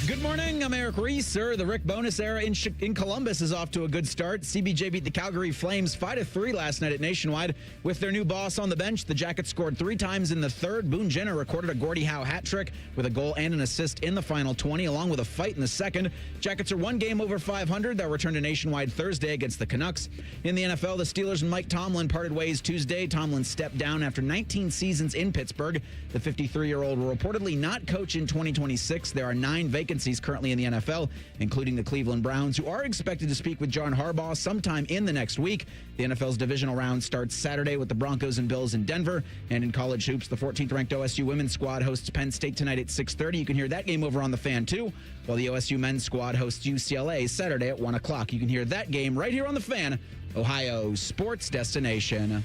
Good morning. I'm Eric Reeser. The Rick Bonus era in Columbus is off to a good start. CBJ beat the Calgary Flames 5-3 last night at Nationwide. With their new boss on the bench, the Jackets scored 3 times in the third. Boone Jenner recorded a Gordie Howe hat trick with a goal and an assist in the final 20, along with a fight in the second. Jackets are 1 game over 500. They'll return to Nationwide Thursday against the Canucks. In the NFL, the Steelers and Mike Tomlin parted ways Tuesday. Tomlin stepped down after 19 seasons in Pittsburgh. The 53-year-old will reportedly not coach in 2026. There are 9 vacancies currently in the NFL, including the Cleveland Browns, who are expected to speak with John Harbaugh sometime in the next week. The NFL's divisional round starts Saturday with the Broncos and Bills in Denver. And in college hoops, the 14th-ranked OSU women's squad hosts Penn State tonight at 6:30. You can hear that game over on the Fan, too, while the OSU men's squad hosts UCLA Saturday at 1 o'clock. You can hear that game right here on the Fan, Ohio's sports destination.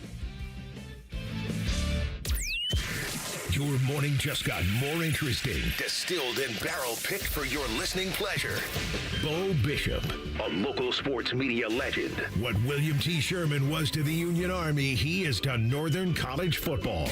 Your morning just got more interesting. Distilled and barrel-picked for your listening pleasure. Bo Bishop, a local sports media legend. What William T. Sherman was to the Union Army, he is to Northern College football.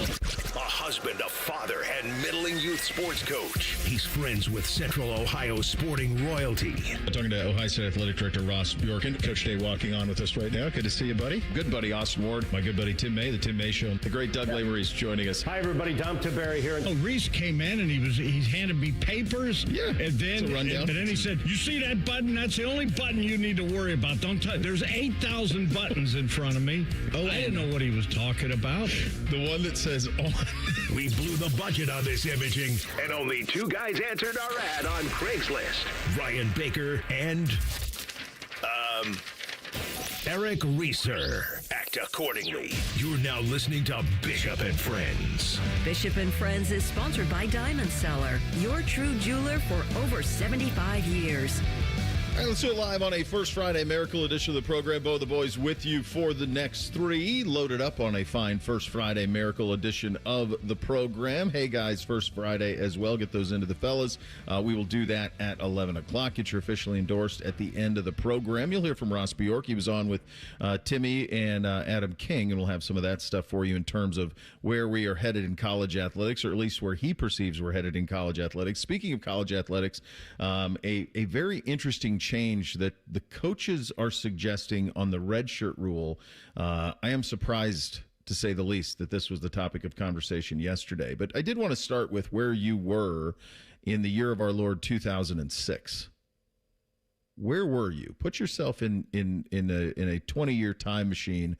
A husband, a father, and middling youth sports coach. He's friends with Central Ohio sporting royalty. I'm talking to Ohio State Athletic Director Ross Bjorken. Coach Day walking on with us right now. Good to see you, buddy. Good buddy Austin Ward. My good buddy Tim May, the Tim May Show. The great Doug Lamery's joining us. Hi, everybody. Dom Barry here. Reese came in and he handed me papers. Yeah, and then it's a rundown. And then he said, "You see that button? That's the only button you need to worry about. Don't touch. There's 8,000 buttons in front of me." Oh, I didn't know what he was talking about. The one that says on. We blew the budget on this imaging, and only 2 guys answered our ad on Craigslist. Ryan Baker and Eric Reeser. Act accordingly. You're now listening to Bishop and Friends. Bishop and Friends is sponsored by Diamond Seller, your true jeweler for over 75 years. All right, let's do it live on a First Friday Miracle edition of the program. Bo the boys with you for the next 3. Loaded up on a fine First Friday Miracle edition of the program. Hey, guys, First Friday as well. Get those into the fellas. We will do that at 11 o'clock. Get your officially endorsed at the end of the program. You'll hear from Ross Bjork. He was on with Timmy and Adam King, and we'll have some of that stuff for you in terms of where we are headed in college athletics, or at least where he perceives we're headed in college athletics. Speaking of college athletics, a very interesting change that the coaches are suggesting on the red shirt rule. I am surprised, to say the least, that this was the topic of conversation yesterday. But I did want to start with where you were in the year of our Lord 2006. Where were you? Put yourself in a 20-year time machine.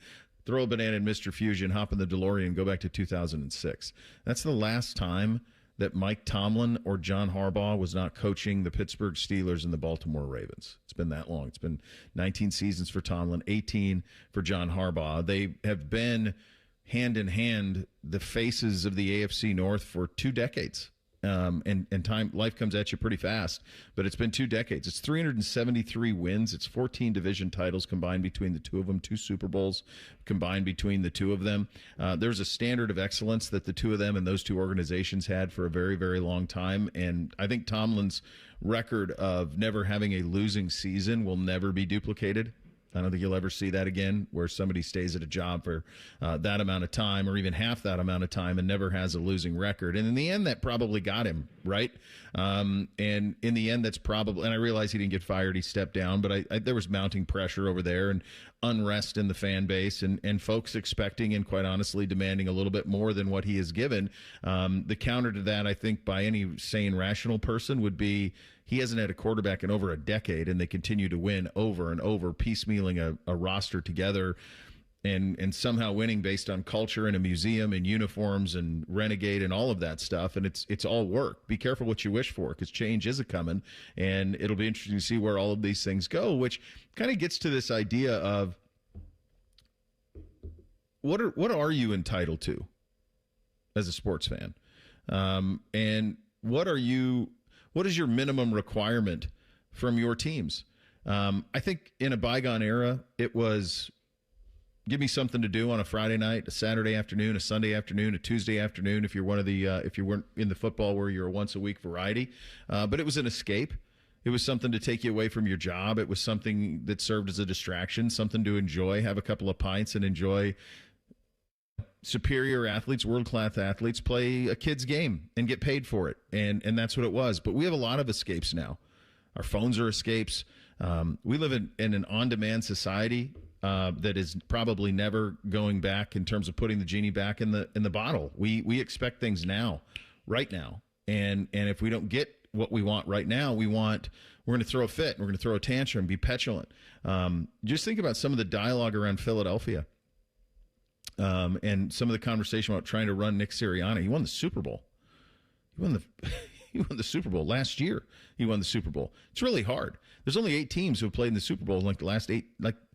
Throw a banana in Mr. Fusion, hop in the DeLorean, go back to 2006. That's the last time that Mike Tomlin or John Harbaugh was not coaching the Pittsburgh Steelers and the Baltimore Ravens. It's been that long. It's been 19 seasons for Tomlin, 18 for John Harbaugh. They have been hand in hand the faces of the AFC North for 2 decades. And life comes at you pretty fast, but it's been 2 decades. It's 373 wins. It's 14 division titles combined between the 2 of them, 2 Super Bowls combined between the 2 of them. There's a standard of excellence that the 2 of them and those 2 organizations had for a very, very long time. And I think Tomlin's record of never having a losing season will never be duplicated. I don't think you'll ever see that again, where somebody stays at a job for that amount of time or even half that amount of time and never has a losing record. And in the end, that probably got him, right? And in the end, that's probably – and I realize he didn't get fired. He stepped down. But there was mounting pressure over there and unrest in the fan base and folks expecting and, quite honestly, demanding a little bit more than what he has given. The counter to that, I think, by any sane, rational person would be – he hasn't had a quarterback in over a decade, and they continue to win over and over, piecemealing a roster together and somehow winning based on culture and a museum and uniforms and Renegade and all of that stuff. And it's all work. Be careful what you wish for, because change is a-coming, and it'll be interesting to see where all of these things go, which kind of gets to this idea of what are you entitled to as a sports fan? And what is your minimum requirement from your teams? I think in a bygone era, it was give me something to do on a Friday night, a Saturday afternoon, a Sunday afternoon, a Tuesday afternoon. If you're one of the, if you weren't in the football where you're a once a week variety, but it was an escape. It was something to take you away from your job. It was something that served as a distraction, something to enjoy, have a couple of pints and enjoy superior athletes, world-class athletes play a kid's game and get paid for it. And that's what it was. But we have a lot of escapes now. Our phones are escapes. We live in an on-demand society that is probably never going back in terms of putting the genie back in the bottle. We expect things now, right now. And if we don't get what we want right now, we're going to throw a fit. We're going to throw a tantrum, be petulant. Just think about some of the dialogue around Philadelphia. And some of the conversation about trying to run Nick Sirianni. He won the Super Bowl. He won the Super Bowl last year. He won the Super Bowl. It's really hard. There's only 8 teams who have played in the Super Bowl in like the last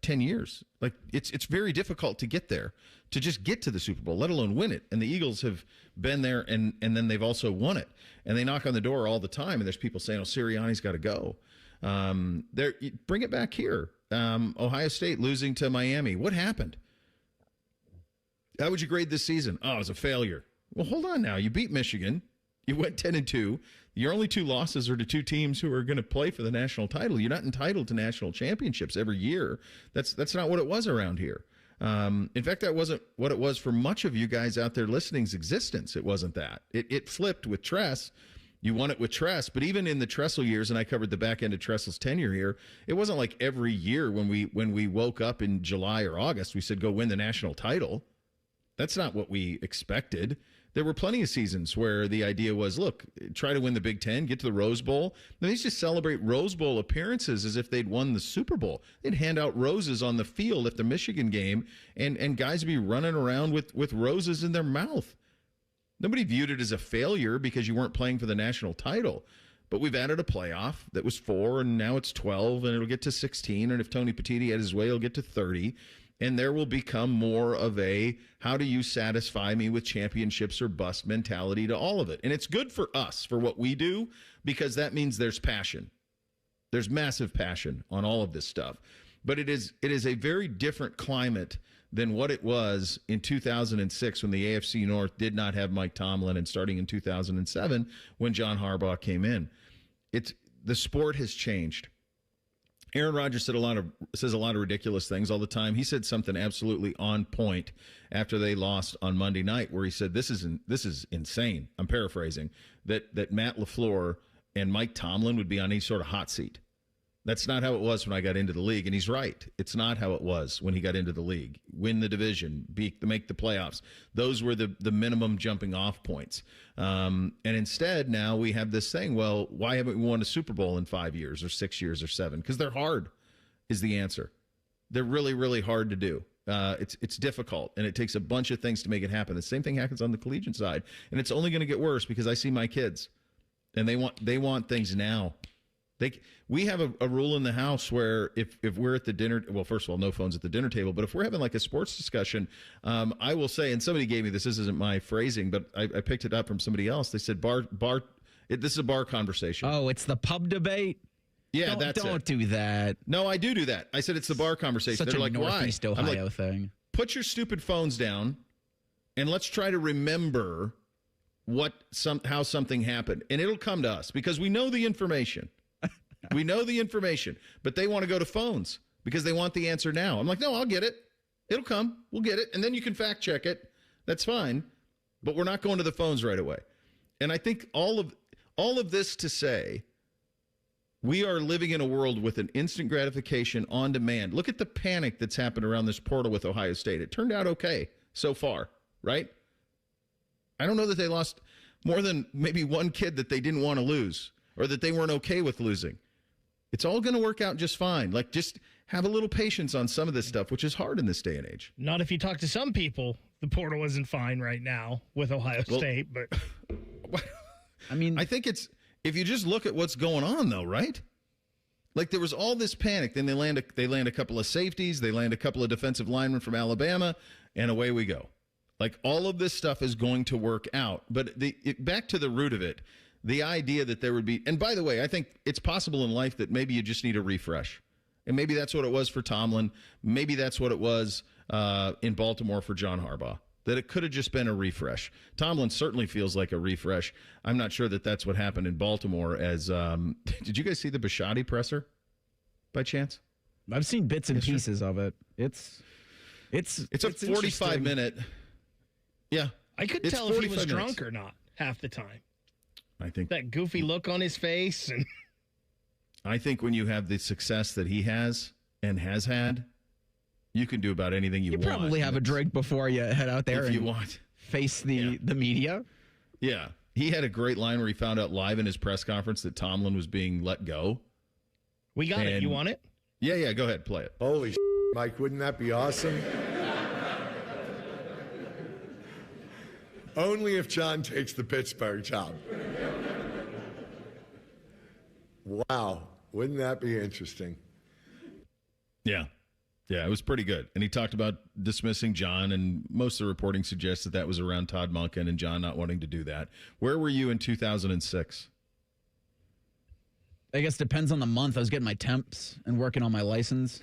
10 years. Like it's very difficult to get there, to just get to the Super Bowl, let alone win it. And the Eagles have been there, and then they've also won it. And they knock on the door all the time, and there's people saying, "Oh, Sirianni's got to go." Bring it back here. Ohio State losing to Miami. What happened? How would you grade this season? Oh, it was a failure. Well, hold on now. You beat Michigan. You went 10-2. Your only 2 losses are to 2 teams who are going to play for the national title. You're not entitled to national championships every year. That's not what it was around here. In fact, that wasn't what it was for much of you guys out there listening's existence. It wasn't that. It flipped with Tress. You won it with Tress, but even in the Tressel years, and I covered the back end of Tressel's tenure here, it wasn't like every year when we woke up in July or August, we said, go win the national title. That's not what we expected. There were plenty of seasons where the idea was, look, try to win the Big Ten, get to the Rose Bowl. They used to celebrate Rose Bowl appearances as if they'd won the Super Bowl. They'd hand out roses on the field at the Michigan game, and guys would be running around with roses in their mouth. Nobody viewed it as a failure because you weren't playing for the national title. But we've added a playoff that was 4, and now it's 12, and it'll get to 16. And if Tony Petitti had his way, he'll get to 30. And there will become more of a, how do you satisfy me with championships or bust mentality to all of it. And it's good for us, for what we do, because that means there's passion. There's massive passion on all of this stuff. But it is a very different climate than what it was in 2006 when the AFC North did not have Mike Tomlin, and starting in 2007 when John Harbaugh came in. The sport has changed. Aaron Rodgers says a lot of ridiculous things all the time. He said something absolutely on point after they lost on Monday night, where he said, "This is insane." I'm paraphrasing that Matt LaFleur and Mike Tomlin would be on any sort of hot seat. That's not how it was when I got into the league, and he's right. It's not how it was when he got into the league. Win the division, make the playoffs. Those were the minimum jumping off points. And instead, now we have this thing, well, why haven't we won a Super Bowl in 5 years or 6 years or 7? Because they're hard is the answer. They're really, really hard to do. It's difficult, and it takes a bunch of things to make it happen. The same thing happens on the collegiate side, and it's only going to get worse because I see my kids, and they want things now. We have a rule in the house where if we're at the dinner, well, first of all, no phones at the dinner table, but if we're having like a sports discussion, I will say, and somebody gave me this isn't my phrasing, but I picked it up from somebody else. They said this is a bar conversation. Oh, it's the pub debate? Yeah, don't do that. No, I do that. I said it's the bar conversation. Such They're a like, Northeast why? Ohio thing. Put your stupid phones down, and let's try to remember how something happened, and it'll come to us because we know the information. We know the information, but they want to go to phones because they want the answer now. I'm like, no, I'll get it. It'll come. We'll get it. And then you can fact check it. That's fine. But we're not going to the phones right away. And I think all of this to say, we are living in a world with an instant gratification on demand. Look at the panic that's happened around this portal with Ohio State. It turned out okay so far, right? I don't know that they lost more than maybe one kid that they didn't want to lose or that they weren't okay with losing. It's all going to work out just fine. Like, just have a little patience on some of this stuff, which is hard in this day and age. Not if you talk to some people. The portal isn't fine right now with Ohio State, but I mean, I think it's, if you just look at what's going on, though, right? Like, there was all this panic. Then they land a couple of safeties. They land a couple of defensive linemen from Alabama, and away we go. Like, all of this stuff is going to work out. But back to the root of it. The idea that there would be, and by the way, I think it's possible in life that maybe you just need a refresh. And maybe that's what it was for Tomlin. Maybe that's what it was in Baltimore for John Harbaugh, that it could have just been a refresh. Tomlin certainly feels like a refresh. I'm not sure that that's what happened in Baltimore. As did you guys see the Bisciotti presser by chance? I've seen bits and pieces of it. It's a 45-minute. Yeah. I couldn't tell if he was drunk or not half the time. I think that goofy look on his face. And I think when you have the success that he has and has had, you can do about anything you want. You probably have a drink before you head out there if you want. Face the media. Yeah. He had a great line where he found out live in his press conference that Tomlin was being let go. We got it. You want it? Yeah, go ahead. Play it. Holy Mike, wouldn't that be awesome? Only if John takes the Pittsburgh job. Wow. Wouldn't that be interesting? Yeah. Yeah, it was pretty good. And he talked about dismissing John, and most of the reporting suggests that was around Todd Monken and John not wanting to do that. Where were you in 2006? I guess depends on the month. I was getting my temps and working on my license.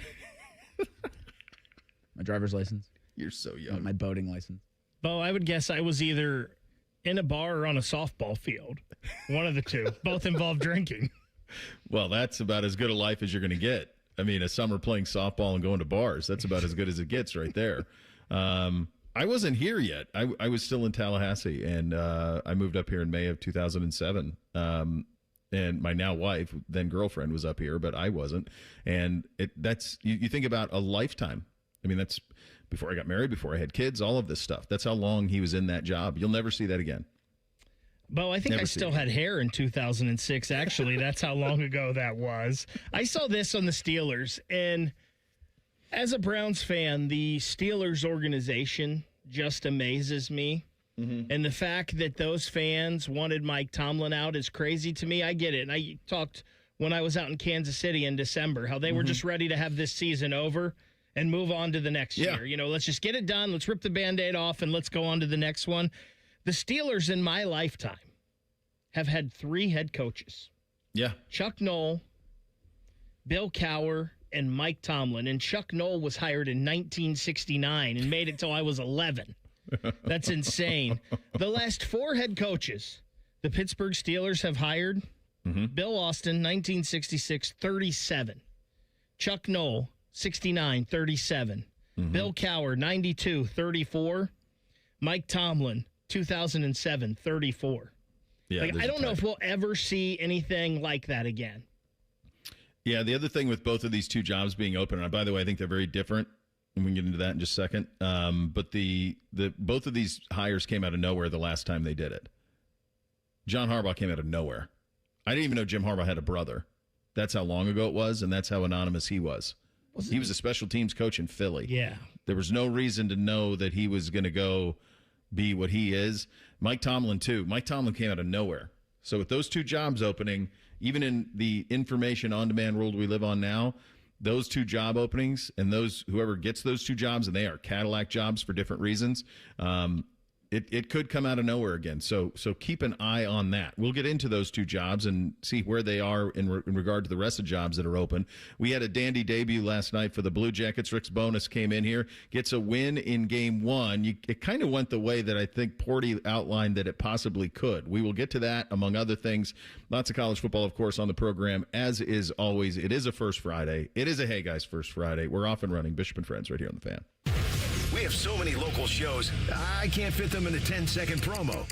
My driver's license. You're so young. My boating license. Bo, I would guess I was either in a bar or on a softball field. One of the two. Both involved drinking. Well, that's about as good a life as you're going to get. I mean, a summer playing softball and going to bars, that's about as good as it gets right there. I wasn't here yet. I was still in Tallahassee, and I moved up here in May of 2007. And my now wife, then girlfriend, was up here, but I wasn't. And that's you think about a lifetime. I mean, that's before I got married, before I had kids, all of this stuff. That's how long he was in that job. You'll never see that again. Bo, I think I still had hair in 2006, actually. That's how long ago that was. I saw this on the Steelers, and as a Browns fan, the Steelers organization just amazes me. Mm-hmm. And the fact that those fans wanted Mike Tomlin out is crazy to me. I get it. And I talked when I was out in Kansas City in December, how they were just ready to have this season over and move on to the next year. You know, let's just get it done. Let's rip the Band-Aid off and let's go on to the next one. The Steelers in my lifetime have had 3 head coaches. Yeah. Chuck Noll, Bill Cowher, and Mike Tomlin. And Chuck Noll was hired in 1969 and made it till I was 11. That's insane. The last 4 head coaches the Pittsburgh Steelers have hired, Bill Austin, 1966, 37. Chuck Noll, 69, 37. Bill Cowher, 92, 34. Mike Tomlin, 2007, 34. Yeah, I don't know if we'll ever see anything like that again. Yeah, the other thing with both of these 2 jobs being open, and by the way, I think they're very different, and we can get into that in just a second. But the both of these hires came out of nowhere the last time they did it. John Harbaugh came out of nowhere. I didn't even know Jim Harbaugh had a brother. That's how long ago it was, and that's how anonymous he was. He was a special teams coach in Philly. Yeah. There was no reason to know that he was going to go be what he is. Mike Tomlin, too. Mike Tomlin came out of nowhere. So with those 2 jobs opening, even in the information on-demand world we live on now, those 2 job openings and whoever gets those 2 jobs, and they are Cadillac jobs for different reasons, it could come out of nowhere again. So keep an eye on that. We'll get into those 2 jobs and see where they are in regard to the rest of the jobs that are open. We had a dandy debut last night for the Blue Jackets. Rick's Bonus came in here, gets a win in Game 1. It kind of went the way that I think Porty outlined that it possibly could. We will get to that, among other things. Lots of college football, of course, on the program. As is always, it is a First Friday. It is a Hey Guys First Friday. We're off and running. Bishop and Friends right here on The Fan. We have so many local shows, I can't fit them in a 10-second promo.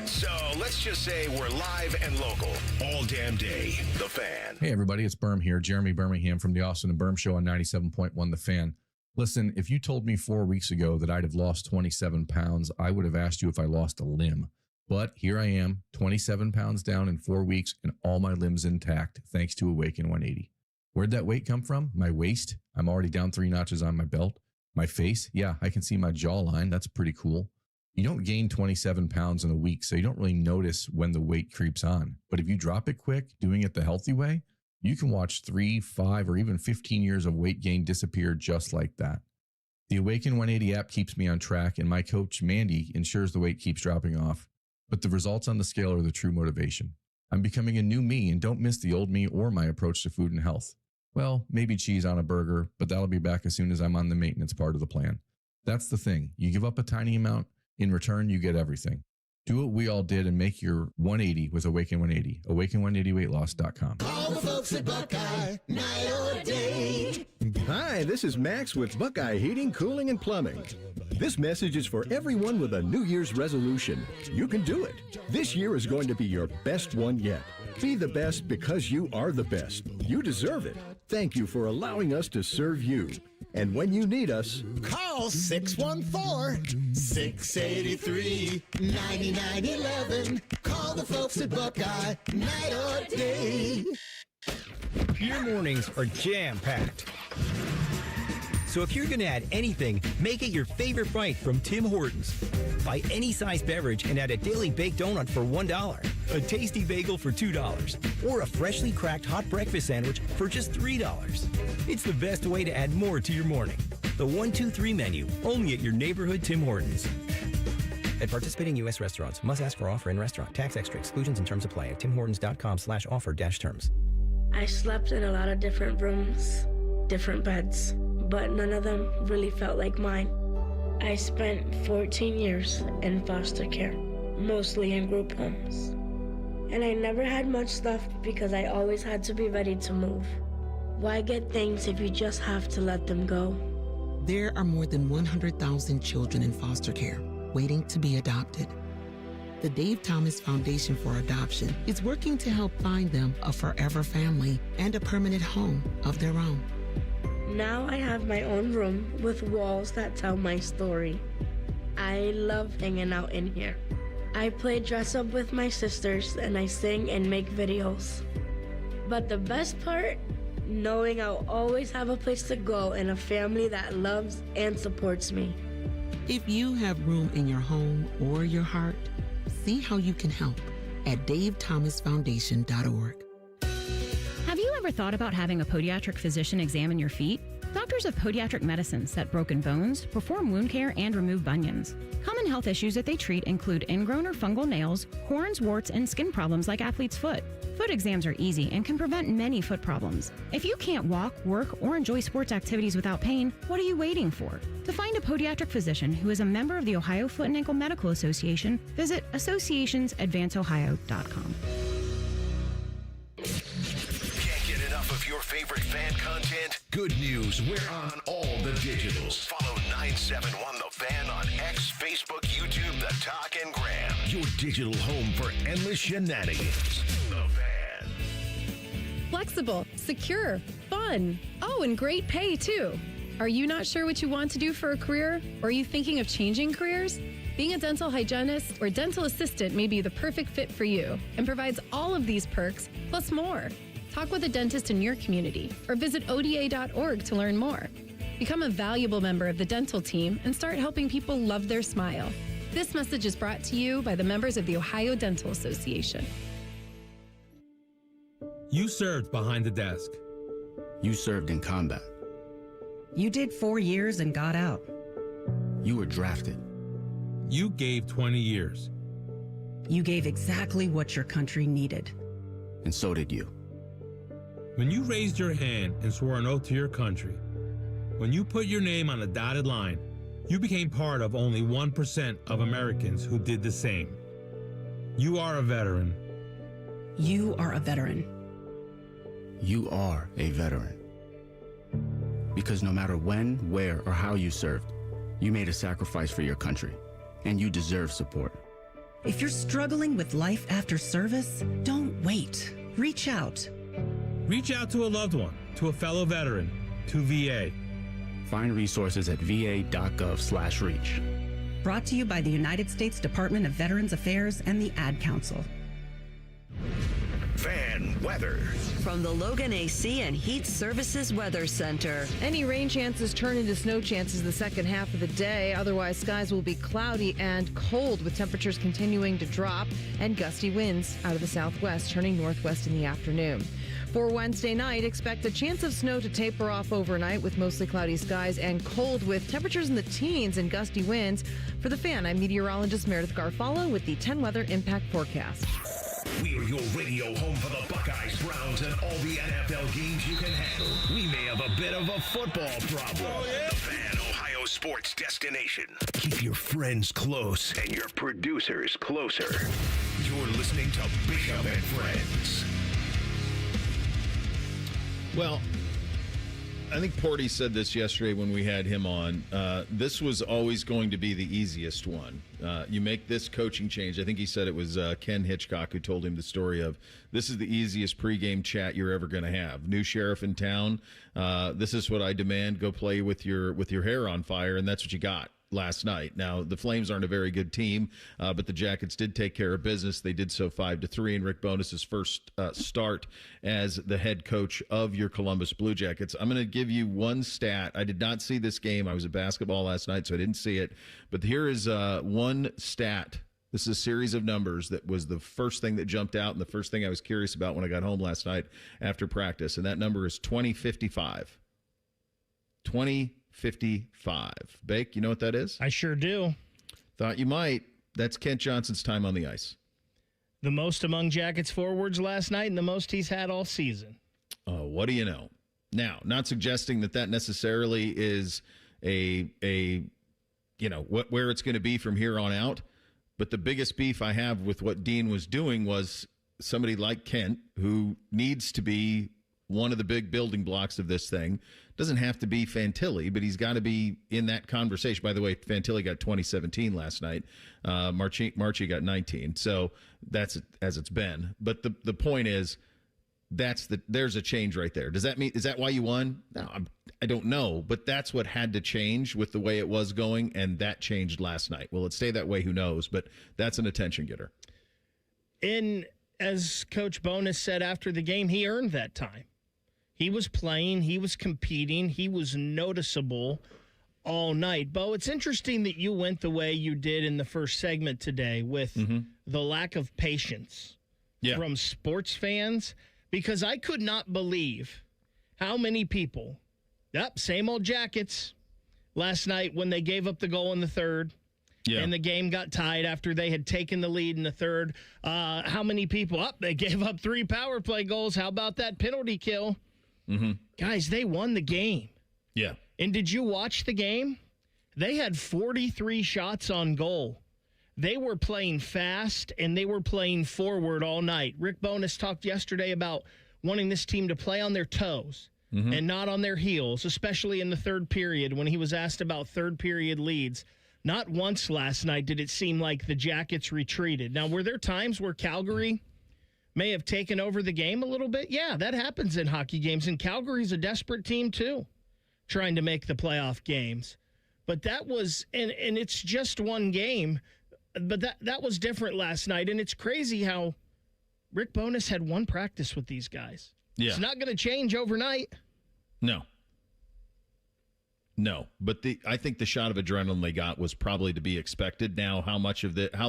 So let's just say we're live and local all damn day. The Fan. Hey, everybody, it's Berm here. Jeremy Birmingham from the Austin and Berm Show on 97.1 The Fan. Listen, if you told me 4 weeks ago that I'd have lost 27 pounds, I would have asked you if I lost a limb. But here I am, 27 pounds down in 4 weeks and all my limbs intact, thanks to Awaken 180. Where'd that weight come from? My waist. I'm already down 3 notches on my belt. My face, yeah, I can see my jawline. That's pretty cool. You don't gain 27 pounds in a week, so you don't really notice when the weight creeps on. But if you drop it quick, doing it the healthy way, you can watch 3, 5, or even 15 years of weight gain disappear just like that. The Awaken 180 app keeps me on track, and my coach, Mandy, ensures the weight keeps dropping off. But the results on the scale are the true motivation. I'm becoming a new me, and don't miss the old me or my approach to food and health. Well, maybe cheese on a burger, but that'll be back as soon as I'm on the maintenance part of the plan. That's the thing. You give up a tiny amount, in return, you get everything. Do what we all did and make your 180 with Awaken 180. Awaken180weightloss.com. All the folks at Buckeye, night or day. Hi, this is Max with Buckeye Heating, Cooling, and Plumbing. This message is for everyone with a New Year's resolution. You can do it. This year is going to be your best one yet. Be the best because you are the best. You deserve it. Thank you for allowing us to serve you. And when you need us, call 614-683-9911. Call the folks at Buckeye, night or day. Your mornings are jam-packed. So if you're going to add anything, make it your favorite bite from Tim Hortons. Buy any size beverage and add a daily baked donut for $1, a tasty bagel for $2, or a freshly cracked hot breakfast sandwich for just $3. It's the best way to add more to your morning. The 1-2-3 menu, only at your neighborhood Tim Hortons. At participating U.S. restaurants, must ask for offer in restaurant. Tax extra. Exclusions and terms apply at timhortons.com/offer-terms. I slept in a lot of different rooms, different beds, but none of them really felt like mine. I spent 14 years in foster care, mostly in group homes. And I never had much left because I always had to be ready to move. Why get things if you just have to let them go? There are more than 100,000 children in foster care waiting to be adopted. The Dave Thomas Foundation for Adoption is working to help find them a forever family and a permanent home of their own. Now I have my own room with walls that tell my story. I love hanging out in here. I play dress up with my sisters and I sing and make videos. But the best part, knowing I'll always have a place to go and a family that loves and supports me. If you have room in your home or your heart, see how you can help at davethomasfoundation.org. Have you ever thought about having a podiatric physician examine your feet? Doctors of Podiatric Medicine set broken bones, perform wound care, and remove bunions. Common health issues that they treat include ingrown or fungal nails, corns, warts, and skin problems like athlete's foot. Foot exams are easy and can prevent many foot problems. If you can't walk, work, or enjoy sports activities without pain, what are you waiting for? To find a podiatric physician who is a member of the Ohio Foot and Ankle Medical Association, visit associationsadvanceohio.com. Of your favorite fan content? Good news, we're on all the digitals. Follow 971 The Fan on X, Facebook, YouTube, The Talk, and Gram. Your digital home for endless shenanigans. The Fan. Flexible, secure, fun. Oh, and great pay, too. Are you not sure what you want to do for a career? Or are you thinking of changing careers? Being a dental hygienist or dental assistant may be the perfect fit for you and provides all of these perks, plus more. Talk with a dentist in your community or visit ODA.org to learn more. Become a valuable member of the dental team and start helping people love their smile. This message is brought to you by the members of the Ohio Dental Association. You served behind the desk. You served in combat. You did 4 years and got out. You were drafted. You gave 20 years. You gave exactly what your country needed. And so did you. When you raised your hand and swore an oath to your country, when you put your name on a dotted line, you became part of only 1% of Americans who did the same. You are a veteran. You are a veteran. You are a veteran. Because no matter when, where, or how you served, you made a sacrifice for your country, and you deserve support. If you're struggling with life after service, don't wait. Reach out. Reach out to a loved one, to a fellow veteran, to VA. Find resources at va.gov/reach. Brought to you by the United States Department of Veterans Affairs and the Ad Council. Fan weather. From the Logan AC and Heat Services Weather Center. Any rain chances turn into snow chances the second half of the day. Otherwise, skies will be cloudy and cold with temperatures continuing to drop and gusty winds out of the southwest turning northwest in the afternoon. For Wednesday night, expect a chance of snow to taper off overnight with mostly cloudy skies and cold with temperatures in the teens and gusty winds. For the Fan, I'm meteorologist Meredith Garfalo with the 10 Weather Impact Forecast. We are your radio home for the Buckeyes, Browns, and all the NFL games you can handle. We may have a bit of a football problem. Oh, yeah. The Fan, Ohio sports destination. Keep your friends close and your producers closer. You're listening to Bishop and Friends. Well, I think Porty said this yesterday when we had him on. This was always going to be the easiest one. You make this coaching change. I think he said it was Ken Hitchcock who told him the story of this is the easiest pregame chat you're ever going to have. New sheriff in town. This is what I demand. Go play with your hair on fire, and that's what you got last night. Now, the Flames aren't a very good team, but the Jackets did take care of business. They did so 5-3 in Rick Bowness's first start as the head coach of your Columbus Blue Jackets. I'm going to give you one stat. I did not see this game. I was at basketball last night, so I didn't see it. But here is one stat. This is a series of numbers that was the first thing that jumped out and the first thing I was curious about when I got home last night after practice, and that number is 2055. 2055. Bake, you know what that is? I sure do. Thought you might. That's Kent Johnson's time on the ice. The most among Jackets forwards last night and the most he's had all season. Oh, what do you know? Now, not suggesting that necessarily is a where it's going to be from here on out, but the biggest beef I have with what Dean was doing was somebody like Kent, who needs to be one of the big building blocks of this thing. Doesn't have to be Fantilli, but he's got to be in that conversation. By the way, Fantilli got 2017 last night. Marchie got 19. So that's as it's been. But the point is, there's a change right there. Is that why you won? No, I don't know, but that's what had to change with the way it was going, and that changed last night. Will it stay that way? Who knows? But that's an attention getter. As Coach Bowness said after the game, he earned that time. He was playing, he was competing, he was noticeable all night. Bo, it's interesting that you went the way you did in the first segment today with the lack of patience from sports fans, because I could not believe how many people, same old Jackets, last night when they gave up the goal in the third. Yeah. And the game got tied after they had taken the lead in the third. How many people, they gave up 3 power play goals. How about that penalty kill? Mm-hmm. Guys, they won the game. Yeah. And did you watch the game? They had 43 shots on goal. They were playing fast, and they were playing forward all night. Rick Bowness talked yesterday about wanting this team to play on their toes and not on their heels, especially in the third period when he was asked about third period leads. Not once last night did it seem like the Jackets retreated. Now, were there times where Calgary may have taken over the game a little bit? Yeah, that happens in hockey games, and Calgary's a desperate team too, trying to make the playoff games. But that was, and it's just one game, but that was different last night, and it's crazy how Rick Bowness had one practice with these guys. Yeah. It's not going to change overnight. No, but I think the shot of adrenaline they got was probably to be expected. Now, how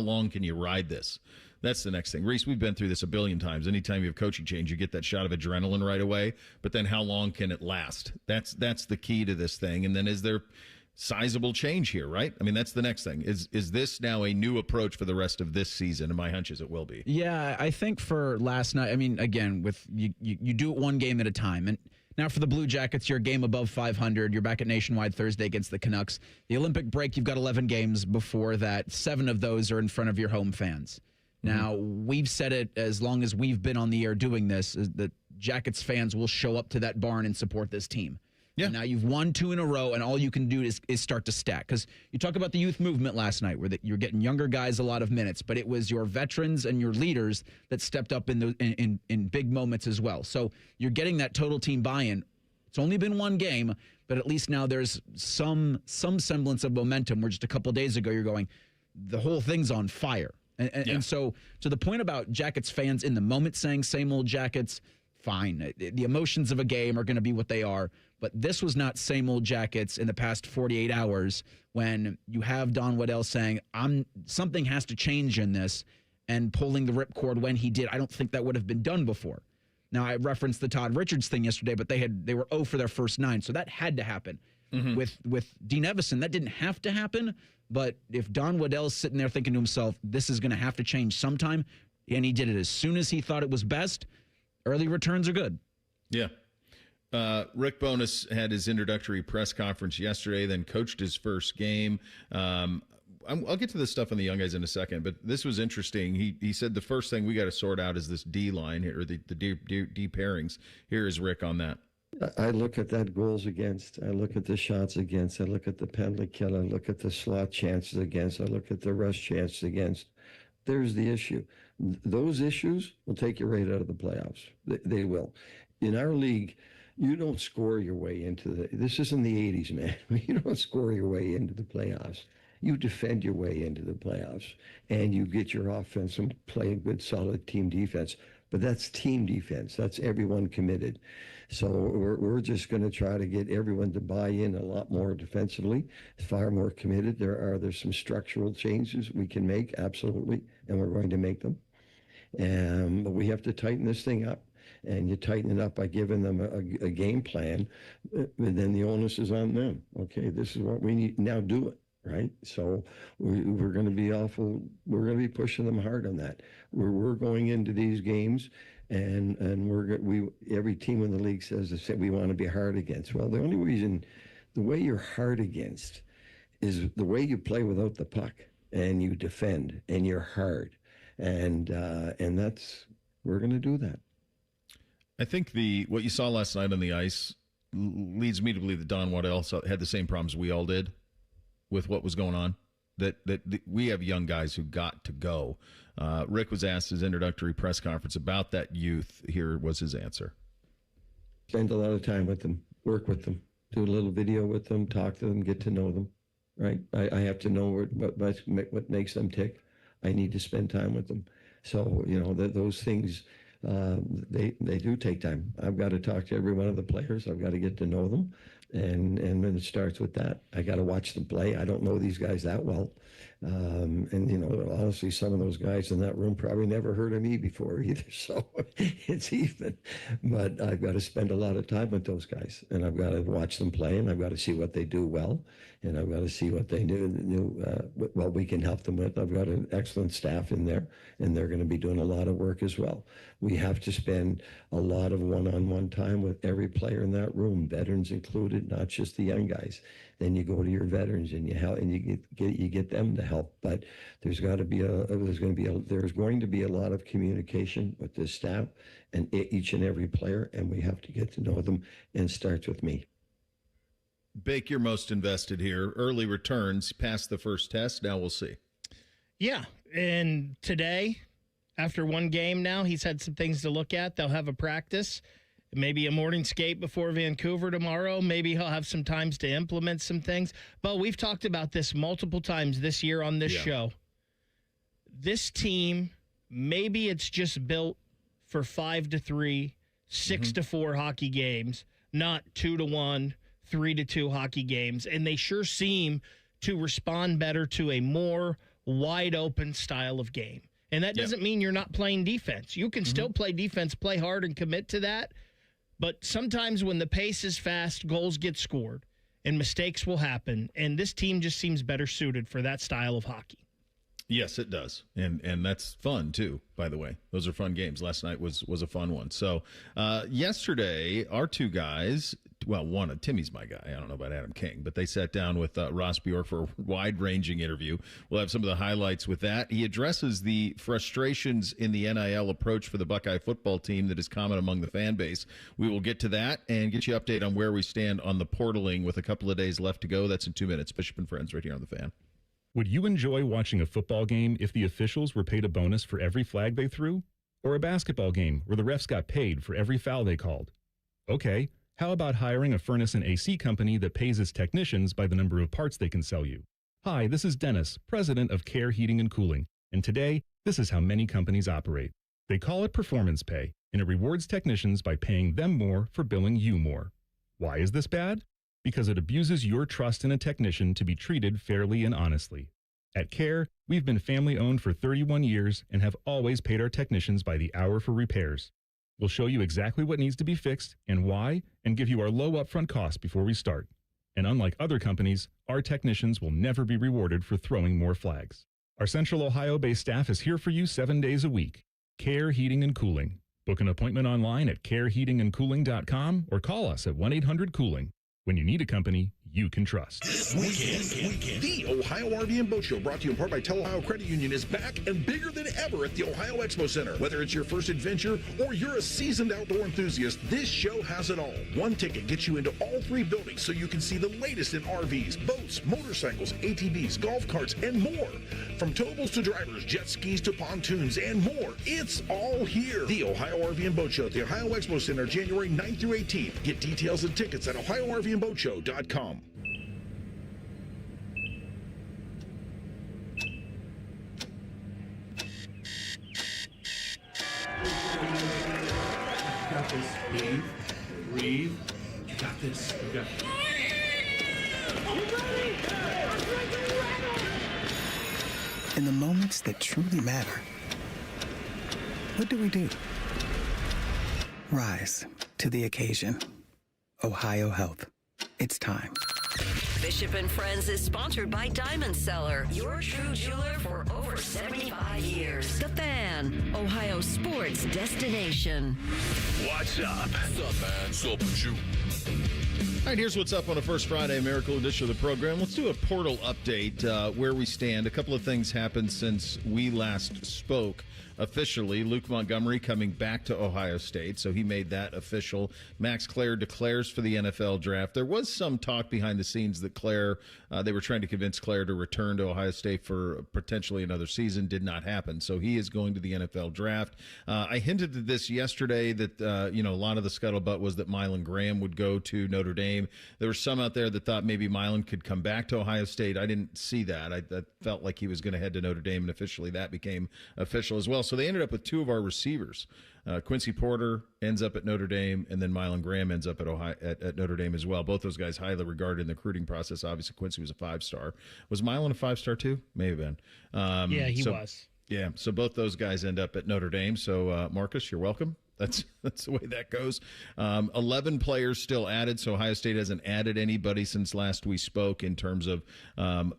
long can you ride this? That's the next thing. Reese, we've been through this a billion times. Anytime you have coaching change, you get that shot of adrenaline right away. But then how long can it last? That's the key to this thing. And then is there sizable change here, right? I mean, that's the next thing. Is this now a new approach for the rest of this season? And my hunch is it will be. Yeah, I think for last night, I mean, again, with you do it one game at a time. And now for the Blue Jackets, you're a game above 500. You're back at Nationwide Thursday against the Canucks. The Olympic break, you've got 11 games before that. 7 of those are in front of your home fans. Now, we've said it as long as we've been on the air doing this, is that Jackets fans will show up to that barn and support this team. Yeah. Now you've won 2 in a row, and all you can do is start to stack. Because you talk about the youth movement last night, where you're getting younger guys a lot of minutes, but it was your veterans and your leaders that stepped up in big moments as well. So you're getting that total team buy-in. It's only been one game, but at least now there's some semblance of momentum. Where just a couple of days ago you're going, the whole thing's on fire. And so to the point about Jackets fans in the moment saying same old Jackets, fine. The emotions of a game are going to be what they are. But this was not same old Jackets in the past 48 hours when you have Don Waddell saying, something has to change in this, and pulling the ripcord when he did. I don't think that would have been done before. Now, I referenced the Todd Richards thing yesterday, but they were 0 for their first 9, so that had to happen. With Dean Evison, that didn't have to happen. But if Don Waddell's sitting there thinking to himself, this is going to have to change sometime, and he did it as soon as he thought it was best, early returns are good. Yeah. Rick Bowness had his introductory press conference yesterday, then coached his first game. I'll get to this stuff on the young guys in a second, but this was interesting. He said the first thing we got to sort out is this D line here, or the D pairings. Here is Rick on that. I look at that goals against. I look at the shots against. I look at the penalty kill. I look at the slot chances against. I look at the rush chances against. There's the issue. Those issues will take you right out of the playoffs. They will. In our league, you don't score your way into this isn't the 80s, man. You don't score your way into the playoffs. You defend your way into the playoffs, and you get your offense and play a good, solid team defense. But that's team defense. That's everyone committed. So we're just going to try to get everyone to buy in a lot more defensively, far more committed. There's some structural changes we can make, absolutely, and we're going to make them. But we have to tighten this thing up. And you tighten it up by giving them a game plan, and then the onus is on them. Okay, this is what we need. Now do it, right? So we're going to be we're going to be pushing them hard on that. We're going into these games, and every team in the league says we want to be hard against. Well, the only reason, the way you're hard against is the way you play without the puck, and you defend, and you're hard. And we're going to do that. I think what you saw last night on the ice leads me to believe that Don Waddell had the same problems we all did with what was going on. That we have young guys who got to go. Rick was asked his introductory press conference about that youth. Here was his answer. Spend a lot of time with them, work with them, do a little video with them, talk to them, get to know them. Right? I have to know what makes them tick. I need to spend time with them. So those things. They do take time. I've got to talk to every one of the players. I've got to get to know them, and then it starts with that. I got to watch them play. I don't know these guys that well, and honestly, some of those guys in that room probably never heard of me before either. So it's even. But I've got to spend a lot of time with those guys, and I've got to watch them play, and I've got to see what they do well, and I've got to see what they do. What we can help them with. I've got an excellent staff in there, and they're going to be doing a lot of work as well. We have to spend a lot of one-on-one time with every player in that room, veterans included, not just the young guys. Then you go to your veterans and you get them to help. But there's going to be a lot of communication with this staff and each and every player, and we have to get to know them. And it starts with me. Bake, you're most invested here. Early returns past the first test. Now we'll see. Yeah, and today, after one game now, he's had some things to look at. They'll have a practice, maybe a morning skate before Vancouver tomorrow. Maybe he'll have some times to implement some things. But we've talked about this multiple times this year on this show. This team, maybe it's just built for 5-3, 6-4 hockey games, not 2-1, 3-2 hockey games. And they sure seem to respond better to a more wide open style of game. And that doesn't mean you're not playing defense. You can still play defense, play hard, and commit to that. But sometimes when the pace is fast, goals get scored, and mistakes will happen. And this team just seems better suited for that style of hockey. Yes, it does. And that's fun, too, by the way. Those are fun games. Last night was a fun one. So yesterday, our two guys, well, Timmy's my guy. I don't know about Adam King, but they sat down with Ross Bjork for a wide-ranging interview. We'll have some of the highlights with that. He addresses the frustrations in the NIL approach for the Buckeye football team that is common among the fan base. We will get to that and get you an update on where we stand on the portaling with a couple of days left to go. That's in 2 minutes. Bishop and Friends right here on The Fan. Would you enjoy watching a football game if the officials were paid a bonus for every flag they threw? Or a basketball game where the refs got paid for every foul they called? Okay, how about hiring a furnace and AC company that pays its technicians by the number of parts they can sell you? Hi, this is Dennis, president of Care Heating and Cooling, and today, this is how many companies operate. They call it performance pay, and it rewards technicians by paying them more for billing you more. Why is this bad? Because it abuses your trust in a technician to be treated fairly and honestly. At Care, we've been family-owned for 31 years and have always paid our technicians by the hour for repairs. We'll show you exactly what needs to be fixed and why, and give you our low upfront cost before we start. And unlike other companies, our technicians will never be rewarded for throwing more flags. Our Central Ohio-based staff is here for you 7 days a week. Care Heating and Cooling. Book an appointment online at careheatingandcooling.com or call us at 1-800-COOLING. When you need a company, you can trust. This weekend, the Ohio RV and Boat Show, brought to you in part by Ohio Credit Union, is back and bigger than ever at the Ohio Expo Center. Whether it's your first adventure or you're a seasoned outdoor enthusiast, this show has it all. One ticket gets you into all 3 buildings so you can see the latest in RVs, boats, motorcycles, ATVs, golf carts, and more. From towables to drivers, jet skis to pontoons, and more. It's all here. The Ohio RV and Boat Show at the Ohio Expo Center, January 9th through 18th. Get details and tickets at OhioRVandBoatShow.com. Got this. Breathe. You got this. You got this. In the moments that truly matter, what do? Rise to the occasion. Ohio Health. It's time. Bishop and Friends is sponsored by Diamond Seller, your true jeweler for over 75 years. The Fan, Ohio sports destination. What's up? What's up, man? What's up with you? All right, here's what's up on a First Friday Miracle edition of the program. Let's do a portal update where we stand. A couple of things happened since we last spoke. Officially, Luke Montgomery coming back to Ohio State, so he made that official. Max Clare declares for the NFL draft. There was some talk behind the scenes that Clare, they were trying to convince Clare to return to Ohio State for potentially another season. Did not happen, so he is going to the NFL draft. I hinted at this yesterday that, a lot of the scuttlebutt was that Mylan Graham would go to Notre Dame. There were some out there that thought maybe Mylan could come back to Ohio State. I didn't see that. I felt like he was going to head to Notre Dame, and officially that became official as well. So they ended up with 2 of our receivers. Quincy Porter ends up at Notre Dame, and then Mylan Graham ends up at Notre Dame as well. Both those guys highly regarded in the recruiting process. Obviously, Quincy was a 5-star. Was Mylan a 5-star too? May have been. Yeah, he was. Yeah, so both those guys end up at Notre Dame. So, Marcus, you're welcome. That's the way that goes. 11 players still added, so Ohio State hasn't added anybody since last we spoke in terms of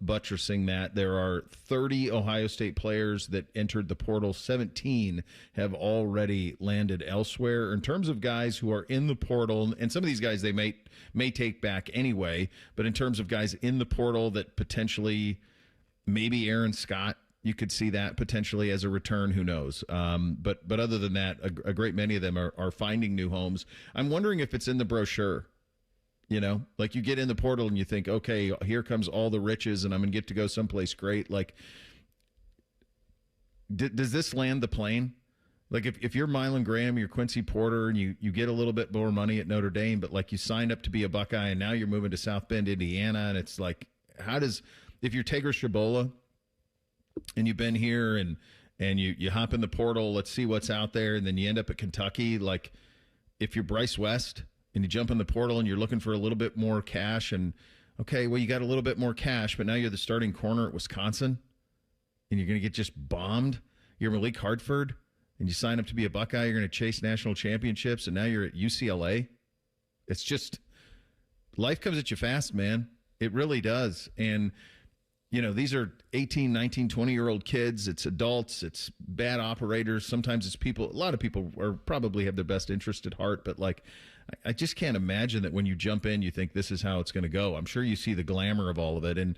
buttressing that. There are 30 Ohio State players that entered the portal. 17 have already landed elsewhere. In terms of guys who are in the portal, and some of these guys they may take back anyway, but in terms of guys in the portal that potentially maybe Aaron Scott, you could see that potentially as a return. Who knows? But other than that, a great many of them are finding new homes. I'm wondering if it's in the brochure. Like you get in the portal and you think, okay, here comes all the riches and I'm going to get to go someplace great. Like, does this land the plane? Like if you're Mylan Graham, you're Quincy Porter, and you get a little bit more money at Notre Dame, but like you signed up to be a Buckeye and now you're moving to South Bend, Indiana. And it's like, if you're Tigger Shabola, and you've been here and you hop in the portal, let's see what's out there, and then you end up at Kentucky. Like if you're Bryce West and you jump in the portal and you're looking for a little bit more cash, and okay, well, you got a little bit more cash, but now you're the starting corner at Wisconsin and you're going to get just bombed. You're Malik Hartford and you sign up to be a Buckeye, you're going to chase national championships, and now you're at UCLA. It's just, life comes at you fast, man. It really does. And these are 18, 19, 20-year-old kids. It's adults. It's bad operators. Sometimes it's people. A lot of people probably have their best interest at heart. But, like, I just can't imagine that when you jump in, you think this is how it's going to go. I'm sure you see the glamour of all of it. And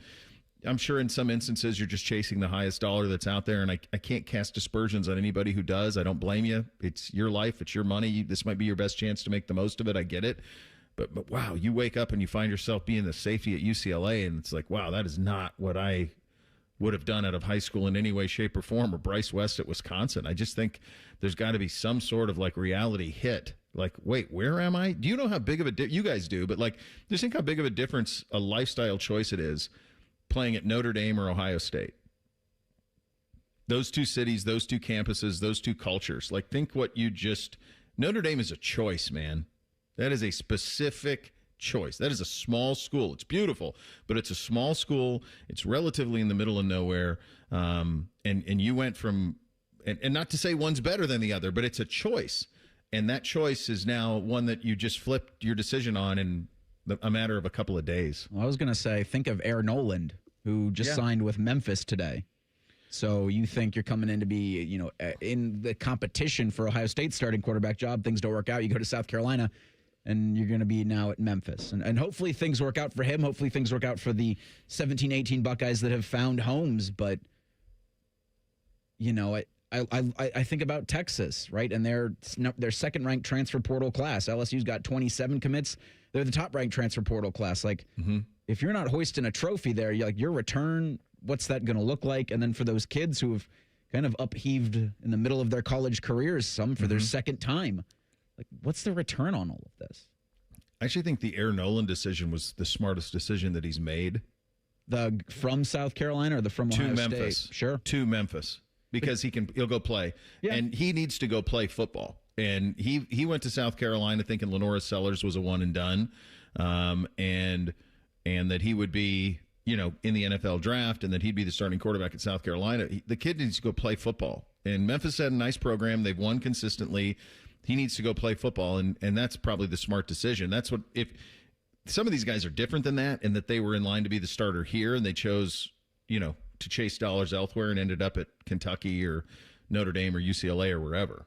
I'm sure in some instances you're just chasing the highest dollar that's out there. And I can't cast aspersions on anybody who does. I don't blame you. It's your life. It's your money. This might be your best chance to make the most of it. I get it. But wow, you wake up and you find yourself being the safety at UCLA, and it's like, wow, that is not what I would have done out of high school in any way, shape, or form, or Bryce West at Wisconsin. I just think there's got to be some sort of like reality hit. Like, wait, where am I? Do you know how big of a you guys do, but like, just think how big of a difference a lifestyle choice it is playing at Notre Dame or Ohio State. Those 2 cities, those 2 campuses, those 2 cultures. Like, think what Notre Dame is a choice, man. That is a specific choice. That is a small school. It's beautiful, but it's a small school. It's relatively in the middle of nowhere. And you went from, and not to say one's better than the other, but it's a choice. And that choice is now one that you just flipped your decision on in a matter of a couple of days. Well, I was going to say, think of Aaron Noland, who just signed with Memphis today. So you think you're coming in to be, in the competition for Ohio State starting quarterback job. Things don't work out. You go to South Carolina. and you're going to be now at Memphis. And hopefully things work out for him. Hopefully things work out for the 17, 18 Buckeyes that have found homes. But, you know, I think about Texas, right? And their second-ranked transfer portal class. LSU's got 27 commits. They're the top-ranked transfer portal class. Like, if you're not hoisting a trophy there, your return, what's that going to look like? And then for those kids who have kind of upheaved in the middle of their college careers, some for their second time, like, what's the return on all of this? I actually think the Air Nolan decision was the smartest decision that he's made. The from South Carolina or the from Ohio Memphis. State? Sure. To Memphis. Because he'll go play. Yeah. And he needs to go play football. And he went to South Carolina thinking Lenora Sellers was a one and done. And that he would be, in the NFL draft and that he'd be the starting quarterback at South Carolina. The kid needs to go play football. And Memphis had a nice program. They've won consistently. He needs to go play football. And that's probably the smart decision. That's what, if some of these guys are different than that and that they were in line to be the starter here and they chose, to chase dollars elsewhere and ended up at Kentucky or Notre Dame or UCLA or wherever.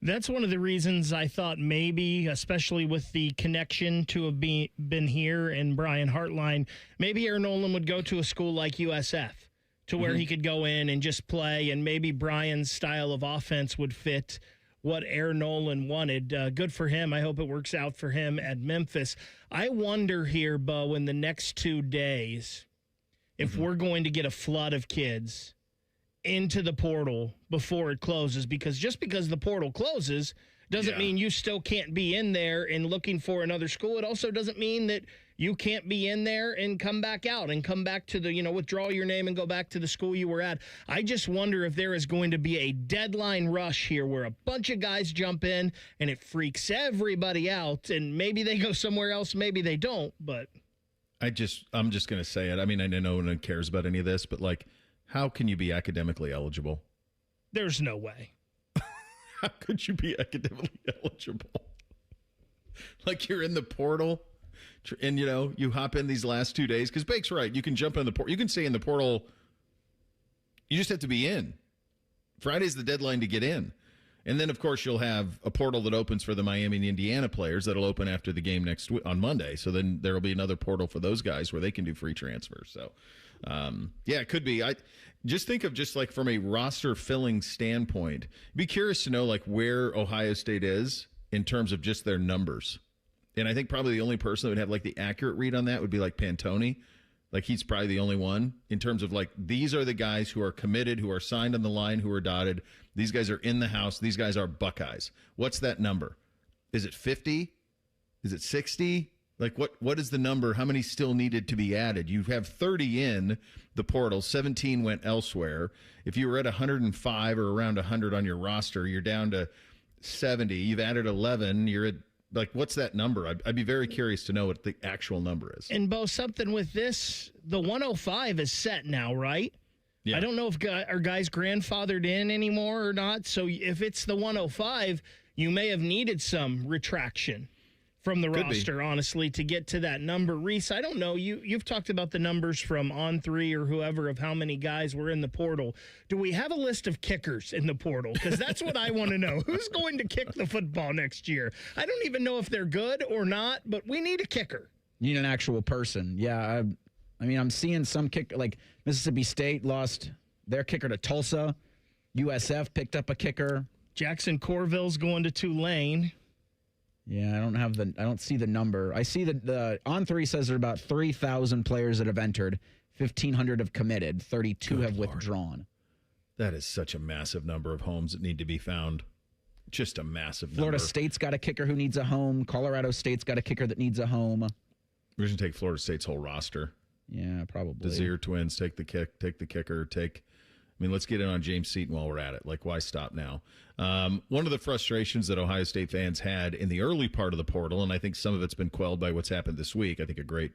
That's one of the reasons I thought maybe, especially with the connection to have been here and Brian Hartline, maybe Aaron Nolan would go to a school like USF to where he could go in and just play, and maybe Brian's style of offense would fit what Aaron Nolan wanted. Good for him. I hope it works out for him at Memphis. I wonder here, Bo, in the next 2 days, if we're going to get a flood of kids into the portal before it closes, because just because the portal closes doesn't mean you still can't be in there and looking for another school. It also doesn't mean that you can't be in there and come back out and come back to the, withdraw your name and go back to the school you were at. I just wonder if there is going to be a deadline rush here where a bunch of guys jump in and it freaks everybody out, and maybe they go somewhere else, maybe they don't, but I'm just going to say it. I mean, I know no one cares about any of this, but how can you be academically eligible? There's no way. How could you be academically eligible? You're in the portal and, you hop in these last 2 days. Because Bake's right. You can jump in the portal. You can stay in the portal. You just have to be in. Friday's the deadline to get in. And then, of course, you'll have a portal that opens for the Miami and Indiana players that'll open after the game next week on Monday. So then there will be another portal for those guys where they can do free transfers. So, it could be. I just think of from a roster filling standpoint. Be curious to know where Ohio State is in terms of just their numbers. And I think probably the only person that would have the accurate read on that would be Pantone. He's probably the only one in terms of these are the guys who are committed, who are signed on the line, who are dotted. These guys are in the house. These guys are Buckeyes. What's that number? Is it 50? Is it 60? What is the number? How many still needed to be added? You have 30 in the portal. 17 went elsewhere. If you were at 105 or around 100 on your roster, you're down to 70. You've added 11. You're at what's that number? I'd be very curious to know what the actual number is. And, Bo, something with this, the 105 is set now, right? Yeah. I don't know if are guys grandfathered in anymore or not. So if it's the 105, you may have needed some retraction from the roster, honestly, to get to that number. Reese, I don't know. You've talked about the numbers from On3 or whoever of how many guys were in the portal. Do we have a list of kickers in the portal? Because that's what I want to know. Who's going to kick the football next year? I don't even know if they're good or not, but we need a kicker. You need an actual person. Yeah, I'm seeing some kick, Mississippi State lost their kicker to Tulsa. USF picked up a kicker. Jackson Corville's going to Tulane. Yeah, I don't see the number. I see that the On3 says there are about 3,000 players that have entered. 1,500 have committed. 32 have withdrawn. That is such a massive number of homes that need to be found. Just a massive number. Florida State's got a kicker who needs a home. Colorado State's got a kicker that needs a home. We're going to take Florida State's whole roster. Yeah, probably. Desir twins, take the kicker, let's get in on James Seaton while we're at it. Why stop now? One of the frustrations that Ohio State fans had in the early part of the portal, and I think some of it's been quelled by what's happened this week. I think a great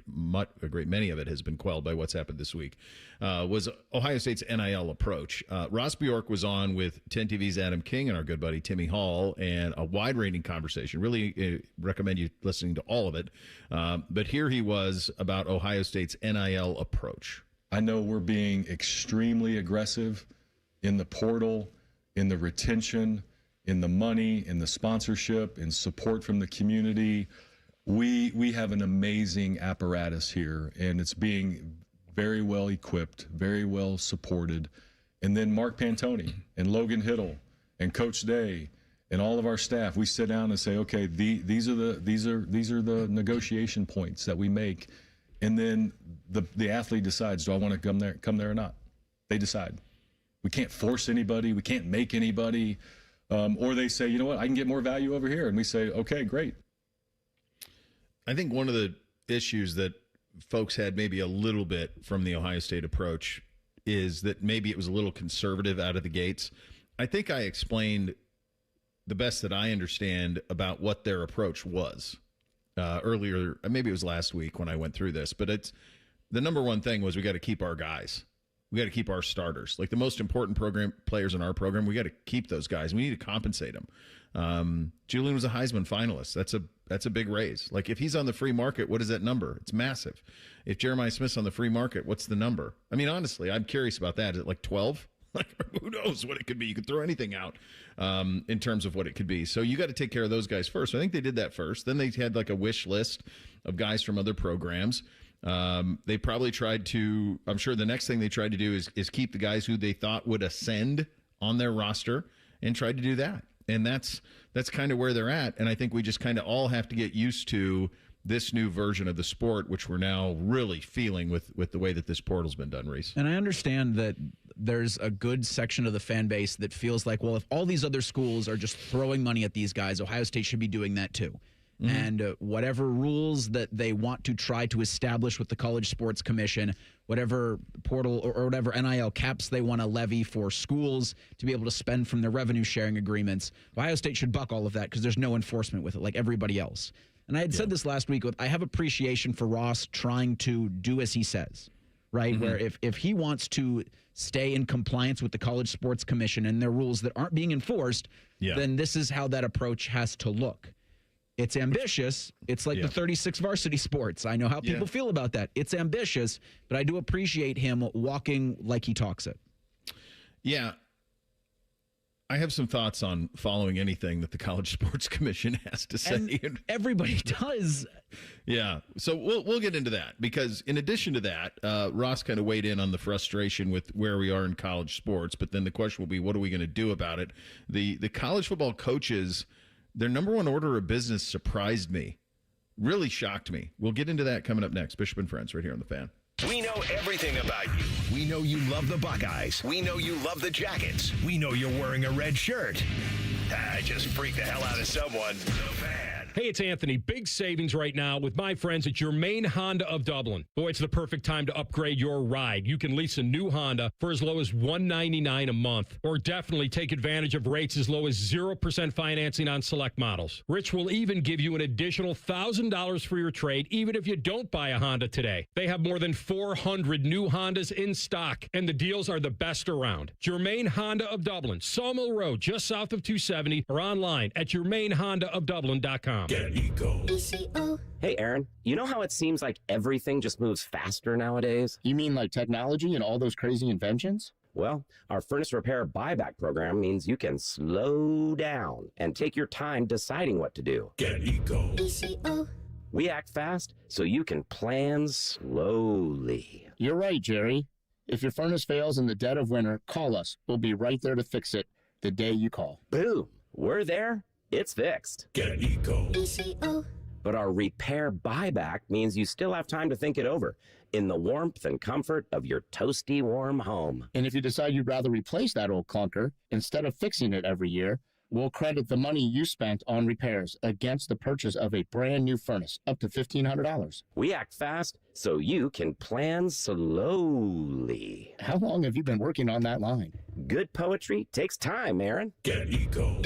many of it has been quelled by what's happened this week, was Ohio State's NIL approach. Ross Bjork was on with 10 TV's Adam King and our good buddy Timmy Hall, and a wide-ranging conversation. Really recommend you listening to all of it. But here he was about Ohio State's NIL approach. I know we're being extremely aggressive in the portal, in the retention, in the money, in the sponsorship, in support from the community. We have an amazing apparatus here, and it's being very well equipped, very well supported. And then Mark Pantoni and Logan Hiddle and Coach Day and all of our staff, we sit down and say, okay, these are the negotiation points that we make. And then the athlete decides, do I want to come there or not? They decide. We can't force anybody. We can't make anybody. Or they say, you know what, I can get more value over here. And we say, okay, great. I think one of the issues that folks had maybe a little bit from the Ohio State approach is that maybe it was a little conservative out of the gates. I think I explained the best that I understand about what their approach was earlier. Maybe it was last week when I went through this, but it's the number one thing was we got to keep our guys. We got to keep our starters. Like the most important program players in our program, we got to keep those guys. We need to compensate them. Julian was a Heisman finalist. That's a big raise. Like if he's on the free market, what is that number? It's massive. If Jeremiah Smith's on the free market, what's the number? I mean, honestly, I'm curious about that. Is it like 12? Like who knows what it could be? You could throw anything out in terms of what it could be. So you got to take care of those guys first. So I think they did that first. Then they had like a wish list of guys from other programs. They probably tried to, I'm sure the next thing they tried to do is keep the guys who they thought would ascend on their roster and tried to do that. And that's kind of where they're at. And I think we just kind of all have to get used to this new version of the sport, which we're now really feeling with the way that this portal's been done, Reese. And I understand that there's a good section of the fan base that feels like, well, if all these other schools are just throwing money at these guys, Ohio State should be doing that too. Mm-hmm. And whatever rules that they want to try to establish with the College Sports Commission, whatever portal or whatever NIL caps they want to levy for schools to be able to spend from their revenue sharing agreements, Ohio State should buck all of that because there's no enforcement with it like everybody else. And I had said this last week, I have appreciation for Ross trying to do as he says, right? Mm-hmm. Where if he wants to stay in compliance with the College Sports Commission and their rules that aren't being enforced, then this is how that approach has to look. It's ambitious. It's like the 36 varsity sports. I know how people feel about that. It's ambitious, but I do appreciate him walking like he talks it. Yeah. I have some thoughts on following anything that the College Sports Commission has to say. And everybody does. Yeah. So we'll get into that because in addition to that, Ross kind of weighed in on the frustration with where we are in college sports. But then the question will be, what are we going to do about it? The college football coaches, their number one order of business surprised me, really shocked me. We'll get into that coming up next. Bishop and Friends right here on The Fan. We know everything about you. We know you love the Buckeyes. We know you love the Jackets. We know you're wearing a red shirt. I just freaked the hell out of someone. The Fan. Hey, it's Anthony. Big savings right now with my friends at your main Honda of Dublin. Boy, it's the perfect time to upgrade your ride. You can lease a new Honda for as low as $199 a month, or definitely take advantage of rates as low as 0% financing on select models. Rich will even give you an additional $1,000 for your trade, even if you don't buy a Honda today. They have more than 400 new Hondas in stock, and the deals are the best around. Germain Honda of Dublin, Sawmill Road, just south of 270, or online at germainhondaofdublin.com. Get Eco. Hey, Aaron, you know how it seems like everything just moves faster nowadays? You mean like technology and all those crazy inventions? Well, our furnace repair buyback program means you can slow down and take your time deciding what to do. Get Eco. We act fast so you can plan slowly. You're right, Jerry. If your furnace fails in the dead of winter, call us. We'll be right there to fix it the day you call. Boom. We're there. It's fixed. Get Eco. But our repair buyback means you still have time to think it over in the warmth and comfort of your toasty warm home. And if you decide you'd rather replace that old clunker, instead of fixing it every year, we'll credit the money you spent on repairs against the purchase of a brand new furnace, up to $1,500. We act fast so you can plan slowly. How long have you been working on that line? Good poetry takes time, Aaron. Get Eco.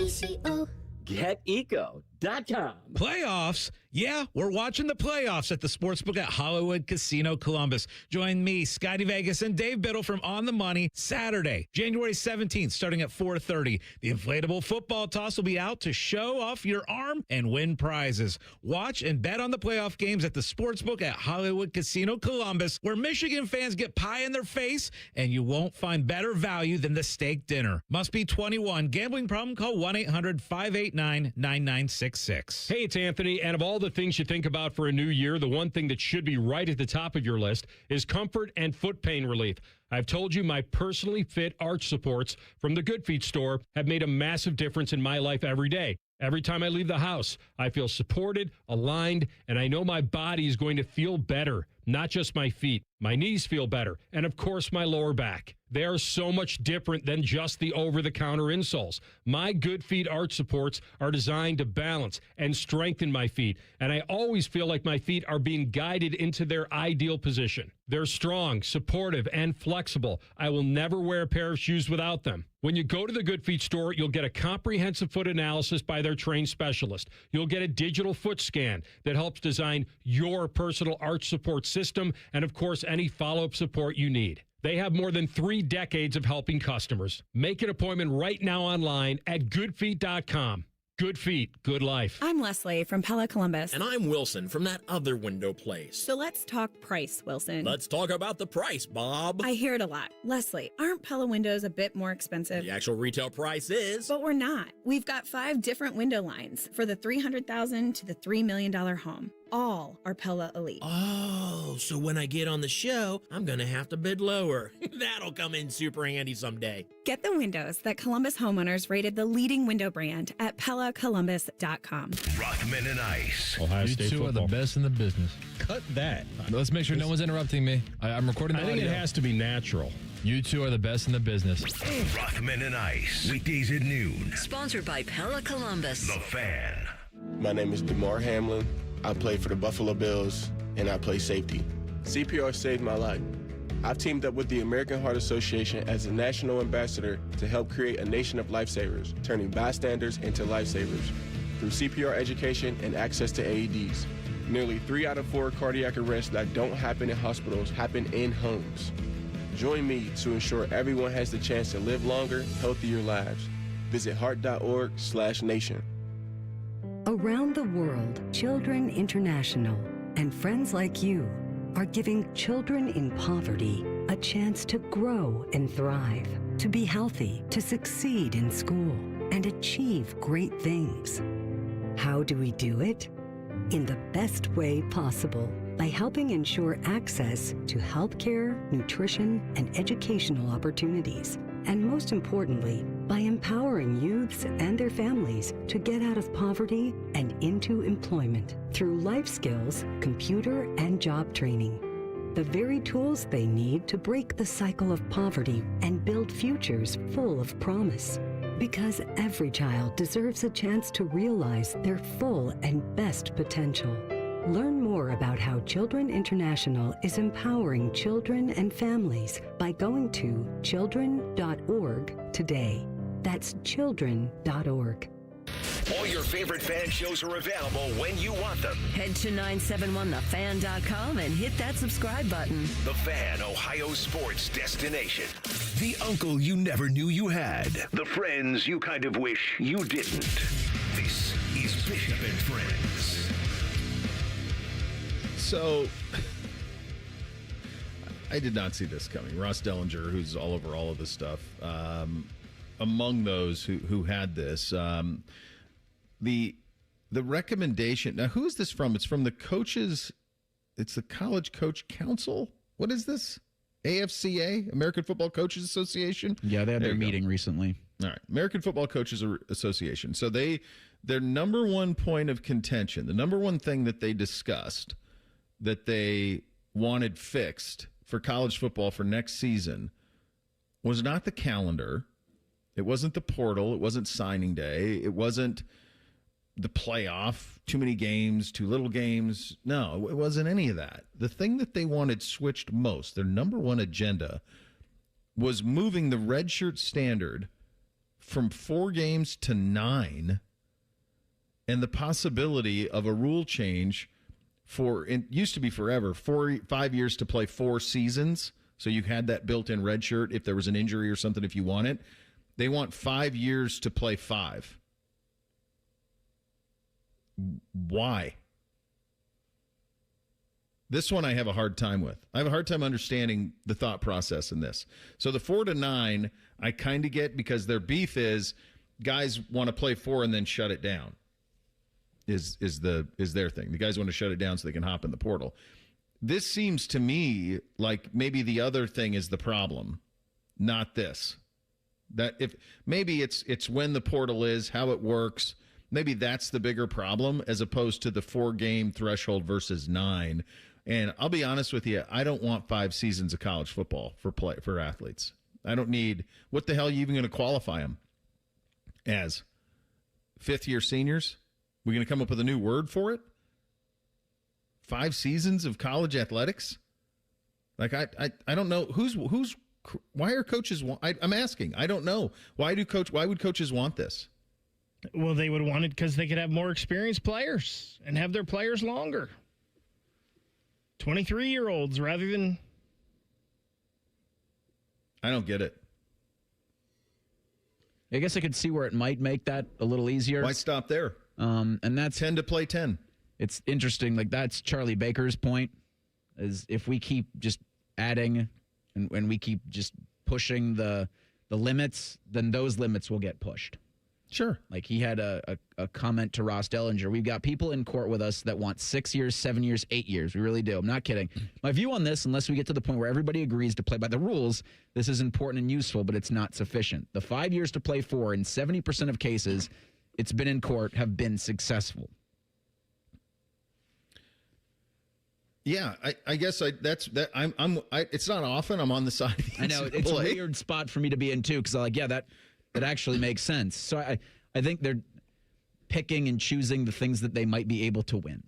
GetEco.com. Playoffs? Yeah, we're watching the playoffs at the Sportsbook at Hollywood Casino Columbus. Join me, Scotty Vegas, and Dave Biddle from On the Money Saturday, January 17th, starting at 4:30. The inflatable football toss will be out to show off your arm and win prizes. Watch and bet on the playoff games at the Sportsbook at Hollywood Casino Columbus, where Michigan fans get pie in their face, and you won't find better value than the steak dinner. Must be 21. Gambling problem? Call 1-800-589-9966. Hey, it's Anthony, and of all the things you think about for a new year, the one thing that should be right at the top of your list is comfort and foot pain relief. I've told you my personally fit arch supports from the Good Feet store have made a massive difference in my life every day. Every time I leave the house, I feel supported, aligned, and I know my body is going to feel better. Not just my feet. My knees feel better. And of course, my lower back. They are so much different than just the over-the-counter insoles. My Good Feet arch supports are designed to balance and strengthen my feet. And I always feel like my feet are being guided into their ideal position. They're strong, supportive, and flexible. I will never wear a pair of shoes without them. When you go to the Good Feet store, you'll get a comprehensive foot analysis by their trained specialist. You'll get a digital foot scan that helps design your personal arch support system and, of course, any follow-up support you need. They have more than 3 decades of helping customers. Make an appointment right now online at goodfeet.com. Good feet, good life. I'm Leslie from Pella Columbus. And I'm Wilson from that other window place. So let's talk price, Wilson. Let's talk about the price, Bob. I hear it a lot. Leslie, aren't Pella windows a bit more expensive? The actual retail price is. But we're not. We've got 5 different window lines for the $300,000 to the $3 million home. All are Pella Elite. Oh, so when I get on the show, I'm going to have to bid lower. That'll come in super handy someday. Get the windows that Columbus homeowners rated the leading window brand at PellaColumbus.com. Rothman and Ice. Ohio State football. You two are the best in the business. Cut that. Let's make sure no one's interrupting me. I'm recording the audio. I think it has to be natural. You two are the best in the business. Rothman and Ice. Weekdays at noon. Sponsored by Pella Columbus. The Fan. My name is DeMar Hamlin. I play for the Buffalo Bills, and I play safety. CPR saved my life. I've teamed up with the American Heart Association as a national ambassador to help create a nation of lifesavers, turning bystanders into lifesavers through CPR education and access to AEDs. Nearly 3 out of 4 cardiac arrests that don't happen in hospitals happen in homes. Join me to ensure everyone has the chance to live longer, healthier lives. Visit heart.org/nation. Around the world, Children International and friends like you are giving children in poverty a chance to grow and thrive, to be healthy, to succeed in school, and achieve great things. How do we do it? In the best way possible, by helping ensure access to healthcare, nutrition, and educational opportunities. And most importantly, by empowering youths and their families to get out of poverty and into employment through life skills, computer, and job training. The very tools they need to break the cycle of poverty and build futures full of promise. Because every child deserves a chance to realize their full and best potential. Learn more about how Children International is empowering children and families by going to children.org today. That's children.org. All your favorite fan shows are available when you want them. Head to 971thefan.com and hit that subscribe button. The Fan, Ohio sports destination. The uncle you never knew you had. The friends you kind of wish you didn't. This is Bishop and Friends. So, I did not see this coming. Ross Dellinger, who's all over all of this stuff, among those who had this, the recommendation. Now, who is this from? It's from the coaches. It's the College Coach Council. What is this? AFCA, American Football Coaches Association. Yeah, they had their meeting recently. All right, American Football Coaches Association. So their number one point of contention, the number one thing that they discussed that they wanted fixed for college football for next season was not the calendar. It wasn't the portal. It wasn't signing day. It wasn't the playoff, too many games, too little games. No, it wasn't any of that. The thing that they wanted switched most, their number one agenda, was moving the redshirt standard from 4 games to 9 and the possibility of a rule change it used to be forever, 5 years to play 4 seasons. So you had that built-in red shirt if there was an injury or something if you want it. They want 5 years to play 5. Why? This one I have a hard time with. I have a hard time understanding the thought process in this. So the 4 to 9, I kind of get because their beef is guys want to play 4 and then shut it down. Is their thing. The guys want to shut it down so they can hop in the portal. This seems to me like maybe the other thing is the problem, not this. That if maybe it's when the portal is, how it works. Maybe that's the bigger problem as opposed to the 4-game threshold versus 9. And I'll be honest with you, I don't want 5 seasons of college football for athletes. I don't need. What the hell are you even going to qualify them as? 5th-year seniors? We're going to come up with a new word for it? 5 seasons of college athletics? Like I don't know who's why are coaches? I'm asking. I don't know. Why would coaches want this? Well, they would want it because they could have more experienced players and have their players longer. 23-year-olds rather than. I don't get it. I guess I could see where it might make that a little easier. Why stop there? And that's 10 to play 10. It's interesting. Like that's Charlie Baker's point is if we keep just adding and we keep just pushing the limits, then those limits will get pushed. Sure. Like he had a comment to Ross Dellinger. We've got people in court with us that want 6 years, 7 years, 8 years. We really do. I'm not kidding. My view on this, unless we get to the point where everybody agrees to play by the rules, this is important and useful, but it's not sufficient. The 5 years to play 4 in 70% of cases, it's been in court, have been successful. Yeah, I guess it's not often I'm on the side of the I know it's a weird spot for me to be in too because I'm like, yeah, that actually makes sense. So I think they're picking and choosing the things that they might be able to win.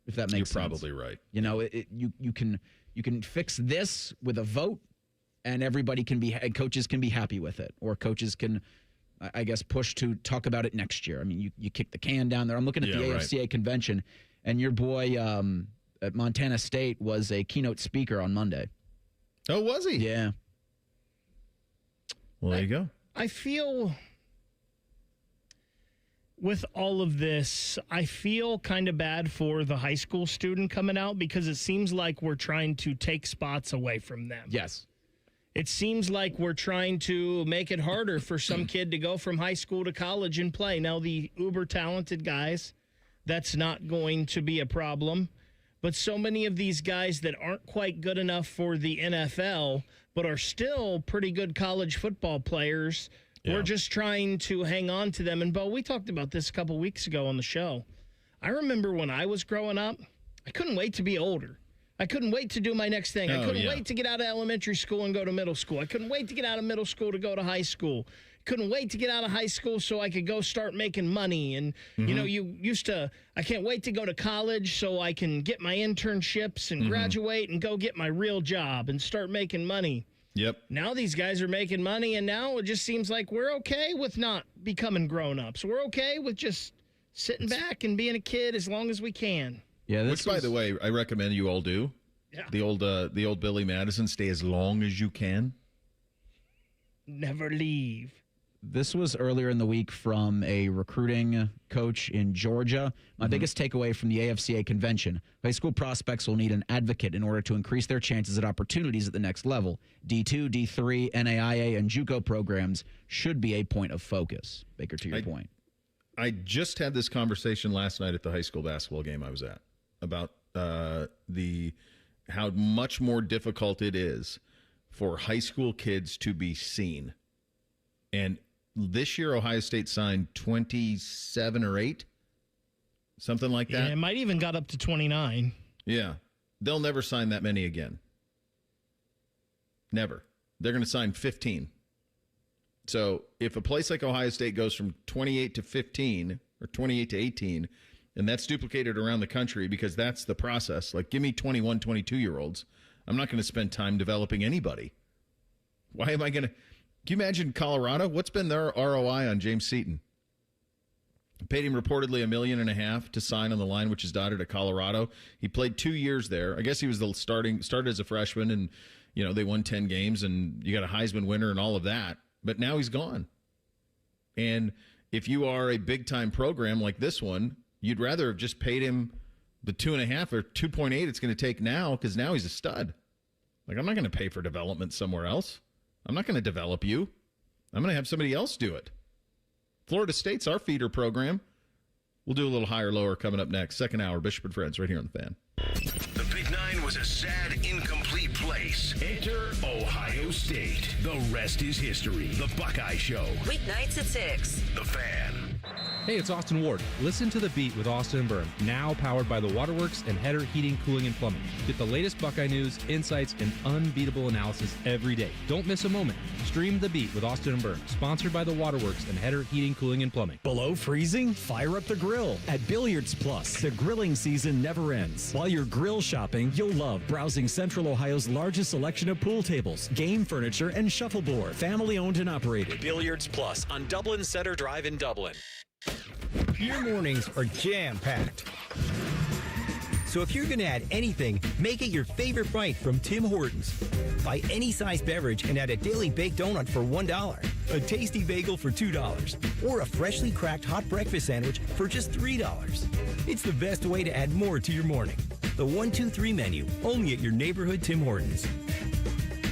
If that makes sense. You're probably right. You know, you can fix this with a vote, and everybody can be and coaches can be happy with it, or coaches can, I guess, push to talk about it next year. I mean, you kick the can down there. I'm looking at the AFCA convention, and your boy at Montana State was a keynote speaker on Monday. Oh, was he? Yeah. Well, there you go. I feel with all of this, I feel kind of bad for the high school student coming out because it seems like we're trying to take spots away from them. Yes. It seems like we're trying to make it harder for some kid to go from high school to college and play. Now, the uber talented guys, that's not going to be a problem. But so many of these guys that aren't quite good enough for the NFL, but are still pretty good college football players, we're just trying to hang on to them. And, Bo, we talked about this a couple weeks ago on the show. I remember when I was growing up, I couldn't wait to be older. I couldn't wait to do my next thing. I couldn't wait to get out of elementary school and go to middle school. I couldn't wait to get out of middle school to go to high school. Couldn't wait to get out of high school so I could go start making money. And, you know, you used to, I can't wait to go to college so I can get my internships and graduate and go get my real job and start making money. Yep. Now these guys are making money, and now it just seems like we're okay with not becoming grown-ups. We're okay with just sitting back and being a kid as long as we can. Yeah. Which, by the way, I recommend you all do. Yeah. The old Billy Madison, stay as long as you can. Never leave. This was earlier in the week from a recruiting coach in Georgia. My biggest takeaway from the AFCA convention, high school prospects will need an advocate in order to increase their chances at opportunities at the next level. D2, D3, NAIA, and JUCO programs should be a point of focus. Baker, to your point. I just had this conversation last night at the high school basketball game I was at about how much more difficult it is for high school kids to be seen. And this year, Ohio State signed 27 or 8, something like that. Yeah, it might even got up to 29. Yeah. They'll never sign that many again. Never. They're going to sign 15. So if a place like Ohio State goes from 28 to 15 or 28 to 18, and that's duplicated around the country because that's the process. Like, give me 21, 22-year-olds. I'm not going to spend time developing anybody. Why am I going to? Can you imagine Colorado? What's been their ROI on James Seton? Paid him reportedly $1.5 million to sign on the line, which is dotted at Colorado. He played 2 years there. I guess he was started as a freshman, and they won 10 games, and you got a Heisman winner and all of that. But now he's gone. And if you are a big-time program like this one, you'd rather have just paid him the 2.5 or 2.8 it's going to take now, because now he's a stud. Like, I'm not going to pay for development somewhere else. I'm not going to develop you. I'm going to have somebody else do it. Florida State's our feeder program. We'll do a little higher, lower coming up next. Second hour, Bishop and Friends, right here on The Fan. The Big Nine was a sad, incomplete place. Enter Ohio State. The rest is history. The Buckeye Show. Weeknights at 6. The Fan. Hey, it's Austin Ward. Listen to The Beat with Austin and Byrne, now powered by the Waterworks and Header Heating, Cooling, and Plumbing. Get the latest Buckeye news, insights, and unbeatable analysis every day. Don't miss a moment. Stream The Beat with Austin and Byrne, sponsored by the Waterworks and Header Heating, Cooling, and Plumbing. Below freezing? Fire up the grill at Billiards Plus. The grilling season never ends. While you're grill shopping, you'll love browsing Central Ohio's largest selection of pool tables, game furniture, and shuffleboard. Family owned and operated. Billiards Plus on Dublin Center Drive in Dublin. Your mornings are jam-packed. So if you're going to add anything, make it your favorite bite from Tim Hortons. Buy any size beverage and add a daily baked donut for $1, a tasty bagel for $2, or a freshly cracked hot breakfast sandwich for just $3. It's the best way to add more to your morning. The 1, 2, 3 menu, only at your neighborhood Tim Hortons.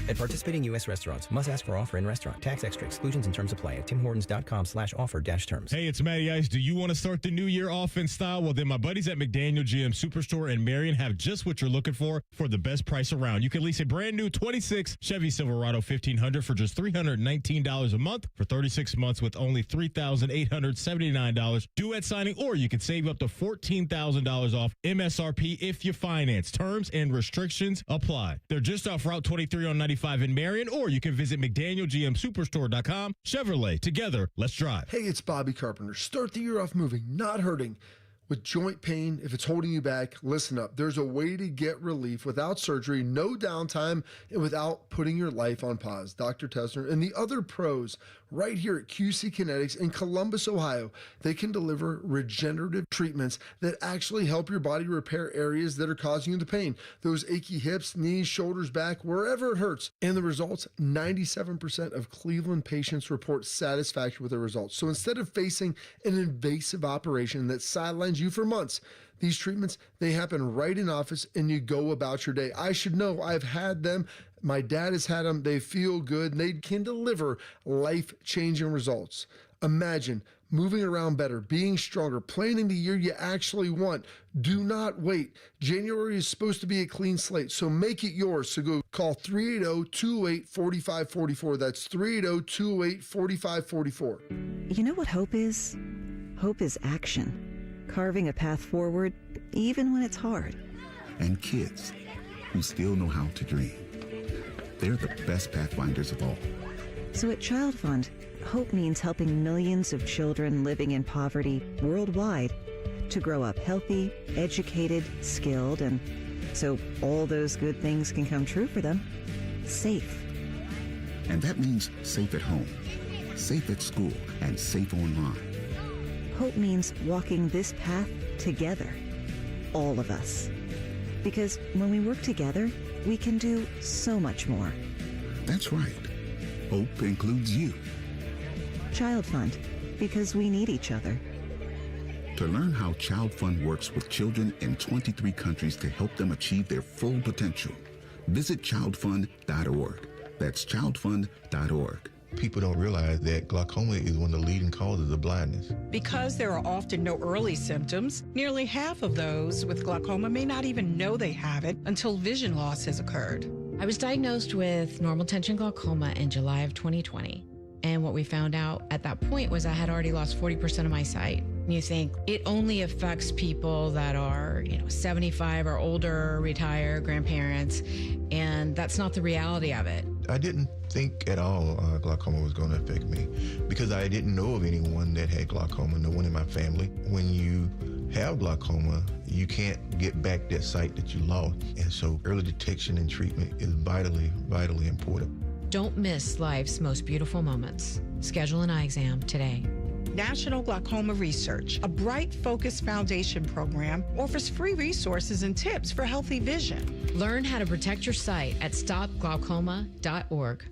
At participating U.S. restaurants, must ask for offer in restaurant. Tax extra. Exclusions and terms apply at timhortons.com/offer-terms. Hey, it's Matty Ice. Do you want to start the new year off in style? Well, then my buddies at McDaniel GM Superstore in Marion have just what you're looking for the best price around. You can lease a brand new 26 Chevy Silverado 1500 for just $319 a month for 36 months with only $3,879 due at signing, or you can save up to $14,000 off MSRP if you finance. Terms and restrictions apply. They're just off Route 23 on 95 in Marion, or you can visit McDanielGMSuperstore.com. Chevrolet, together, let's drive. Hey, it's Bobby Carpenter. Start the year off moving, not hurting. With joint pain, if it's holding you back, listen up. There's a way to get relief without surgery, no downtime, and without putting your life on pause. Dr. Tesner and the other pros right here at QC Kinetics in Columbus, Ohio, they can deliver regenerative treatments that actually help your body repair areas that are causing you the pain. Those achy hips, knees, shoulders, back, wherever it hurts. And the results, 97% of Cleveland patients report satisfaction with the results. So instead of facing an invasive operation that sidelines you for months, these treatments, they happen right in office and you go about your day. I should know. I've had them. My dad has had them. They feel good and they can deliver life-changing results. Imagine moving around better, being stronger, planning the year you actually want. Do not wait. January is supposed to be a clean slate, so make it yours. So go call 380-208-4544. That's 380-208-4544. You know what hope is? Hope is action. Carving a path forward, even when it's hard. And kids who still know how to dream. They're the best pathfinders of all. So at Child Fund, hope means helping millions of children living in poverty worldwide to grow up healthy, educated, skilled, and so all those good things can come true for them, safe. And that means safe at home, safe at school, and safe online. Hope means walking this path together, all of us. Because when we work together, we can do so much more. That's right. Hope includes you. Child Fund, because we need each other. To learn how Child Fund works with children in 23 countries to help them achieve their full potential, visit childfund.org. That's childfund.org. People don't realize that glaucoma is one of the leading causes of blindness. Because there are often no early symptoms, nearly half of those with glaucoma may not even know they have it until vision loss has occurred. I was diagnosed with normal tension glaucoma in July of 2020. And what we found out at that point was I had already lost 40% of my sight. You think it only affects people that are, 75 or older, retired, grandparents, and that's not the reality of it. I didn't think at all glaucoma was going to affect me because I didn't know of anyone that had glaucoma, no one in my family. When you have glaucoma, you can't get back that sight that you lost. And so early detection and treatment is vitally, vitally important. Don't miss life's most beautiful moments. Schedule an eye exam today. National Glaucoma Research, a Bright Focus Foundation program, offers free resources and tips for healthy vision. Learn how to protect your sight at stopglaucoma.org.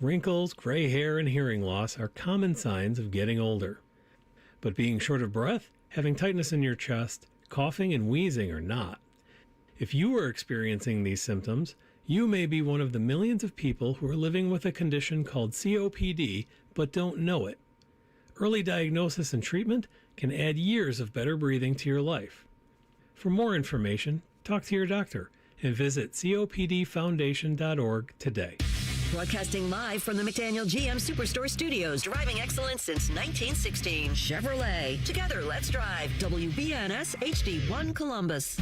Wrinkles, gray hair, and hearing loss are common signs of getting older. But being short of breath, having tightness in your chest, coughing, and wheezing are not. If you are experiencing these symptoms, you may be one of the millions of people who are living with a condition called COPD but don't know it. Early diagnosis and treatment can add years of better breathing to your life. For more information, talk to your doctor and visit copdfoundation.org today. Broadcasting live from the McDaniel GM Superstore Studios. Driving excellence since 1916. Chevrolet. Together, let's drive. WBNS HD1 Columbus.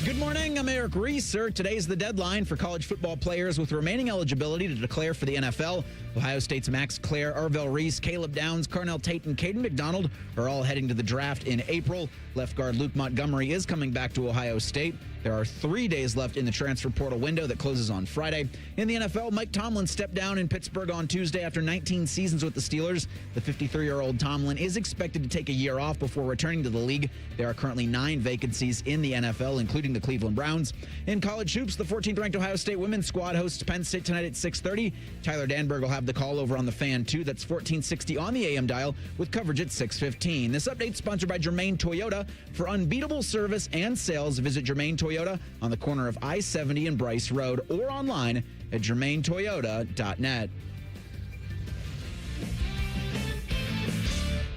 Good morning, I'm Eric Reeser. Today's the deadline for college football players with remaining eligibility to declare for the NFL. Ohio State's Max Clare, Arvell Reese, Caleb Downs, Carnell Tate, and Caden McDonald are all heading to the draft in April. Left guard Luke Montgomery is coming back to Ohio State. There are 3 days left in the transfer portal window that closes on Friday. In the NFL, Mike Tomlin stepped down in Pittsburgh on Tuesday after 19 seasons with the Steelers. The 53-year-old Tomlin is expected to take a year off before returning to the league. There are currently 9 vacancies in the NFL, including the Cleveland Browns. In college hoops, the 14th-ranked Ohio State women's squad hosts Penn State tonight at 6:30. Tyler Danberg will have the call over on the Fan 2. That's 1460 on the AM dial with coverage at 6:15. This update sponsored by Germain Toyota. For unbeatable service and sales, visit Germain Toyota on the corner of I-70 and Bryce Road or online at germaintoyota.net.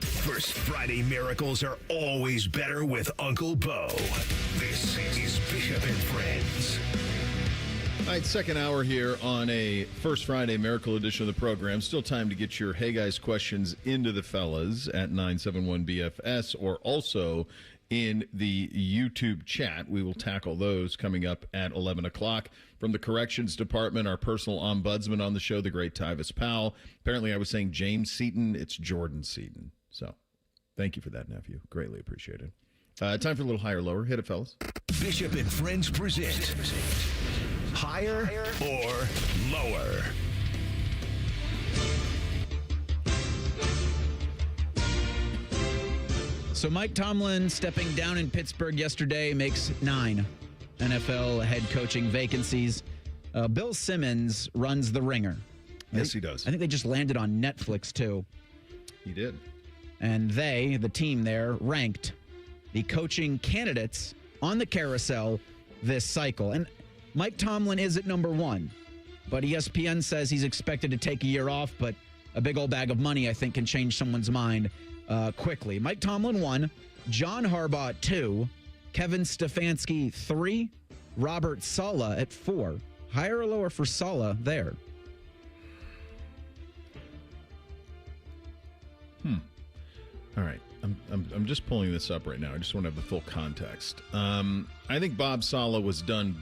First Friday miracles are always better with Uncle Bo. This is Bishop and Friends. All right, second hour here on a First Friday Miracle edition of the program. Still time to get your Hey Guys questions into the fellas at 971-BFS or also in the YouTube chat. We will tackle those coming up at 11 o'clock. From the Corrections Department, our personal ombudsman on the show, the great Tyvis Powell. Apparently I was saying James Seaton. It's Jordan Seaton. So thank you for that, nephew. Greatly appreciated. Time for a little higher, lower. Hit it, fellas. Bishop and Friends present Higher or Lower. So Mike Tomlin stepping down in Pittsburgh yesterday makes 9 NFL head coaching vacancies. Bill Simmons runs The Ringer. Yes, he does. I think they just landed on Netflix, too. He did. And they, the team there, ranked the coaching candidates on the carousel this cycle. And Mike Tomlin is at number 1. But ESPN says he's expected to take a year off, but a big old bag of money, I think, can change someone's mind quickly. Mike Tomlin 1, John Harbaugh 2, Kevin Stefanski 3, Robert Saleh at 4. Higher or lower for Saleh there? All right. I'm just pulling this up right now. I just want to have the full context. I think Bob Saleh was done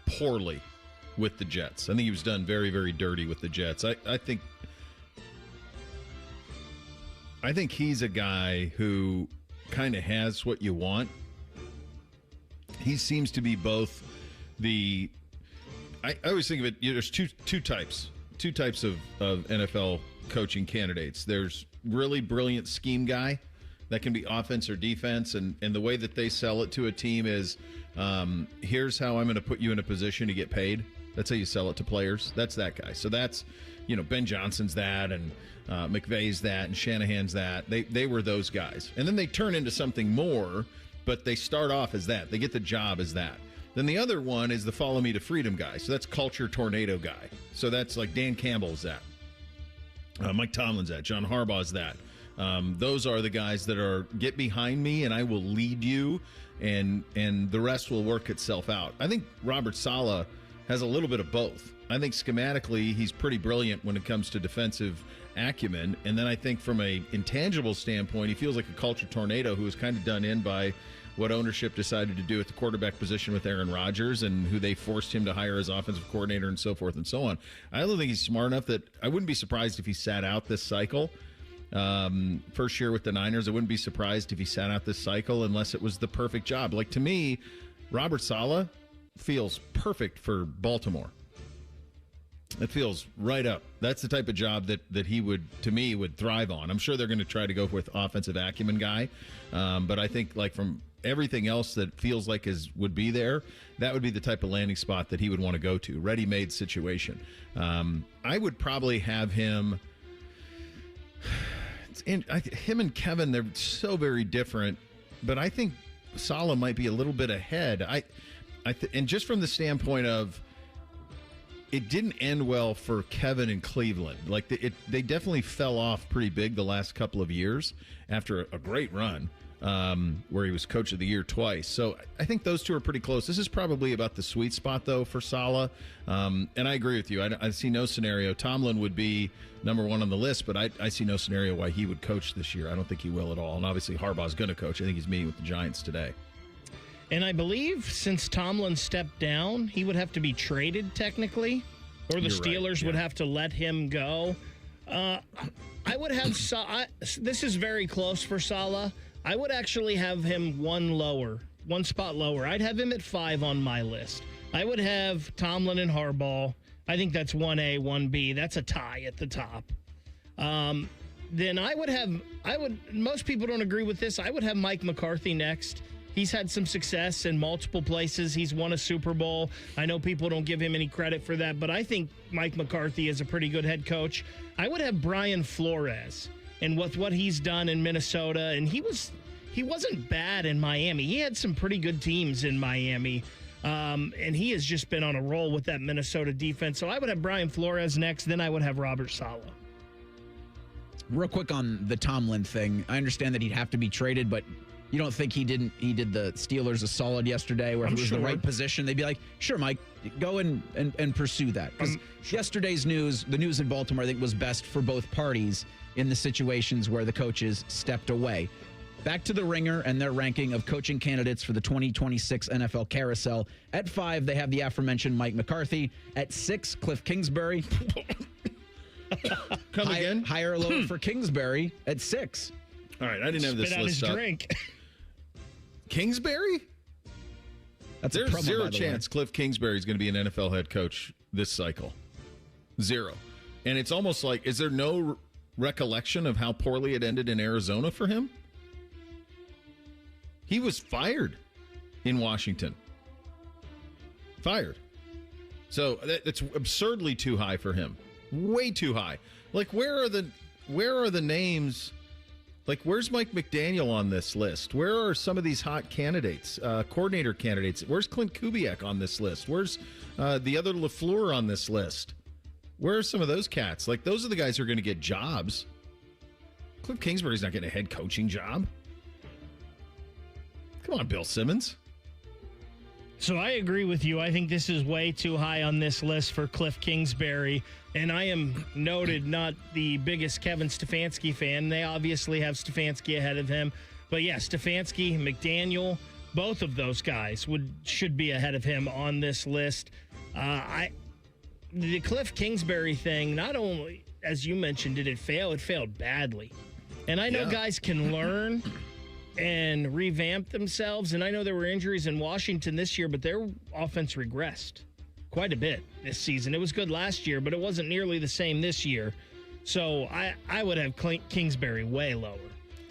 poorly with the Jets. I think he was done very, very dirty with the Jets. I think he's a guy who kind of has what you want. He seems to be both the... I always think of it, there's two types of NFL coaching candidates. There's really brilliant scheme guy that can be offense or defense, and the way that they sell it to a team is, here's how I'm going to put you in a position to get paid. That's how you sell it to players. That's that guy. So that's, Ben Johnson's that, and McVay's that, and Shanahan's that. They were those guys. And then they turn into something more, but they start off as that. They get the job as that. Then the other one is the follow me to freedom guy. So that's culture tornado guy. So that's like Dan Campbell's that. Mike Tomlin's that. John Harbaugh's that. Those are the guys that are get behind me and I will lead you, and the rest will work itself out. I think Robert Saleh has a little bit of both. I think schematically he's pretty brilliant when it comes to defensive acumen, and then I think from a intangible standpoint he feels like a culture tornado who was kind of done in by what ownership decided to do at the quarterback position with Aaron Rodgers and who they forced him to hire as offensive coordinator and so forth and so on. I don't think he's smart enough that I wouldn't be surprised if he sat out this cycle. First year with the Niners, I wouldn't be surprised if he sat out this cycle unless it was the perfect job. Like, to me, Robert Saleh feels perfect for Baltimore. That feels right up. That's the type of job that he would, to me, would thrive on. I'm sure they're going to try to go with offensive acumen guy, but I think like from everything else that feels like would be there, that would be the type of landing spot that he would want to go to. Ready-made situation. I would probably have him. Him and Kevin, they're so very different, but I think Saleh might be a little bit ahead. And just from the standpoint of, it didn't end well for Kevin in Cleveland. Like they definitely fell off pretty big the last couple of years after a great run where he was coach of the year twice. So I think those two are pretty close. This is probably about the sweet spot, though, for Saleh. And I agree with you. I see no scenario. Tomlin would be number one on the list, but I see no scenario why he would coach this year. I don't think he will at all. And obviously Harbaugh's going to coach. I think he's meeting with the Giants today. And I believe since Tomlin stepped down, he would have to be traded technically, or the Steelers would have to let him go. I would have this is very close for Saleh. I would actually have him one spot lower. I'd have him at 5 on my list. I would have Tomlin and Harbaugh. I think that's 1A, 1B. That's a tie at the top. Then most people don't agree with this. I would have Mike McCarthy next. He's had some success in multiple places. He's won a Super Bowl. I know people don't give him any credit for that, but I think Mike McCarthy is a pretty good head coach. I would have Brian Flores, and with what he's done in Minnesota, and he wasn't bad in Miami. He had some pretty good teams in Miami, and he has just been on a roll with that Minnesota defense. So I would have Brian Flores next, then I would have Robert Saleh. Real quick on the Tomlin thing, I understand that he'd have to be traded, but you don't think he did the Steelers a solid yesterday where if it was the right position, they'd be like, sure, Mike, go and pursue that. Because yesterday's news, the news in Baltimore, I think, was best for both parties in the situations where the coaches stepped away. Back to the Ringer and their ranking of coaching candidates for the 2026 NFL Carousel. At 5, they have the aforementioned Mike McCarthy. At 6, Cliff Kingsbury. Come again? Higher or lower for Kingsbury at 6. All right, I didn't have this list up. Drink. Kingsbury? There's zero chance Cliff Kingsbury is going to be an NFL head coach this cycle. Zero. And it's almost like, is there no recollection of how poorly it ended in Arizona for him? He was fired in Washington. Fired. So that's absurdly too high for him. Way too high. Like, where are the names? Like, where's Mike McDaniel on this list? Where are some of these hot candidates, coordinator candidates? Where's Clint Kubiak on this list? Where's the other LaFleur on this list? Where are some of those cats? Like, those are the guys who are going to get jobs. Cliff Kingsbury's not getting a head coaching job. Come on, Bill Simmons. So I agree with you. I think this is way too high on this list for Cliff Kingsbury. And I am noted not the biggest Kevin Stefanski fan. They obviously have Stefanski ahead of him. But yeah, Stefanski, McDaniel, both of those guys should be ahead of him on this list. The Cliff Kingsbury thing, not only, as you mentioned, did it fail, it failed badly. And I know guys can learn and revamp themselves. And I know there were injuries in Washington this year, but their offense regressed quite a bit this season. It was good last year, but it wasn't nearly the same this year. So I would have Kingsbury way lower.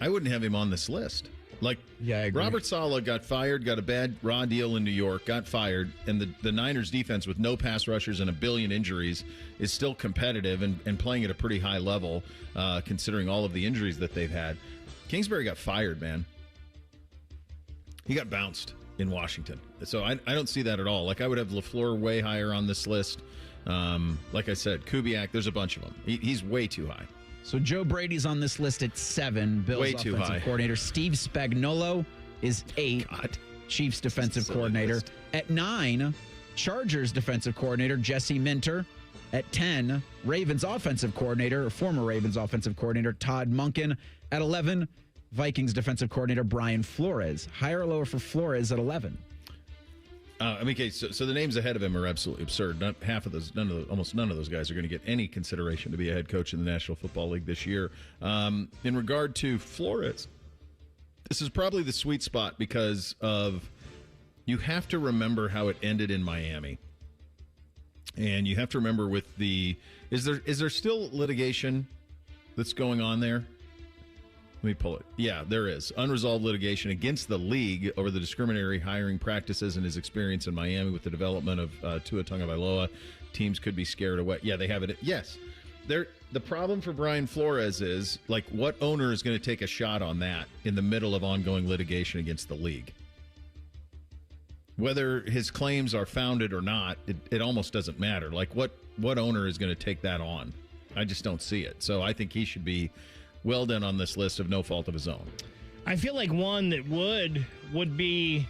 I wouldn't have him on this list. Like, I agree. Robert Saleh got fired, got a bad raw deal in New York, got fired, and the Niners defense with no pass rushers and a billion injuries is still competitive and playing at a pretty high level considering all of the injuries that they've had. Kingsbury got fired, man. He got bounced in Washington. So I don't see that at all. Like, I would have LaFleur way higher on this list. Like I said, Kubiak, there's a bunch of them. He's way too high. So Joe Brady's on this list at 7. Bill's way too offensive high. coordinator. Steve Spagnuolo is 8. God. Chiefs defensive coordinator. List. At 9, Chargers defensive coordinator Jesse Minter. At 10, Ravens offensive coordinator, or former Ravens offensive coordinator Todd Monken. At 11, Vikings defensive coordinator Brian Flores. Higher or lower for Flores at 11? So the names ahead of him are absolutely absurd. Almost none of those guys are going to get any consideration to be a head coach in the National Football League this year. In regard to Flores, this is probably the sweet spot because of you have to remember how it ended in Miami. And you have to remember with is there still litigation that's going on there? Let me pull it. Yeah, there is. Unresolved litigation against the league over the discriminatory hiring practices and his experience in Miami with the development of Tua Tagovailoa. Teams could be scared away. Yeah, they have it. Yes. The problem for Brian Flores is, like, what owner is going to take a shot on that in the middle of ongoing litigation against the league? Whether his claims are founded or not, it almost doesn't matter. Like, what owner is going to take that on? I just don't see it. So I think he should be well done on this list of no fault of his own. I feel like one that would be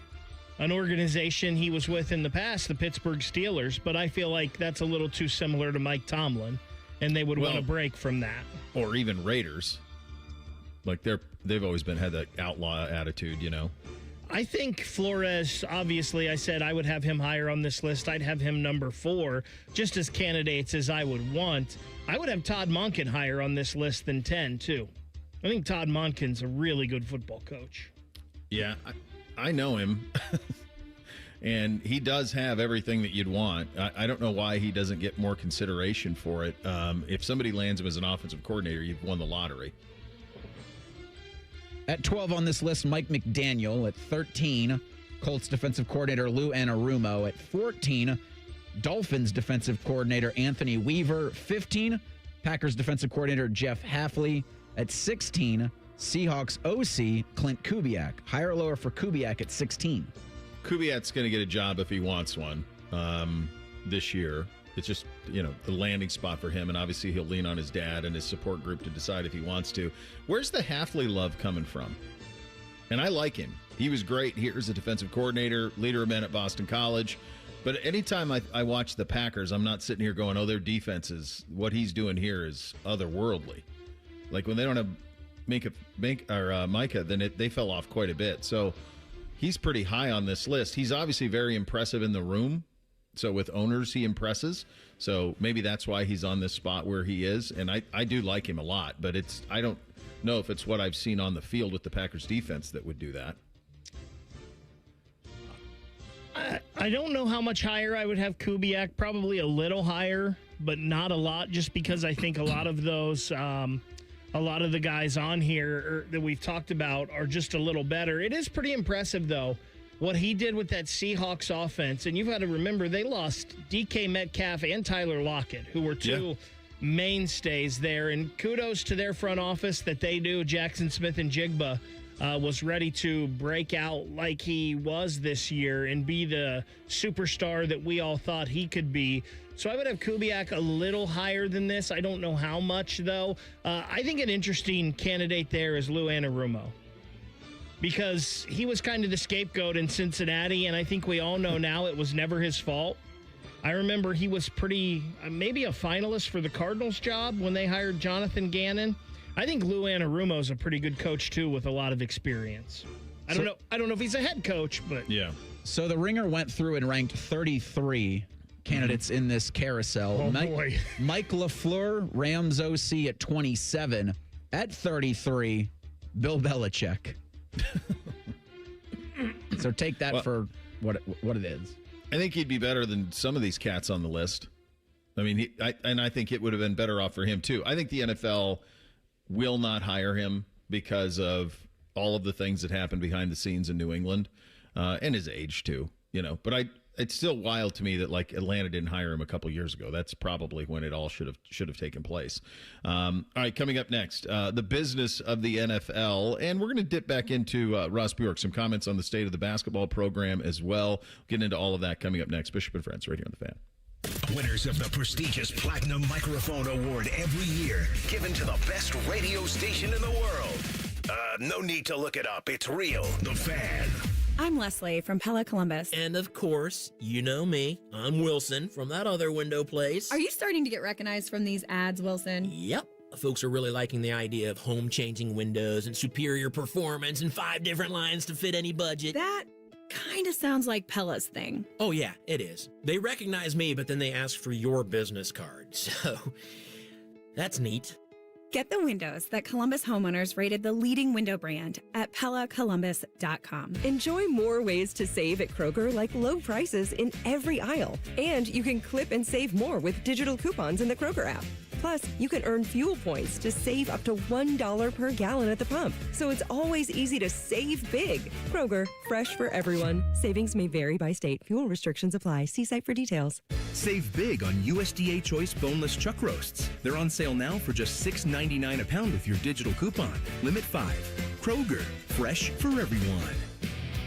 an organization he was with in the past, the Pittsburgh Steelers, but I feel like that's a little too similar to Mike Tomlin, and they would want to break from that. Or even Raiders. Like, they've always had that outlaw attitude, you know. I think Flores, obviously, I said I would have him higher on this list. I'd have him number 4, just as candidates as I would want. I would have Todd Monken higher on this list than 10, too. I think Todd Monken's a really good football coach. Yeah, I know him. And he does have everything that you'd want. I don't know why he doesn't get more consideration for it. If somebody lands him as an offensive coordinator, you've won the lottery. At 12 on this list, Mike McDaniel. At 13, Colts defensive coordinator Lou Anarumo. At 14, Dolphins defensive coordinator Anthony Weaver. 15, Packers defensive coordinator Jeff Hafley. At 16, Seahawks OC Clint Kubiak. Higher or lower for Kubiak at 16? Kubiak's going to get a job if he wants one this year. It's just, the landing spot for him, and obviously he'll lean on his dad and his support group to decide if he wants to. Where's the Hafley love coming from? And I like him. He was great here as a defensive coordinator, leader of men at Boston College. But anytime I watch the Packers, I'm not sitting here going, oh, their defense is, what he's doing here is otherworldly. Like, when they don't have Micah, then they fell off quite a bit. So he's pretty high on this list. He's obviously very impressive in the room. So with owners, he impresses. So maybe that's why he's on this spot where he is. And I do like him a lot, but I don't know if it's what I've seen on the field with the Packers defense that would do that. I don't know how much higher I would have Kubiak. Probably a little higher, but not a lot, just because I think a lot of those, a lot of the guys on here that we've talked about are just a little better. It is pretty impressive, though, what he did with that Seahawks offense. And you've got to remember, they lost DK Metcalf and Tyler Lockett, who were two mainstays there. And kudos to their front office that they do. Jackson Smith and Jigba was ready to break out like he was this year and be the superstar that we all thought he could be. So I would have Kubiak a little higher than this. I don't know how much, though. I think an interesting candidate there is Lou Anarumo, because he was kind of the scapegoat in Cincinnati, and I think we all know now it was never his fault. I remember he was maybe a finalist for the Cardinals job when they hired Jonathan Gannon. I think Lou Anarumo is a pretty good coach, too, with a lot of experience. I don't know if he's a head coach, but... Yeah. So the Ringer went through and ranked 33 candidates in this carousel. Oh, boy. Mike LaFleur, Rams OC at 27. At 33, Bill Belichick. So take that for what it is. I think he'd be better than some of these cats on the list. I mean, I think it would have been better off for him, too. I think the NFL will not hire him because of all of the things that happened behind the scenes in New England, and his age, too. But it's still wild to me that, like, Atlanta didn't hire him a couple years ago. That's probably when it all should have taken place. All right, coming up next, the business of the NFL, and we're going to dip back into Ross Bjork, some comments on the state of the basketball program as well. We'll get into all of that coming up next. Bishop and Friends, right here on The Fan. Winners of the prestigious Platinum Microphone Award every year, given to the best radio station in the world. No need to look it up. It's real. The Fan. I'm Leslie from Pella Columbus. And of course, you know me. I'm Wilson from that other window place. Are you starting to get recognized from these ads, Wilson? Yep. Folks are really liking the idea of home-changing windows and superior performance and 5 different lines to fit any budget. That kind of sounds like Pella's thing. Oh, yeah, it is. They recognize me, but then they ask for your business card. So, that's neat. Get the windows that Columbus homeowners rated the leading window brand at PellaColumbus.com. Enjoy more ways to save at Kroger, like low prices in every aisle. And you can clip and save more with digital coupons in the Kroger app. Plus, you can earn fuel points to save up to $1 per gallon at the pump. So it's always easy to save big. Kroger, fresh for everyone. Savings may vary by state. Fuel restrictions apply. See site for details. Save big on USDA Choice boneless chuck roasts. They're on sale now for just $6.99 a pound with your digital coupon. Limit 5. Kroger, fresh for everyone.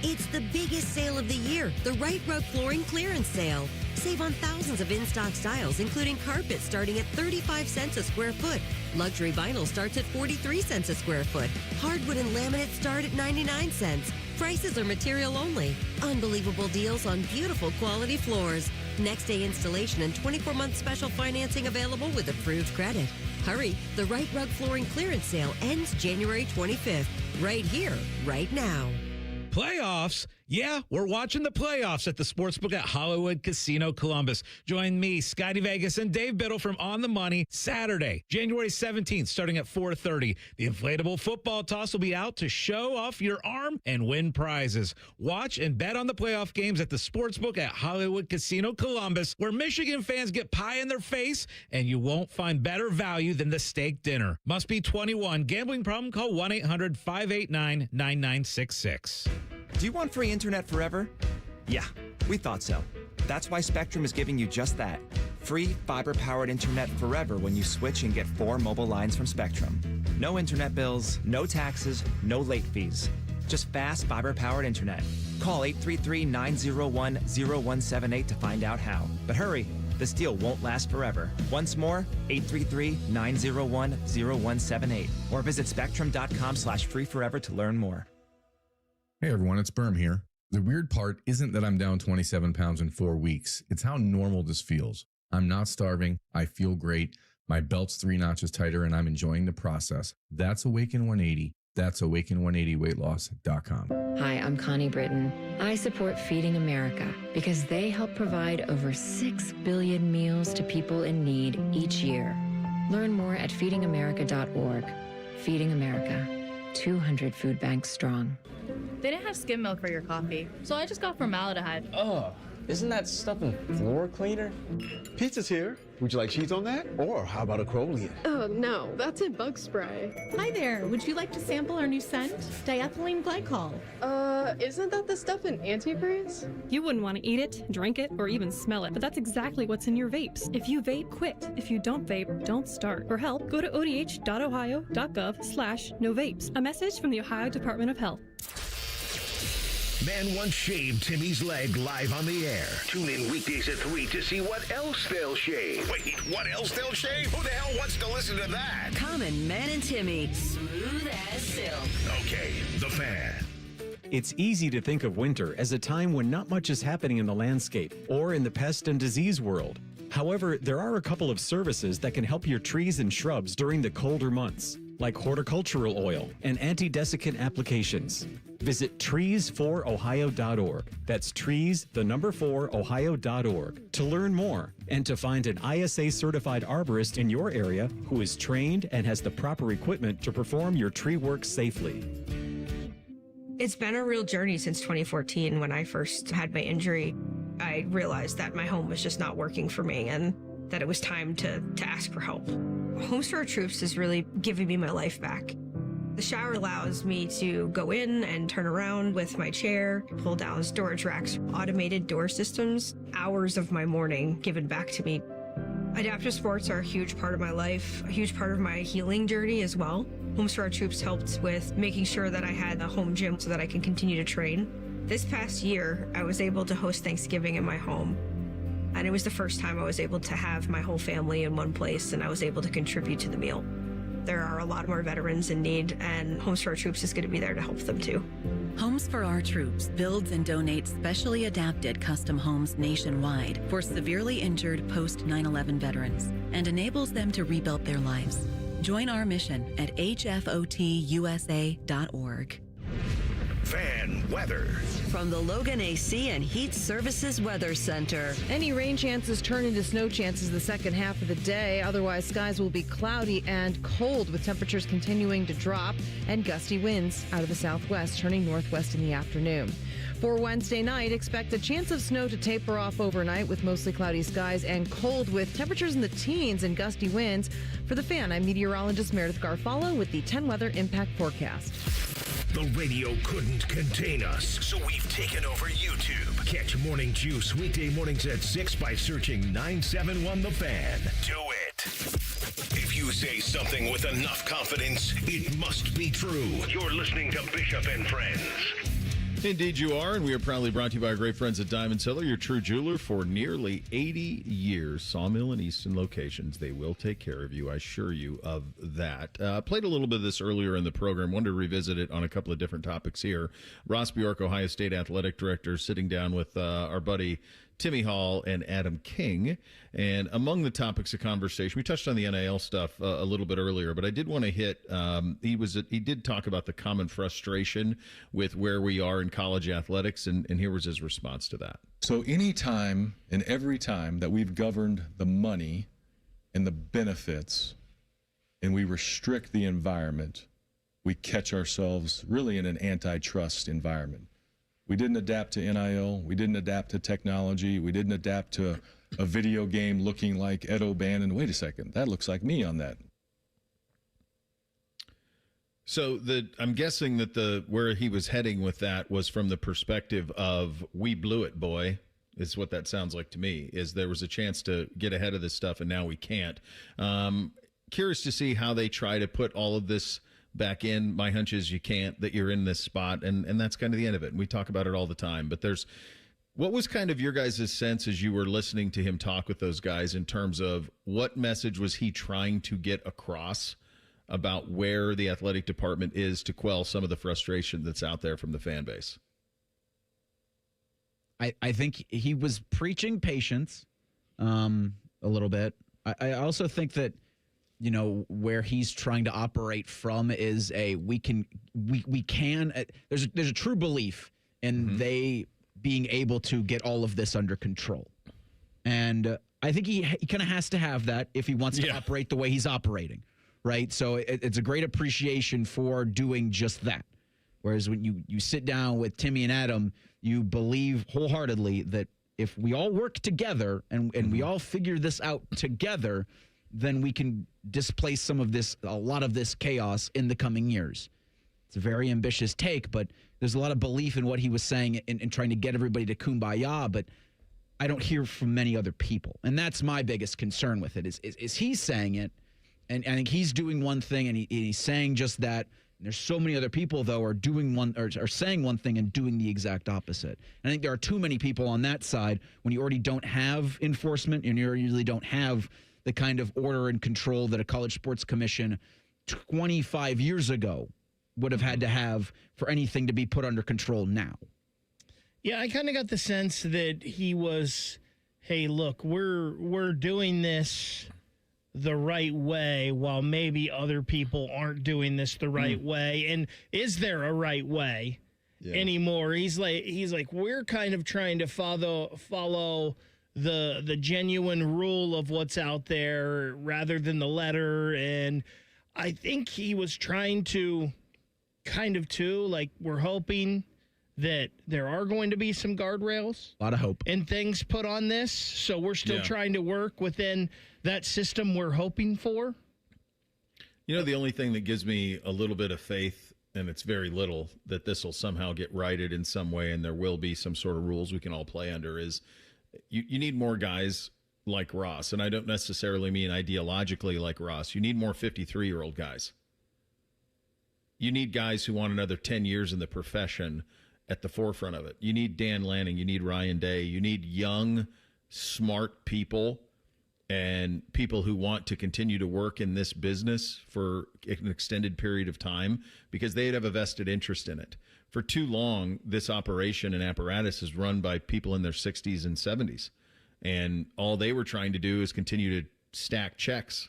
It's the biggest sale of the year, the Right Rug Flooring Clearance Sale. Save on thousands of in-stock styles, including carpet starting at 35 cents a square foot. Luxury vinyl starts at 43 cents a square foot. Hardwood and laminate start at 99 cents. Prices are material only. Unbelievable deals on beautiful quality floors. Next day installation and 24-month special financing available with approved credit. Hurry, the Right Rug Flooring Clearance Sale ends January 25th. Right here, right now. Playoffs? Yeah, we're watching the playoffs at the Sportsbook at Hollywood Casino Columbus. Join me, Scotty Vegas, and Dave Biddle from On the Money Saturday, January 17th, starting at 4:30. The inflatable football toss will be out to show off your arm and win prizes. Watch and bet on the playoff games at the Sportsbook at Hollywood Casino Columbus, where Michigan fans get pie in their face, and you won't find better value than the steak dinner. Must be 21. Gambling problem? Call 1-800-589-9966. Do you want free internet forever? Yeah, we thought so. That's why Spectrum is giving you just that. Free fiber-powered internet forever when you switch and get 4 mobile lines from Spectrum. No internet bills, no taxes, no late fees. Just fast fiber-powered internet. Call 833-901-0178 to find out how. But hurry, this deal won't last forever. Once more, 833-901-0178. Or visit spectrum.com/freeforever to learn more. Hey everyone, it's Berm here. The weird part isn't that I'm down 27 pounds in 4 weeks. It's how normal this feels. I'm not starving. I feel great. My belt's 3 notches tighter and I'm enjoying the process. That's Awaken 180. That's awaken180weightloss.com. Hi, I'm Connie Britton. I support Feeding America because they help provide over 6 billion meals to people in need each year. Learn more at feedingamerica.org. Feeding America, 200 food banks strong. They didn't have skim milk for your coffee, so I just got formaldehyde. Oh, isn't that stuff in floor cleaner? Pizza's here. Would you like cheese on that? Or how about a Crowley? Oh, no, that's in bug spray. Hi there, would you like to sample our new scent? Diethylene glycol. Isn't that the stuff in antifreeze? You wouldn't want to eat it, drink it, or even smell it, but that's exactly what's in your vapes. If you vape, quit. If you don't vape, don't start. For help, go to odh.ohio.gov/no vapes. A message from the Ohio Department of Health. Man once shaved Timmy's leg live on the air. Tune in weekdays at 3 to see what else they'll shave. Wait, what else they'll shave? Who the hell wants to listen to that? Common Man and Timmy, smooth as silk. Okay, The Fan. It's easy to think of winter as a time when not much is happening in the landscape or in the pest and disease world. However, there are a couple of services that can help your trees and shrubs during the colder months, like horticultural oil and anti-desiccant applications. Visit trees4ohio.org. That's trees4ohio.org to learn more and to find an ISA-certified arborist in your area who is trained and has the proper equipment to perform your tree work safely. It's been a real journey since 2014 when I first had my injury. I realized that my home was just not working for me and that it was time to ask for help. Homes for Our Troops is really giving me my life back. The shower allows me to go in and turn around with my chair, pull down storage racks, automated door systems, hours of my morning given back to me. Adaptive sports are a huge part of my life, a huge part of my healing journey as well. Homes for Our Troops helped with making sure that I had a home gym so that I can continue to train. This past year, I was able to host Thanksgiving in my home. And it was the first time I was able to have my whole family in one place and I was able to contribute to the meal. There are a lot more veterans in need and Homes for Our Troops is going to be there to help them too. Homes for Our Troops builds and donates specially adapted custom homes nationwide for severely injured post-9/11 veterans and enables them to rebuild their lives. Join our mission at hfotusa.org. Fan weather. From the Logan AC and Heat Services Weather Center. Any rain chances turn into snow chances the second half of the day. Otherwise, skies will be cloudy and cold with temperatures continuing to drop and gusty winds out of the southwest turning northwest in the afternoon. For Wednesday night, expect a chance of snow to taper off overnight with mostly cloudy skies and cold with temperatures in the teens and gusty winds. For the Fan, I'm meteorologist Meredith Garfalo with the 10 Weather Impact Forecast. The radio couldn't contain us, so we've taken over YouTube. Catch Morning Juice weekday mornings at 6 by searching 971 The Fan. Do it. If you say something with enough confidence, it must be true. You're listening to Bishop and Friends. Indeed you are, and we are proudly brought to you by our great friends at Diamond Cellar, your true jeweler for nearly 80 years. Sawmill and Easton locations. They will take care of you, I assure you of that. Played a little bit of this earlier in the program. Wanted to revisit it on a couple of different topics here. Ross Bjork, Ohio State Athletic Director, sitting down with our buddy Timmy Hall and Adam King. And among the topics of conversation, we touched on the NIL stuff a little bit earlier, but I did want to hit, he did talk about the common frustration with where we are in college athletics, and here was his response to that. So any time and every time that we've governed the money and the benefits and we restrict the environment, we catch ourselves really in an antitrust environment. We didn't adapt to NIL. We didn't adapt to technology. We didn't adapt to a video game looking like Ed O'Bannon. Wait a second, that looks like me on that. So I'm guessing that where he was heading with that was from the perspective of we blew it, boy, is what that sounds like to me, is there was a chance to get ahead of this stuff and now we can't. Curious to see how they try to put all of this back in. My hunch is you can't, that you're in this spot, and that's kind of the end of it. And we talk about it all the time. But what was kind of your guys' sense as you were listening to him talk with those guys in terms of what message was he trying to get across about where the athletic department is to quell some of the frustration that's out there from the fan base? I think he was preaching patience a little bit. I also think that, you know, where he's trying to operate from is we can there's a true belief in they being able to get all of this under control. And I think he kind of has to have that if he wants to operate the way he's operating, right? So it's a great appreciation for doing just that. Whereas when you sit down with Timmy and Adam, you believe wholeheartedly that if we all work together and we all figure this out together, then we can displace a lot of this chaos in the coming years. It's a very ambitious take, but there's a lot of belief in what he was saying and trying to get everybody to kumbaya, but I don't hear from many other people. And that's my biggest concern with it, is he's saying it, and I think he's doing one thing, and he's saying just that. And there's so many other people, though, are saying one thing and doing the exact opposite. And I think there are too many people on that side when you already don't have enforcement and you really don't have the kind of order and control that a college sports commission 25 years ago would have had to have for anything to be put under control now. Yeah, I kind of got the sense that he was, hey, look, we're doing this the right way while maybe other people aren't doing this the right way. And is there a right way anymore? He's like, we're kind of trying to follow the genuine rule of what's out there rather than the letter. And I think he was trying to we're hoping that there are going to be some guardrails. A lot of hope. And things put on this. So we're still trying to work within that system we're hoping for. You know, the only thing that gives me a little bit of faith, and it's very little, that this will somehow get righted in some way and there will be some sort of rules we can all play under is you need more guys like Ross. And I don't necessarily mean ideologically like Ross. You need more 53-year-old guys. You need guys who want another 10 years in the profession at the forefront of it. You need Dan Lanning. You need Ryan Day. You need young, smart people and people who want to continue to work in this business for an extended period of time because they'd have a vested interest in it. For too long, this operation and apparatus is run by people in their 60s and 70s. And all they were trying to do is continue to stack checks.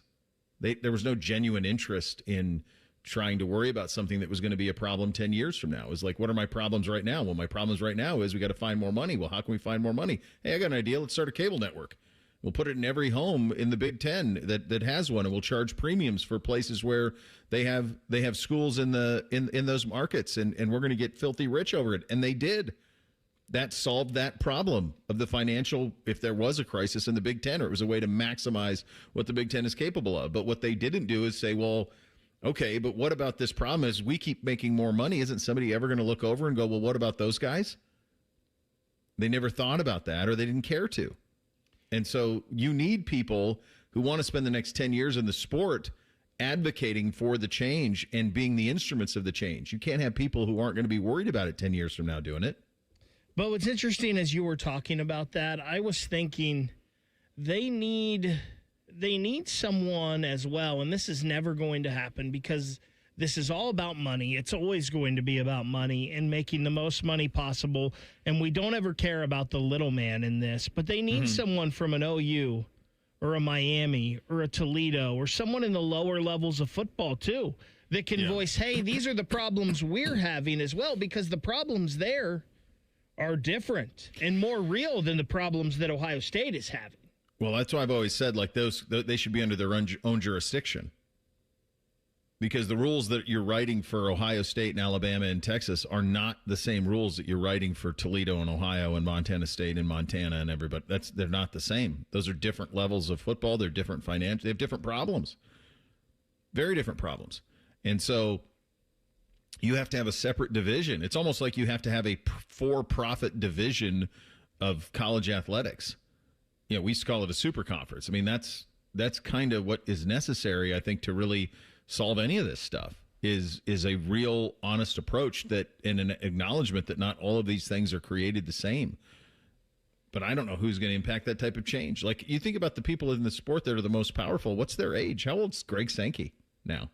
There was no genuine interest in trying to worry about something that was going to be a problem 10 years from now. It was like, what are my problems right now? Well, my problems right now is we got to find more money. Well, how can we find more money? Hey, I got an idea. Let's start a cable network. We'll put it in every home in the Big Ten that has one, and we'll charge premiums for places where they have schools in those markets, and we're going to get filthy rich over it. And they did. That solved that problem of the financial, if there was a crisis in the Big Ten, or it was a way to maximize what the Big Ten is capable of. But what they didn't do is say, well, okay, but what about this problem is we keep making more money. Isn't somebody ever going to look over and go, well, what about those guys? They never thought about that, or they didn't care to. And so you need people who want to spend the next 10 years in the sport advocating for the change and being the instruments of the change. You can't have people who aren't going to be worried about it 10 years from now doing it. But what's interesting, as you were talking about that, I was thinking they need someone as well, and this is never going to happen because this is all about money. It's always going to be about money and making the most money possible, and we don't ever care about the little man in this. But they need someone from an OU or a Miami or a Toledo or someone in the lower levels of football, too, that can voice, hey, these are the problems we're having as well, because the problems there are different and more real than the problems that Ohio State is having. Well, that's why I've always said, like, they should be under their own jurisdiction. Because the rules that you're writing for Ohio State and Alabama and Texas are not the same rules that you're writing for Toledo and Ohio and Montana State and Montana and everybody. They're not the same. Those are different levels of football. They're different financial. They have different problems. Very different problems. And so you have to have a separate division. It's almost like you have to have a for-profit division of college athletics. You know, we used to call it a super conference. I mean, that's kind of what is necessary, I think, to really solve any of this stuff is a real honest approach that, and an acknowledgement that not all of these things are created the same. But I don't know who's going to impact that type of change. Like, you think about the people in the sport that are the most powerful. What's their age? How old's Greg Sankey now?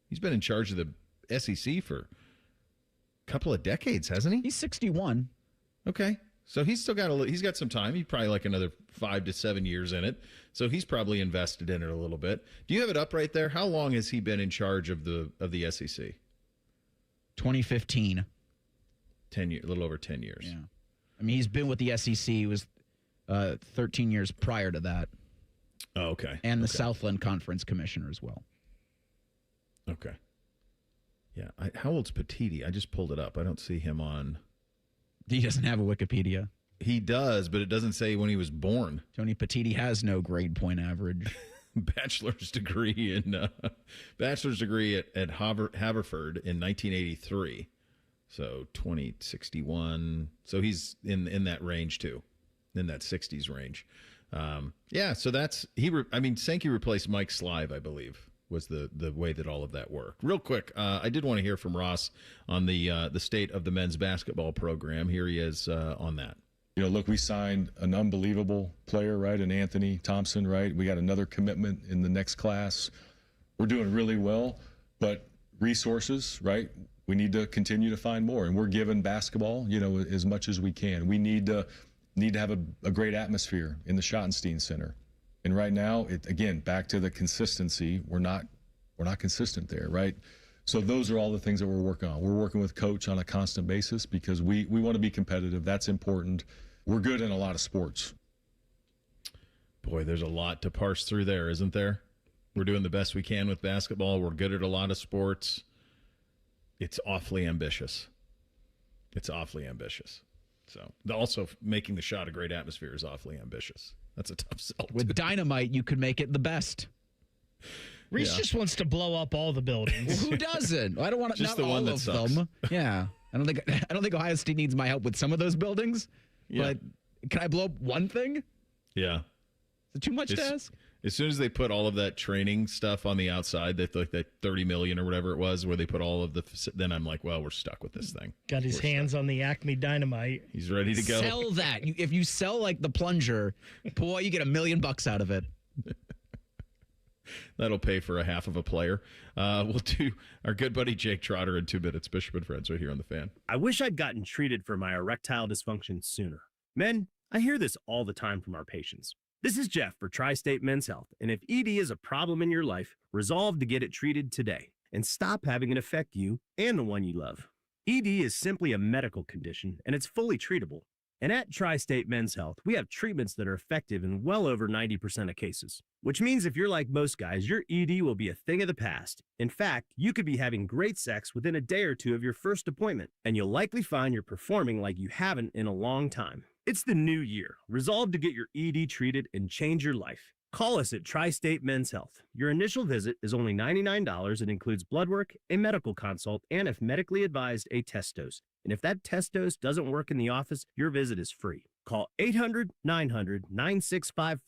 He's been in charge of the SEC for a couple of decades, hasn't he? He's 61. Okay. So he's still got some time. He's probably like another 5 to 7 years in it. So he's probably invested in it a little bit. Do you have it up right there? How long has he been in charge of the SEC? 2015. 10 years, a little over 10 years. Yeah. I mean, he's been with the SEC. He was 13 years prior to that. Oh, okay. And the Southland Conference Commissioner as well. Okay. Yeah. How old's Petiti? I just pulled it up. I don't see him on. He doesn't have a Wikipedia. He does, but it doesn't say when he was born. Tony Petiti has no grade point average. Bachelor's degree at Haverford in 1983. So 2061. So he's in that range too, in that 60s range. Yeah. So that's Sankey replaced Mike Slive, I believe, was the way that all of that worked. Real quick, I did want to hear from Ross on the state of the men's basketball program. Here he is on that. You know, look, we signed an unbelievable player, right, in Anthony Thompson, right? We got another commitment in the next class. We're doing really well, but resources, right? We need to continue to find more, and we're giving basketball, you know, as much as we can. We need to have a great atmosphere in the Schottenstein Center. And right now, again, back to the consistency, we're not consistent there, right? So those are all the things that we're working on. We're working with coach on a constant basis because we want to be competitive. That's important. We're good in a lot of sports. Boy, there's a lot to parse through there, isn't there? We're doing the best we can with basketball. We're good at a lot of sports. It's awfully ambitious. So also making the shot a great atmosphere is awfully ambitious. That's a tough sell. With dynamite, you could make it the best. Reese just wants to blow up all the buildings. Well, who doesn't? I don't want to. Just not the one all that of sucks. them. Yeah, I don't think Ohio State needs my help with some of those buildings. Yeah. But can I blow up one thing? Yeah. Is it too much to ask? As soon as they put all of that training stuff on the outside, that $30 million or whatever it was, where they put all of then I'm like, well, we're stuck with this thing. Got his hands on the Acme Dynamite. He's ready to go. Sell that. If you sell like the plunger, boy, you get $1 million out of it. That'll pay for a half of a player. We'll do our good buddy Jake Trotter in 2 minutes. Bishop and Friends right here on The Fan. I wish I'd gotten treated for my erectile dysfunction sooner. Men, I hear this all the time from our patients. This is Jeff for Tri-State Men's Health, and if ED is a problem in your life, resolve to get it treated today. and stop having it affect you and the one you love. ED is simply a medical condition, and it's fully treatable. And at Tri-State Men's Health, we have treatments that are effective in well over 90% of cases, which means if you're like most guys, your ED will be a thing of the past. In fact, you could be having great sex within a day or two of your first appointment, and you'll likely find you're performing like you haven't in a long time. It's the new year. Resolve to get your ED treated and change your life. Call us at Tri-State Men's Health. Your initial visit is only $99 and includes blood work, a medical consult, and if medically advised, a test dose. And if that test dose doesn't work in the office, your visit is free. Call 800-900-9654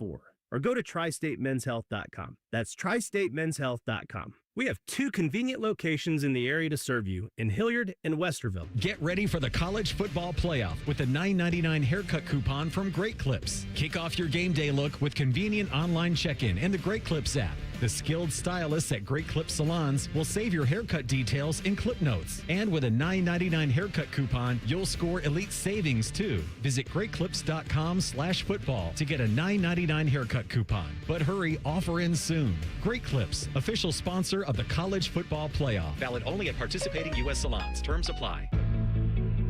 or go to tristatemenshealth.com. That's tristatemenshealth.com. We have 2 convenient locations in the area to serve you in Hilliard and Westerville. Get ready for the college football playoff with a $9.99 haircut coupon from Great Clips. Kick off your game day look with convenient online check-in and the Great Clips app. The skilled stylists at Great Clips salons will save your haircut details in clip notes. And with a $9.99 haircut coupon, you'll score elite savings too. Visit greatclips.com/football to get a $9.99 haircut coupon. But hurry, offer ends soon. Great Clips, official sponsor of the college football playoff. Valid only at participating U.S. salons. Terms apply.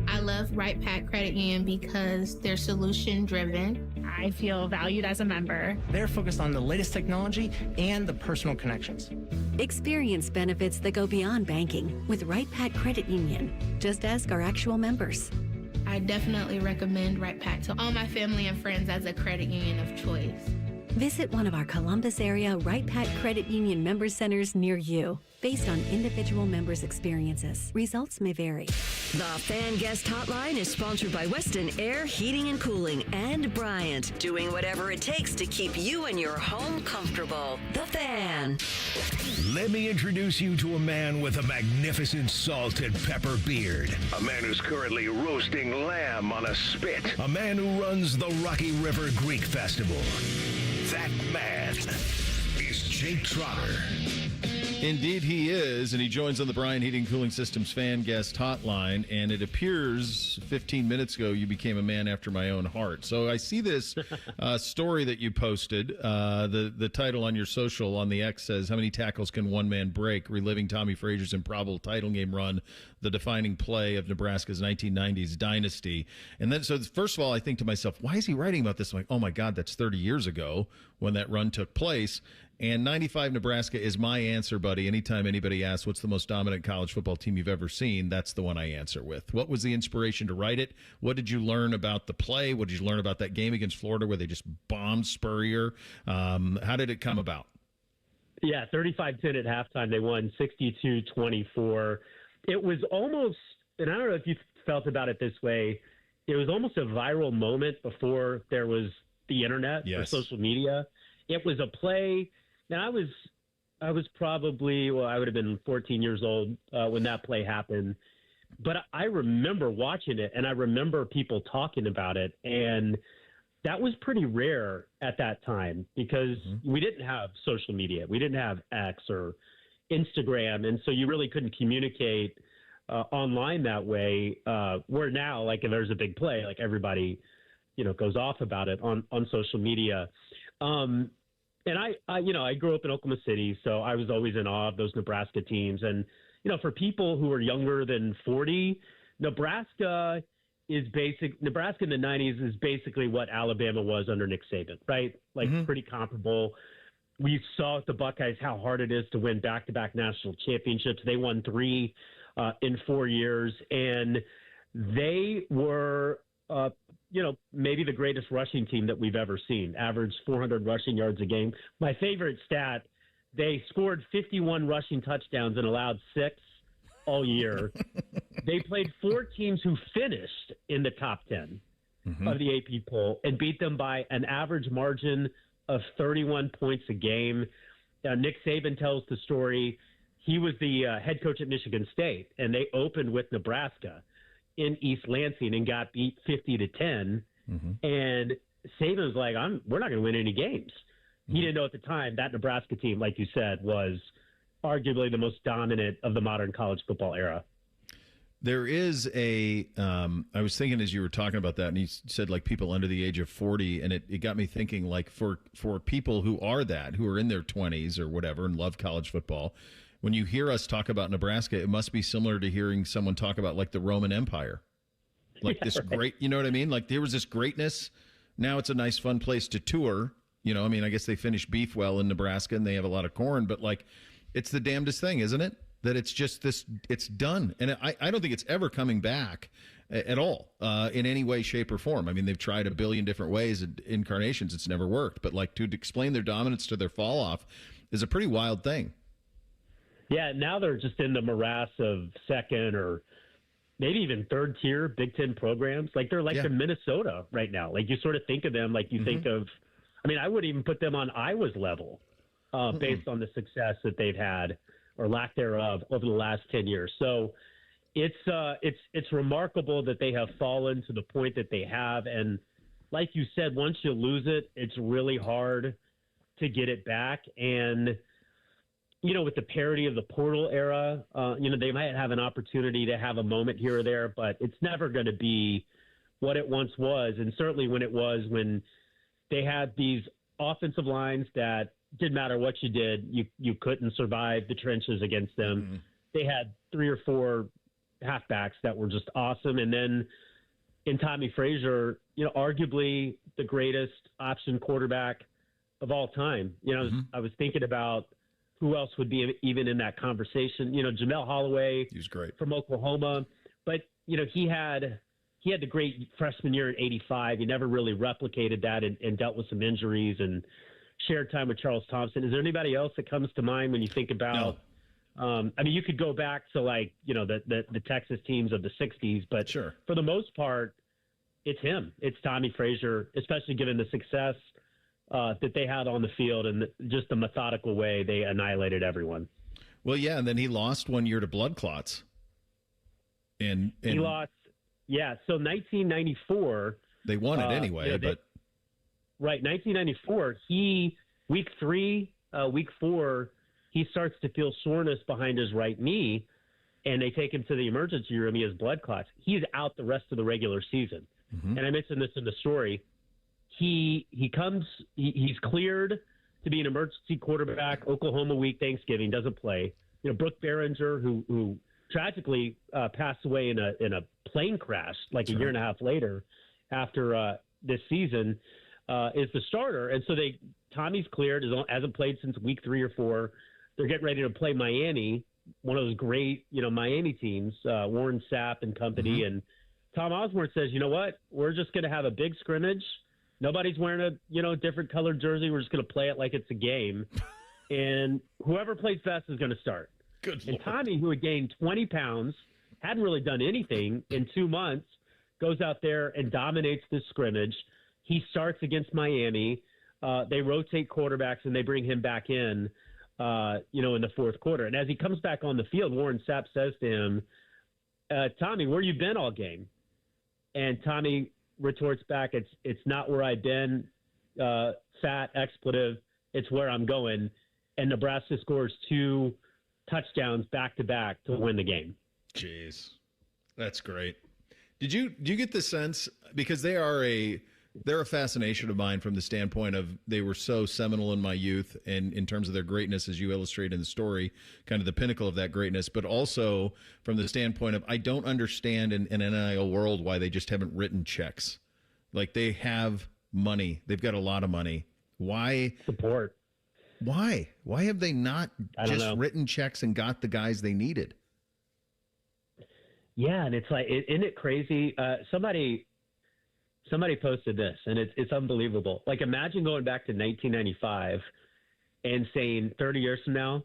I love Right Pack Credit Union because they're solution driven. I feel valued as a member. They're focused on the latest technology and the personal connections. Experience benefits that go beyond banking with Right Pack Credit Union. Just ask our actual members. I definitely recommend Right Pack to all my family and friends as a credit union of choice. Visit one of our Columbus area Right Pack Credit Union member centers near you. Based on individual members' experiences, results may vary. The Fan Guest Hotline is sponsored by Weston Air Heating and Cooling and Bryant, doing whatever it takes to keep you and your home comfortable. The Fan. Let me introduce you to a man with a magnificent salt and pepper beard. A man who's currently roasting lamb on a spit. A man who runs the Rocky River Greek Festival. That man is Jake Trotter. Indeed, he is, and he joins on the Bryan Heating Cooling Systems Fan Guest Hotline, and it appears 15 minutes ago you became a man after my own heart. So I see this story that you posted. The title on your social on the X says, "How many tackles can one man break? Reliving Tommy Frazier's improbable title game run, the defining play of Nebraska's 1990s dynasty." And then, so first of all, I think to myself, why is he writing about this? I'm like, oh my God, that's 30 years ago when that run took place. And 95 Nebraska is my answer, buddy. Anytime anybody asks what's the most dominant college football team you've ever seen, that's the one I answer with. What was the inspiration to write it? What did you learn about the play? What did you learn about that game against Florida where they just bombed Spurrier? How did it come about? Yeah, 35-10 at halftime. They won 62-24. It was almost, and I don't know if you felt about it this way, it was almost a viral moment before there was the internet or social media. It was a play. Now, I was probably, I would have been 14 years old when that play happened. But I remember watching it, and I remember people talking about it. And that was pretty rare at that time because we didn't have social media. We didn't have X or Instagram. And so you really couldn't communicate online that way. Where now, like, if there's a big play, like everybody, goes off about it on social media. And I grew up in Oklahoma City, so I was always in awe of those Nebraska teams. And, for people who are younger than 40, Nebraska in the 90s is basically what Alabama was under Nick Saban, right? Like pretty comparable. We saw with the Buckeyes how hard it is to win back-to-back national championships. They won 3 in 4 years, and they were maybe the greatest rushing team that we've ever seen, averaged 400 rushing yards a game. My favorite stat, they scored 51 rushing touchdowns and allowed 6 all year. They played 4 teams who finished in the top 10 of the AP poll and beat them by an average margin of 31 points a game. Nick Saban tells the story. He was the head coach at Michigan State, and they opened with Nebraska in East Lansing and got beat 50-10. And Saban was like, we're not going to win any games. He didn't know at the time that Nebraska team, like you said, was arguably the most dominant of the modern college football era. There is I was thinking as you were talking about that, and you said like people under the age of 40, and it got me thinking like for people who are in their 20s or whatever and love college football, when you hear us talk about Nebraska, it must be similar to hearing someone talk about like the Roman Empire. Like this great, you know what I mean? Like there was this greatness. Now it's a nice, fun place to tour. You know, I mean, I guess they finish beef well in Nebraska and they have a lot of corn, but like it's the damnedest thing, isn't it? That it's just this, it's done. And I don't think it's ever coming back at all in any way, shape, or form. I mean, they've tried a billion different ways and incarnations. It's never worked. But like to explain their dominance to their fall off is a pretty wild thing. Yeah, now they're just in the morass of second or maybe even third tier Big Ten programs. Like they're like the Minnesota right now. Like you sort of think of them like you think of, I mean, I wouldn't even put them on Iowa's level based on the success that they've had or lack thereof over the last 10 years. So it's remarkable that they have fallen to the point that they have. And like you said, once you lose it, it's really hard to get it back. And, you know, with the parity of the portal era, you know, they might have an opportunity to have a moment here or there, but it's never going to be what it once was. And certainly when they had these offensive lines that didn't matter what you did, you couldn't survive the trenches against them. They had 3 or 4 halfbacks that were just awesome. And then in Tommy Frazier, you know, arguably the greatest option quarterback of all time. You know, I was thinking about who else would be even in that conversation. You know, Jamel Holloway, he was great from Oklahoma, but you know, he had the great freshman year in '85. He never really replicated that and dealt with some injuries and shared time with Charles Thompson. Is there anybody else that comes to mind when you think about? No. I mean, you could go back to like, you know, the Texas teams of the 60s, but sure, for the most part, it's him. It's Tommy Frazier, especially given the success that they had on the field and just the methodical way they annihilated everyone. Well, yeah, and then he lost one year to blood clots. And he lost, yeah. So 1994, they won it anyway, you know, but right, 1994, week 4. He starts to feel soreness behind his right knee, and they take him to the emergency room. He has blood clots. He's out the rest of the regular season. And I mentioned this in the story. He's cleared to be an emergency quarterback. Oklahoma week, Thanksgiving, doesn't play. You know, Brooke Behringer, who tragically passed away in a plane crash like a year and a half later after this season, is the starter. And so Tommy's cleared, hasn't played since week 3 or 4. They're getting ready to play Miami, one of those great, you know, Miami teams, Warren Sapp and company. And Tom Osborne says, you know what? We're just going to have a big scrimmage. Nobody's wearing a, different colored jersey. We're just going to play it like it's a game. And whoever plays best is going to start. Good and Lord. Tommy, who had gained 20 pounds, hadn't really done anything in 2 months, goes out there and dominates this scrimmage. He starts against Miami. They rotate quarterbacks, and they bring him back in, in the fourth quarter. And as he comes back on the field, Warren Sapp says to him, Tommy, where you been all game? And Tommy retorts back, it's not where I've been, fat expletive, it's where I'm going. And Nebraska scores 2 touchdowns back-to-back to win the game. Jeez, that's great. Do you get the sense, because they're a fascination of mine from the standpoint of they were so seminal in my youth and in terms of their greatness, as you illustrate in the story, kind of the pinnacle of that greatness, but also from the standpoint of I don't understand in an NIL world why they just haven't written checks. Like they have money. They've got a lot of money. Why? Support. Why? Why have they not just written checks and got the guys they needed? Yeah, and it's like, isn't it crazy? Somebody posted this, and it's unbelievable. Like, imagine going back to 1995 and saying 30 years from now,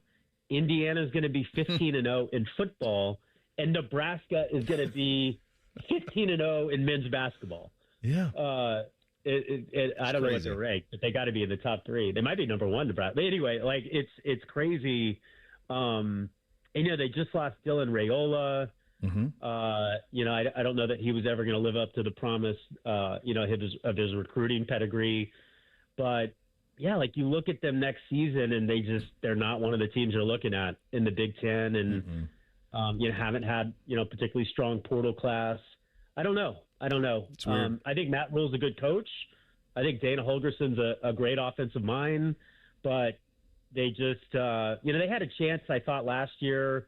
Indiana is going to be 15-0 in football, and Nebraska is going to be 15-0 in men's basketball. Yeah. I don't know what they're ranked, but they got to be in the top 3. They might be number 1, Nebraska. But anyway, like it's crazy. And they just lost Dylan Raiola. I don't know that he was ever going to live up to the promise, of his recruiting pedigree. But yeah, like you look at them next season and they're not one of the teams you're looking at in the Big Ten and, haven't had, particularly strong portal class. I don't know. It's weird. I think Matt Rule's a good coach. I think Dana Holgerson's a great offensive mind, but They just, they had a chance, I thought, last year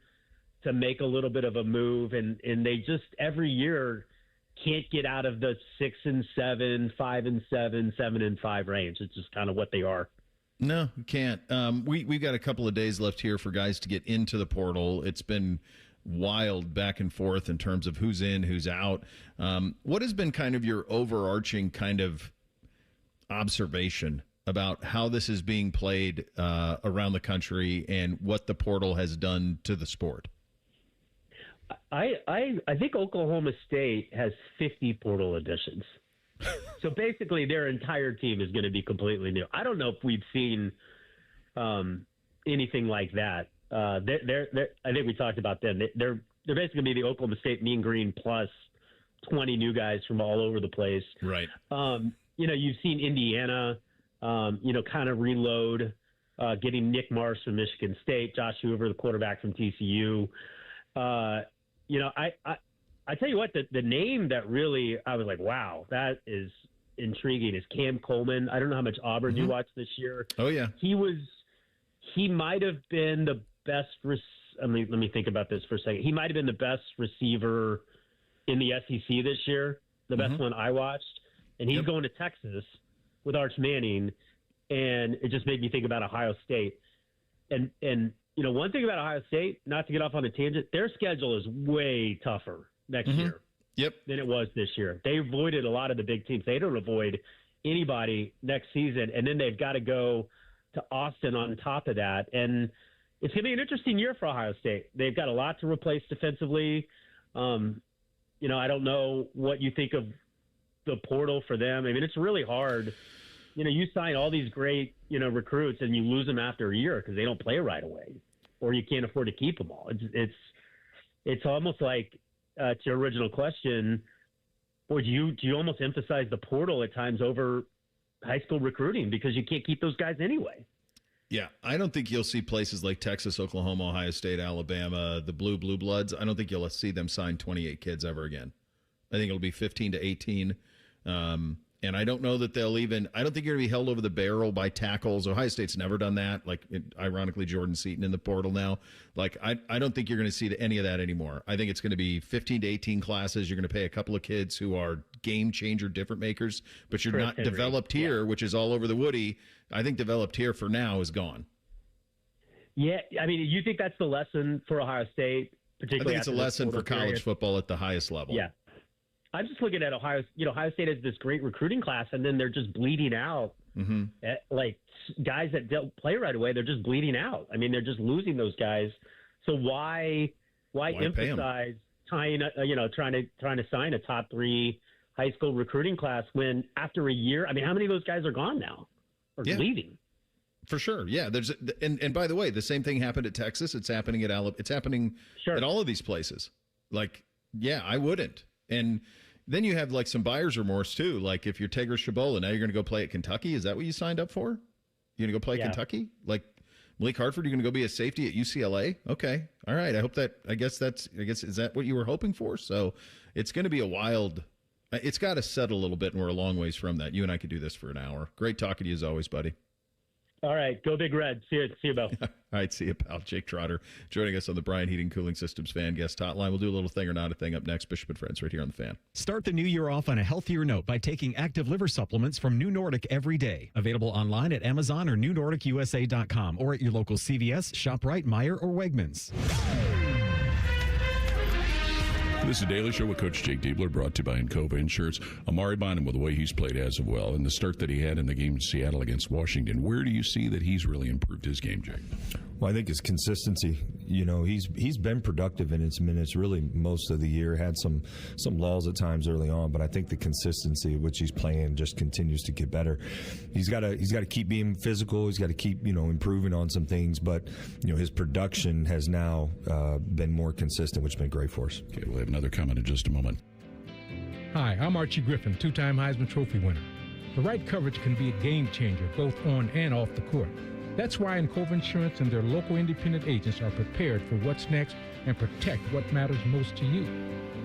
to make a little bit of a move, and they just every year can't get out of the 6-7, 5-7, 7-5 range. It's just kind of what they are. No, you can't. We've got a couple of days left here for guys to get into the portal. It's been wild back and forth in terms of who's in, who's out. What has been kind of your overarching kind of observation about how this is being played around the country and what the portal has done to the sport? I think Oklahoma State has 50 portal additions. So basically their entire team is going to be completely new. I don't know if we've seen anything like that. They're I think we talked about them. They're basically going to be the Oklahoma State Mean Green plus 20 new guys from all over the place. Right. You've seen Indiana, kind of reload, getting Nick Marsh from Michigan State, Josh Hoover, the quarterback from TCU. I tell you what, the name that really I was like, wow, that is intriguing is Cam Coleman. I don't know how much Auburn you watched this year. Oh yeah, he might have been the best. Let me think about this for a second. He might have been the best receiver in the SEC this year, the best one I watched, and he's going to Texas with Arch Manning, and it just made me think about Ohio State. And one thing about Ohio State, not to get off on a tangent, their schedule is way tougher next year than it was this year. They avoided a lot of the big teams. They don't avoid anybody next season, and then they've got to go to Austin on top of that. And it's going to be an interesting year for Ohio State. They've got a lot to replace defensively. I don't know what you think of the portal for them. I mean, it's really hard. You sign all these great, recruits and you lose them after a year because they don't play right away, or you can't afford to keep them all. It's almost like, to your original question, or do you almost emphasize the portal at times over high school recruiting because you can't keep those guys anyway? Yeah, I don't think you'll see places like Texas, Oklahoma, Ohio State, Alabama, the blue bloods. I don't think you'll see them sign 28 kids ever again. I think it'll be 15 to 18. And I don't know that they'll even – I don't think you're going to be held over the barrel by tackles. Ohio State's never done that. Ironically, Jordan Seaton in the portal now. I don't think you're going to see any of that anymore. I think it's going to be 15 to 18 classes. You're going to pay a couple of kids who are game-changer different makers, but you're not developed here, which is all over the Woody. I think developed here for now is gone. Yeah, I mean, you think that's the lesson for Ohio State, particularly? I think it's a lesson for college football at the highest level. Yeah. I'm just looking at Ohio. Ohio State has this great recruiting class, and then they're just bleeding out. Guys that don't play right away, they're just bleeding out. I mean, they're just losing those guys. So why emphasize trying to sign a top 3 high school recruiting class when after a year? I mean, how many of those guys are gone now or leaving? For sure, yeah. And by the way, the same thing happened at Texas. It's happening at Alabama. It's happening at all of these places. I wouldn't. And then you have some buyer's remorse too. Like if you're Tigers Shabola, now you're going to go play at Kentucky. Is that what you signed up for? You're going to go play at Kentucky? Like Malik Hartford, you're going to go be a safety at UCLA? Okay, all right. I guess is that what you were hoping for? So it's going to be a wild. It's got to settle a little bit, and we're a long ways from that. You and I could do this for an hour. Great talking to you as always, buddy. All right. Go Big Red. See you, Bill. All right. See you, pal. Jake Trotter joining us on the Bryan Heating Cooling Systems Fan Guest Hotline. We'll do a little thing or not a thing up next. Bishop and Friends right here on the Fan. Start the new year off on a healthier note by taking active liver supplements from New Nordic every day. Available online at Amazon or NewNordicUSA.com or at your local CVS, ShopRite, Meijer, or Wegmans. This is Daily Show with Coach Jake Diebler, brought to you by Encova Insurance. Amari Bynum, with the way he's played as of well, and the start that he had in the game in Seattle against Washington, where do you see that he's really improved his game, Jake? Well, I think his consistency. He's been productive in his minutes really most of the year. Had some lulls at times early on, but I think the consistency which he's playing just continues to get better. He's got to keep being physical. He's got to keep improving on some things, but his production has now been more consistent, which has been great for us. Okay, we'll have another comment in just a moment. Hi, I'm Archie Griffin, 2-time Heisman Trophy winner. The right coverage can be a game changer both on and off the court. That's why Encova Insurance and their local independent agents are prepared for what's next and protect what matters most to you.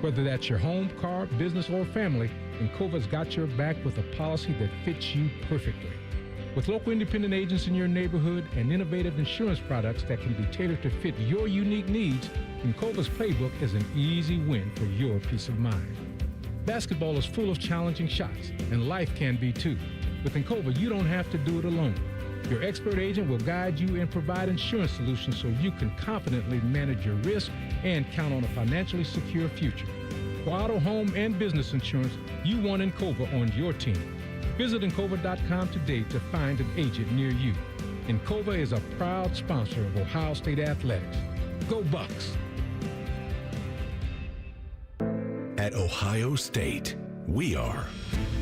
Whether that's your home, car, business, or family, Encova's got your back with a policy that fits you perfectly. With local independent agents in your neighborhood and innovative insurance products that can be tailored to fit your unique needs, Encova's playbook is an easy win for your peace of mind. Basketball is full of challenging shots, and life can be too. With Encova, you don't have to do it alone. Your expert agent will guide you and provide insurance solutions so you can confidently manage your risk and count on a financially secure future. For auto, home, and business insurance, you want Encova on your team. Visit Encova.com today to find an agent near you. Encova is a proud sponsor of Ohio State Athletics. Go Bucks! At Ohio State, we are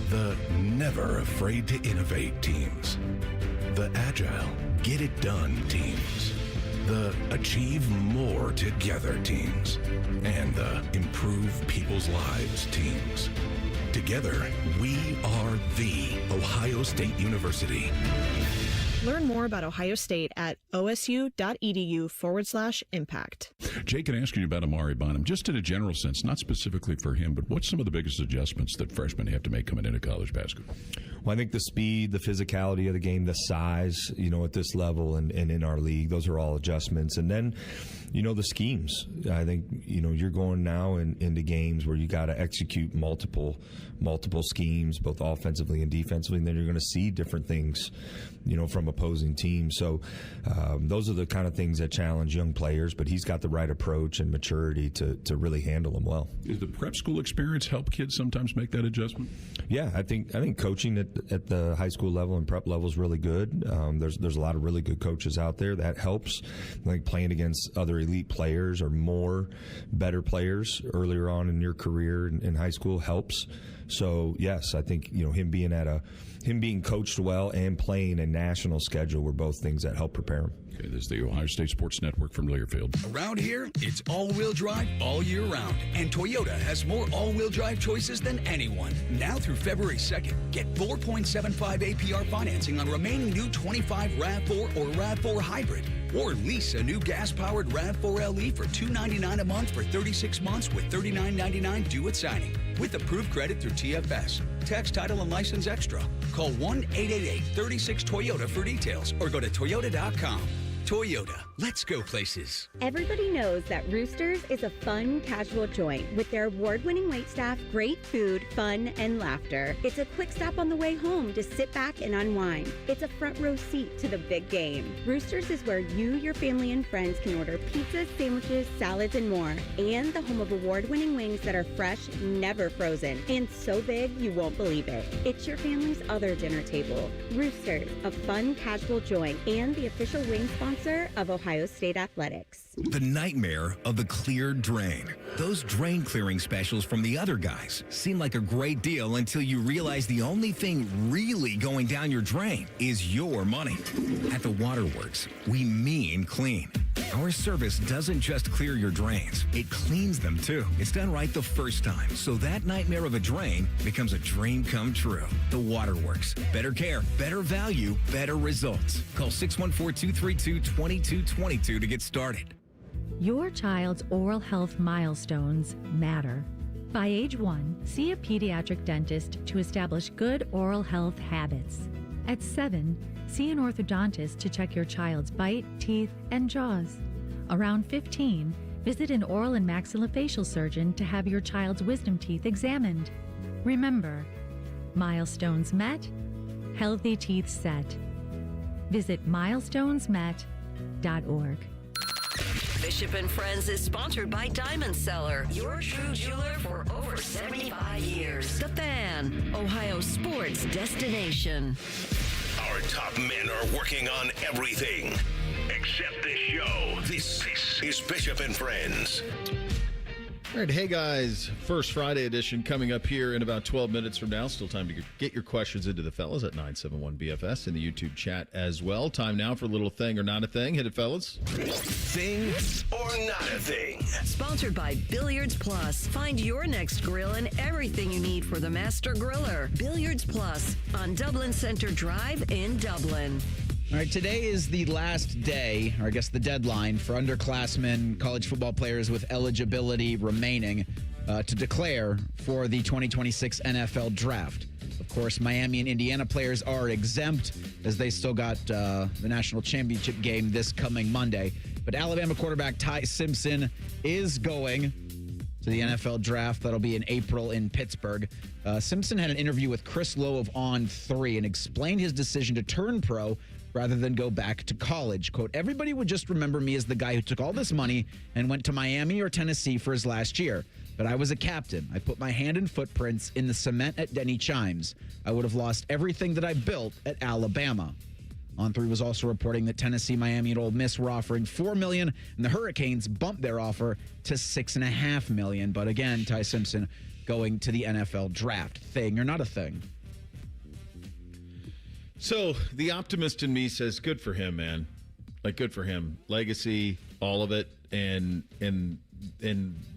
the never afraid to innovate teams, the agile, get it done teams, the achieve more together teams, and the improve people's lives teams. Together, we are the Ohio State University. Learn more about Ohio State at osu.edu/impact. Jake, can I ask you about Amari Bonham, just in a general sense, not specifically for him, but what's some of the biggest adjustments that freshmen have to make coming into college basketball? Well, I think the speed, the physicality of the game, the size, at this level and in our league, those are all adjustments. And then, the schemes. I think, you're going now into games where you got to execute multiple schemes, both offensively and defensively, and then you're going to see different things, from opposing teams. So those are the kind of things that challenge young players, but he's got the right approach and maturity to really handle them well. Does the prep school experience help kids sometimes make that adjustment? Yeah, I think coaching at the high school level and prep level is really good. There's a lot of really good coaches out there that helps. Like playing against other elite players or more better players earlier on in your career in high school helps. So yes, I think him being coached well and playing a national schedule were both things that help prepare him. Okay, this is the Ohio State Sports Network from Learfield. Around here, it's all-wheel drive all year round, and Toyota has more all-wheel drive choices than anyone. Now through February 2nd, get 4.75 APR financing on remaining new 25 RAV4 or RAV4 Hybrid. Or lease a new gas-powered RAV4 LE for $299 a month for 36 months with $39.99 due at signing. With approved credit through TFS. Tax, title, and license extra. Call 1-888-36-TOYOTA for details or go to toyota.com. Toyota, let's go places. Everybody knows that Roosters is a fun, casual joint with their award-winning waitstaff, great food, fun, and laughter. It's a quick stop on the way home to sit back and unwind. It's a front row seat to the big game. Roosters is where you, your family, and friends can order pizzas, sandwiches, salads, and more. And the home of award-winning wings that are fresh, never frozen, and so big you won't believe it. It's your family's other dinner table. Roosters, a fun, casual joint, and the official wing sponsor of Ohio State Athletics. The nightmare of the cleared drain. Those drain clearing specials from the other guys seem like a great deal until you realize the only thing really going down your drain is your money. At the Waterworks, we mean clean. Our service doesn't just clear your drains, it cleans them too. It's done right the first time, so that nightmare of a drain becomes a dream come true. The Waterworks. Better care, better value, better results. Call 614-232-2222 to get started. Your child's oral health milestones matter. By age 1, see a pediatric dentist to establish good oral health habits. At 7, see an orthodontist to check your child's bite, teeth, and jaws. Around 15, visit an oral and maxillofacial surgeon to have your child's wisdom teeth examined. Remember, milestones met, healthy teeth set. Visit milestonesmet.org. Bishop and Friends is sponsored by Diamond Seller, your true jeweler for over 75 years. The Fan, Ohio sports destination. Our top men are working on everything except this show. This is Bishop and Friends. All right, hey guys, First Friday edition coming up here in about 12 minutes from now. Still time to get your questions into the fellas at 971BFS in the YouTube chat as well. Time now for a little thing or not a thing. Hit it, fellas. Thing or not a thing. Sponsored by Billiards Plus. Find your next grill and everything you need for the master griller. Billiards Plus on Dublin Center Drive in Dublin. All right, today is the last day, or I guess the deadline, for underclassmen, college football players with eligibility remaining to declare for the 2026 NFL Draft. Of Of course, Miami and Indiana players are exempt as they still got the national championship game this coming Monday. But Alabama quarterback Ty Simpson is going to the NFL draft. That'll be in April in Pittsburgh. Simpson had an interview with Chris Lowe of On3 and explained his decision to turn pro rather than go back to college. Quote, everybody would just remember me as the guy who took all this money and went to Miami or Tennessee for his last year. But I was a captain. I put my hand and footprints in the cement at Denny Chimes. I would have lost everything that I built at Alabama. On3 was also reporting that Tennessee, Miami, and Ole Miss were offering $4 million, and the Hurricanes bumped their offer to $6.5 million. But again, Ty Simpson going to the NFL draft. Thing or not a thing? So the optimist in me says, good for him, man. Like, good for him. Legacy, all of it, and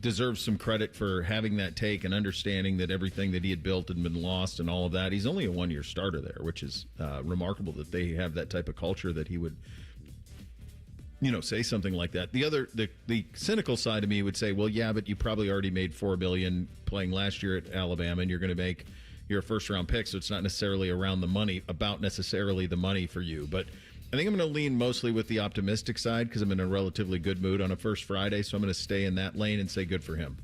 deserves some credit for having that take and understanding that everything that he had built had been lost and all of that. He's only a one-year starter there, which is remarkable that they have that type of culture that he would, say something like that. The cynical side of me would say, well, yeah, but you probably already made $4 billion playing last year at Alabama, and you're going to make your first-round pick, so it's not necessarily necessarily the money for you. But I think I'm going to lean mostly with the optimistic side because I'm in a relatively good mood on a first Friday, so I'm going to stay in that lane and say good for him.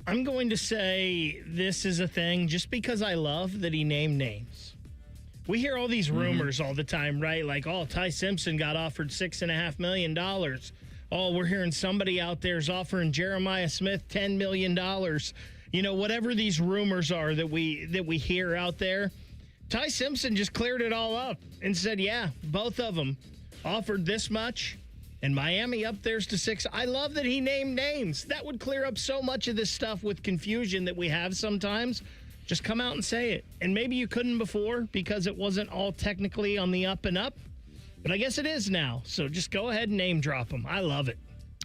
I'm going to say this is a thing just because I love that he named names. We hear all these rumors all the time, right? Like, oh, Ty Simpson got offered $6.5 million. Oh, we're hearing somebody out there is offering Jeremiah Smith $10 million. Whatever these rumors are that we hear out there, Ty Simpson just cleared it all up and said, yeah, both of them offered this much, and Miami up there's to $6. I love that he named names. That would clear up so much of this stuff with confusion that we have sometimes. Just come out and say it. And maybe you couldn't before because it wasn't all technically on the up and up, but I guess it is now. So just go ahead and name drop them. I love it.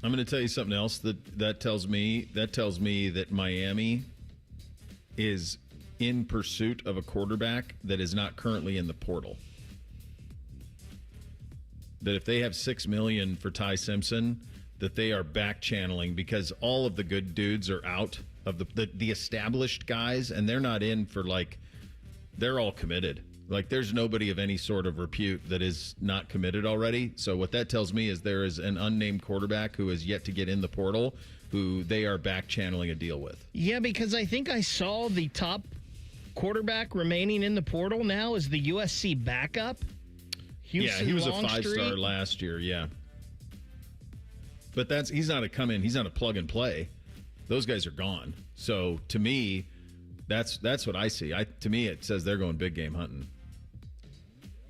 I'm going to tell you something else that tells me that Miami is in pursuit of a quarterback that is not currently in the portal. That if they have $6 million for Ty Simpson, that they are back channeling because all of the good dudes are out of the established guys, and they're not in for they're all committed. Like, there's nobody of any sort of repute that is not committed already. So what that tells me is there is an unnamed quarterback who is yet to get in the portal who they are back channeling a deal with. Yeah, because I think I saw the top quarterback remaining in the portal now is the USC backup. Houston he was Longstreet. A 5-star last year, yeah. But he's not a come-in. He's not a plug-and-play. Those guys are gone. So, to me, that's what I see. To me, it says they're going big game hunting.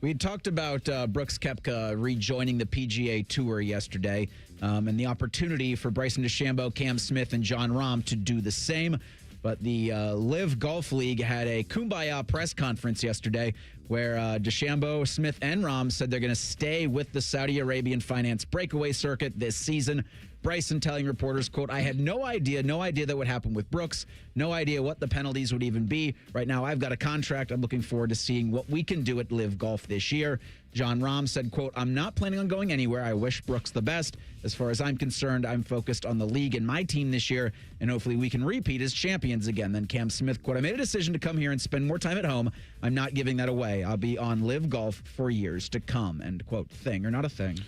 We had talked about Brooks Koepka rejoining the PGA Tour yesterday and the opportunity for Bryson DeChambeau, Cam Smith, and Jon Rahm to do the same. But the Live Golf League had a kumbaya press conference yesterday where DeChambeau, Smith, and Rahm said they're going to stay with the Saudi Arabian finance breakaway circuit this season. Bryson telling reporters, quote, I had no idea that would happen with Brooks. No idea what the penalties would even be. Right now, I've got a contract. I'm looking forward to seeing what we can do at Live Golf this year. Jon Rahm said, quote, I'm not planning on going anywhere. I wish Brooks the best. As far as I'm concerned, I'm focused on the league and my team this year, and hopefully we can repeat as champions again. Then Cam Smith, quote, I made a decision to come here and spend more time at home. I'm not giving that away. I'll be on Live Golf for years to come, end quote. Thing or not a thing?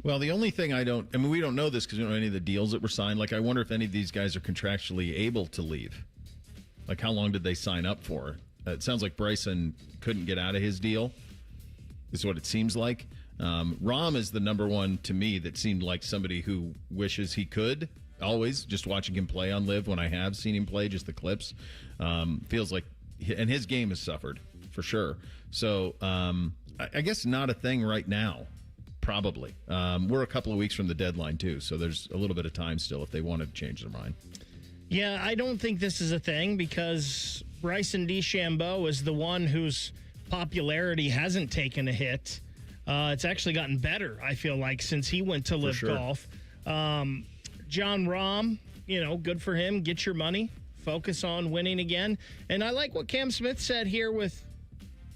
Well, the only thing we don't know this because we don't know any of the deals that were signed. Like, I wonder if any of these guys are contractually able to leave. Like, how long did they sign up for? It sounds like Bryson couldn't get out of his deal, is what it seems like. Rahm is the number one to me that seemed like somebody who wishes he could. Always, just watching him play on Live when I have seen him play, just the clips. Feels like, and his game has suffered, for sure. So, I guess not a thing right now. Probably. We're a couple of weeks from the deadline, too, so there's a little bit of time still if they wanted to change their mind. Yeah, I don't think this is a thing because Bryson DeChambeau is the one whose popularity hasn't taken a hit. It's actually gotten better, I feel like, since he went to Live Golf. Jon Rahm, good for him. Get your money. Focus on winning again. And I like what Cam Smith said here with,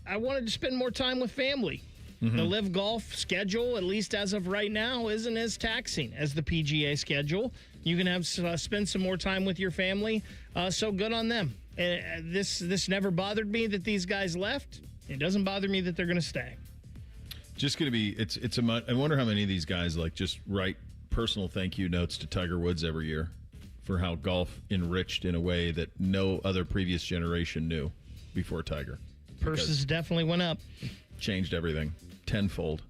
I wanted to spend more time with family. The Live Golf schedule, at least as of right now, isn't as taxing as the PGA schedule. You can have spend some more time with your family, so good on them. This never bothered me that these guys left. It doesn't bother me that they're going to stay. Just going to be, I wonder how many of these guys just write personal thank you notes to Tiger Woods every year for how golf enriched in a way that no other previous generation knew before Tiger. Purses definitely went up. Changed everything tenfold.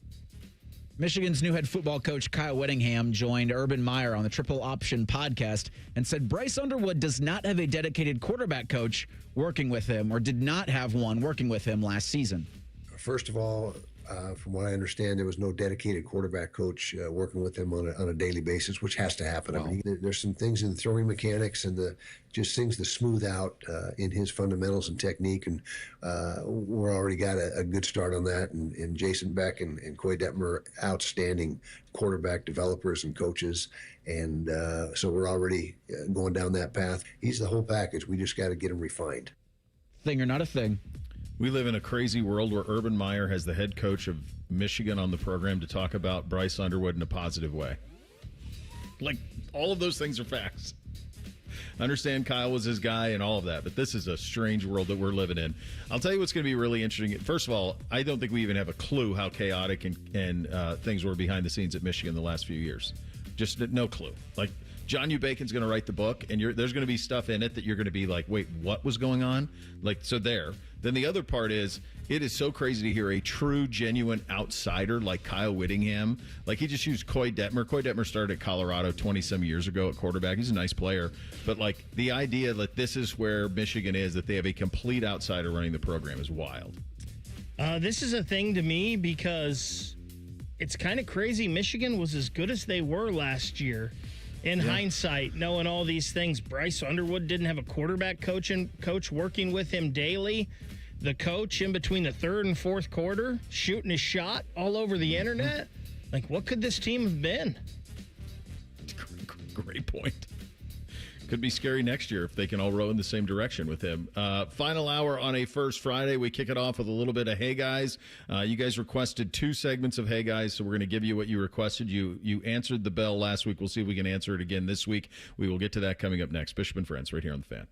Michigan's new head football coach Kyle Whittingham joined Urban Meyer on the Triple Option podcast and said Bryce Underwood does not have a dedicated quarterback coach working with him, or did not have one working with him last season. First of all, from what I understand, there was no dedicated quarterback coach working with him on a daily basis, which has to happen. Wow. I mean, there's some things in the throwing mechanics and just things to smooth out in his fundamentals and technique, and we're already got a good start on that. And Jason Beck and Coy Detmer, outstanding quarterback developers and coaches, and so we're already going down that path. He's the whole package. We just got to get him refined. Thing or not a thing. We live in a crazy world where Urban Meyer has the head coach of Michigan on the program to talk about Bryce Underwood in a positive way. Like, all of those things are facts. I understand Kyle was his guy and all of that, but this is a strange world that we're living in. I'll tell you what's going to be really interesting. First of all, I don't think we even have a clue how chaotic and things were behind the scenes at Michigan the last few years. Just no clue. Like, John U. Bacon's going to write the book, and there's going to be stuff in it that you're going to be like, wait, what was going on? Like, so there. Then the other part is, it is so crazy to hear a true, genuine outsider like Kyle Whittingham. Like, he just used Coy Detmer. Coy Detmer started at Colorado 20-some years ago at quarterback. He's a nice player. But, like, the idea that this is where Michigan is, that they have a complete outsider running the program, is wild. This is a thing to me because it's kind of crazy. Michigan was as good as they were last year. In hindsight, knowing all these things, Bryce Underwood didn't have a quarterback coach working with him daily. The coach in between the third and fourth quarter shooting his shot all over the internet. Like, what could this team have been? Great point. Could be scary next year if they can all row in the same direction with him. Final hour on a First Friday. We kick it off with a little bit of Hey Guys. You guys requested 2 segments of Hey Guys, so we're going to give you what you requested. You answered the bell last week. We'll see if we can answer it again this week. We will get to that coming up next. Bishop and Friends, right here on The Fan.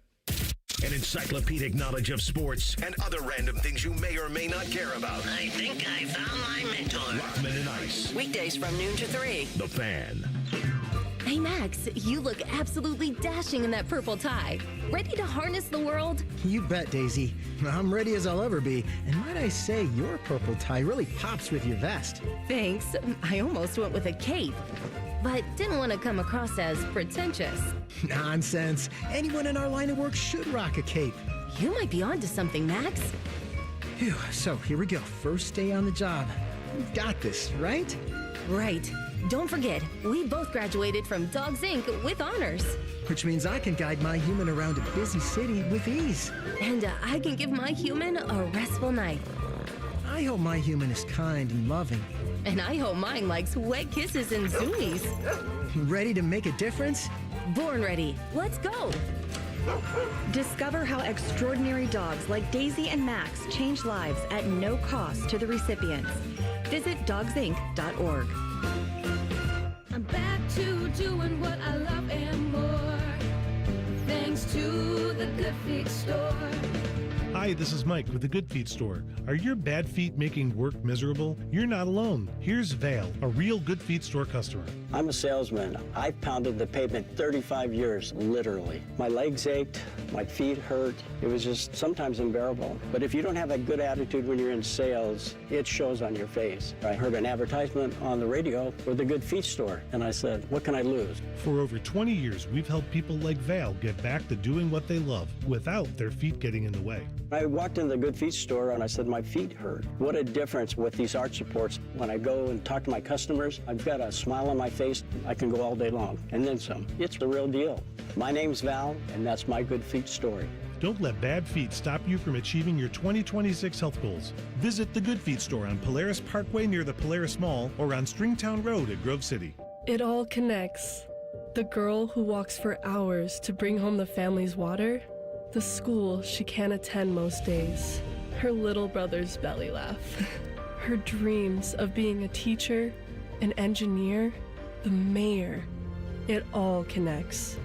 An encyclopedic knowledge of sports and other random things you may or may not care about. I think I found my mentor. Rockman and Ice. Weekdays from noon to 3. The Fan. Hey, Max, you look absolutely dashing in that purple tie. Ready to harness the world? You bet, Daisy. I'm ready as I'll ever be. And might I say, your purple tie really pops with your vest. Thanks. I almost went with a cape, but didn't want to come across as pretentious. Nonsense. Anyone in our line of work should rock a cape. You might be onto something, Max. Phew, so here we go. First day on the job. We've got this, right? Right. Don't forget, we both graduated from Dogs Inc. with honors. Which means I can guide my human around a busy city with ease. And I can give my human a restful night. I hope my human is kind and loving. And I hope mine likes wet kisses and zoomies. Ready to make a difference? Born ready. Let's go. Discover how extraordinary dogs like Daisy and Max change lives at no cost to the recipients. Visit dogsinc.org. I'm back to doing what I love and more, thanks to the Good Feet Store. Hi, this is Mike with the Good Feet Store. Are your bad feet making work miserable? You're not alone. Here's Val, a real Good Feet Store customer. I'm a salesman. I've pounded the pavement 35 years, literally. My legs ached, my feet hurt. It was just sometimes unbearable. But if you don't have a good attitude when you're in sales, it shows on your face. I heard an advertisement on the radio for the Good Feet Store, and I said, what can I lose? For over 20 years, we've helped people like Val get back to doing what they love without their feet getting in the way. I walked in the Good Feet Store and I said, my feet hurt. What a difference with these arch supports. When I go and talk to my customers, I've got a smile on my face. I can go all day long, and then some. It's the real deal. My name's Val, and that's my Good Feet story. Don't let bad feet stop you from achieving your 2026 health goals. Visit the Good Feet Store on Polaris Parkway near the Polaris Mall or on Stringtown Road at Grove City. It all connects. The girl who walks for hours to bring home the family's water, the school she can't attend most days, her little brother's belly laugh, Her dreams of being a teacher, an engineer, the mayor. It all connects.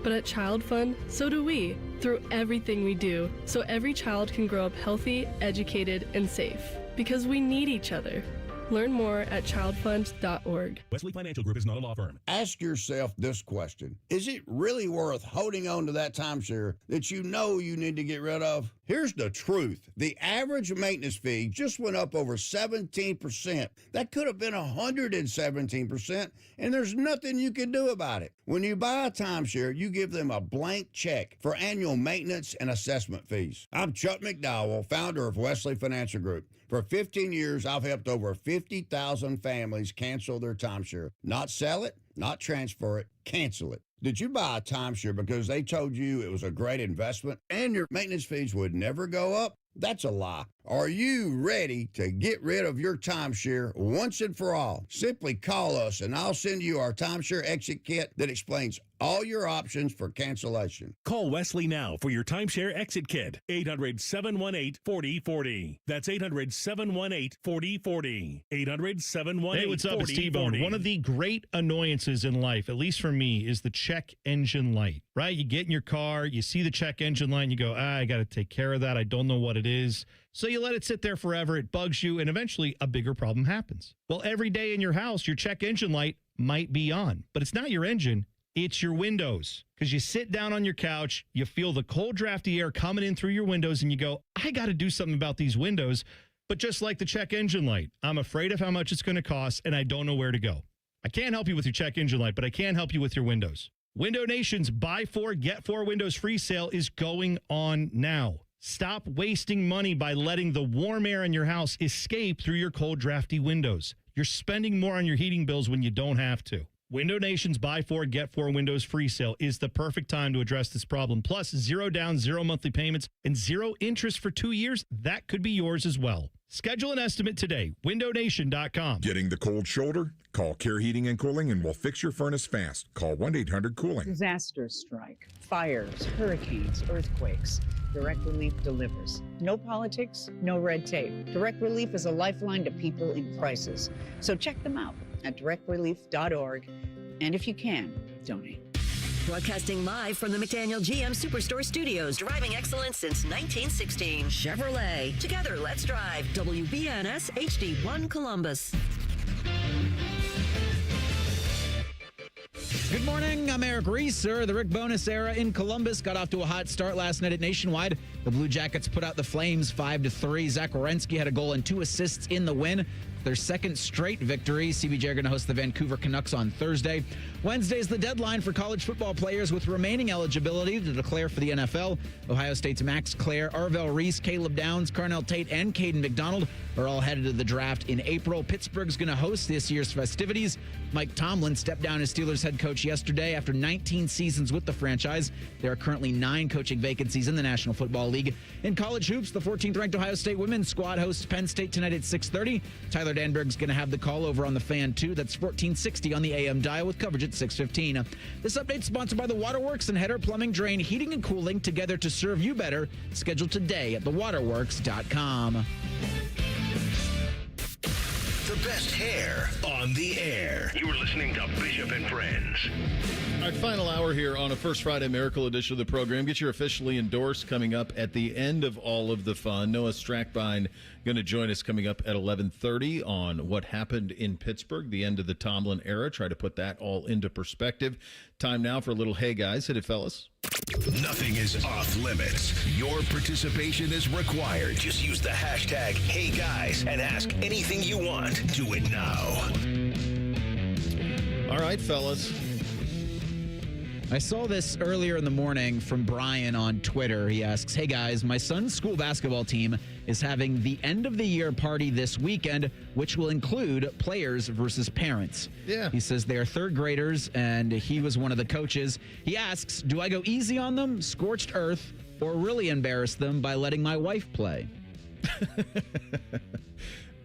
But at Child Fund, so do we, through everything we do, so every child can grow up healthy, educated, and safe. Because we need each other. Learn more at childfund.org. Wesley Financial Group is not a law firm. Ask yourself this question. Is it really worth holding on to that timeshare that you know you need to get rid of? Here's the truth. The average maintenance fee just went up over 17%. That could have been 117%, and there's nothing you can do about it. When you buy a timeshare, you give them a blank check for annual maintenance and assessment fees. I'm Chuck McDowell, founder of Wesley Financial Group. For 15 years, I've helped over 50,000 families cancel their timeshare. Not sell it, not transfer it, cancel it. Did you buy a timeshare because they told you it was a great investment and your maintenance fees would never go up? That's a lie. Are you ready to get rid of your timeshare once and for all? Simply call us and I'll send you our timeshare exit kit that explains all your options for cancellation. Call Wesley now for your timeshare exit kit. 800-718-4040. That's 800-718-4040. 800-718-4040. Hey, what's up? It's T-Bone. One of the great annoyances in life, at least for me, is the check engine light, right? You get in your car, you see the check engine light, and you go, I got to take care of that. I don't know what it is. So you let it sit there forever. It bugs you, and eventually a bigger problem happens. Well, every day in your house, your check engine light might be on, but it's not your engine. It's your windows, because you sit down on your couch, you feel the cold, drafty air coming in through your windows, and you go, I got to do something about these windows. But just like the check engine light, I'm afraid of how much it's going to cost, and I don't know where to go. I can't help you with your check engine light, but I can help you with your windows. Window Nation's Buy 4, Get 4 Windows free sale is going on now. Stop wasting money by letting the warm air in your house escape through your cold, drafty windows. You're spending more on your heating bills when you don't have to. Window Nation's Buy 4, Get 4 Windows free sale is the perfect time to address this problem. Plus, 0 down, 0 monthly payments, and 0 interest for 2 years. That could be yours as well. Schedule an estimate today. WindowNation.com. Getting the cold shoulder? Call Care Heating and Cooling and we'll fix your furnace fast. Call 1-800-COOLING. Disasters strike, fires, hurricanes, earthquakes. Direct Relief delivers. No politics, no red tape. Direct Relief is a lifeline to people in crisis. So check them out at directrelief.org. And if you can, donate. Broadcasting live from the McDaniel GM Superstore Studios. Driving excellence since 1916. Chevrolet. Together, let's drive. WBNS HD1 Columbus. Good morning. I'm Eric Reeser. The Rick Bonus era in Columbus got off to a hot start last night at Nationwide. The Blue Jackets put out the Flames 5-3. Zach Werenski had a goal and 2 assists in the win. Their second straight victory. CBJ are going to host the Vancouver Canucks on Thursday. Wednesday is the deadline for college football players with remaining eligibility to declare for the NFL. Ohio State's Max Clare, Arvell Reese, Caleb Downs, Carnell Tate, and Caden McDonald are all headed to the draft in April. Pittsburgh's going to host this year's festivities. Mike Tomlin stepped down as Steelers head coach yesterday after 19 seasons with the franchise. There are currently 9 coaching vacancies in the National Football League. In college hoops, the 14th-ranked Ohio State women's squad hosts Penn State tonight at 6:30. Tyler Danberg's going to have the call over on the Fan 2. That's 1460 on the AM dial with coverage at 6:15. This update sponsored by the Waterworks and Header Plumbing, Drain, Heating, and Cooling, together to serve you better. Scheduled today at thewaterworks.com. The best hair on the air. You're listening to Bishop and Friends. All right, final hour here on a First Friday Miracle edition of the program. Get your officially endorsed coming up at the end of all of the fun. Noah Strackbein going to join us coming up at 11:30 on what happened in Pittsburgh, the end of the Tomlin era. Try to put that all into perspective. Time now for a little Hey Guys. Hit it, fellas. Nothing is off limits. Your participation is required. Just use the hashtag HeyGuys and ask anything you want. Do it now. All right, fellas. I saw this earlier in the morning from Brian on Twitter. He asks, hey guys, my son's school basketball team is having the end of the year party this weekend, which will include players versus parents. Yeah. He says they are third graders and he was one of the coaches. He asks, do I go easy on them, scorched earth, or really embarrass them by letting my wife play?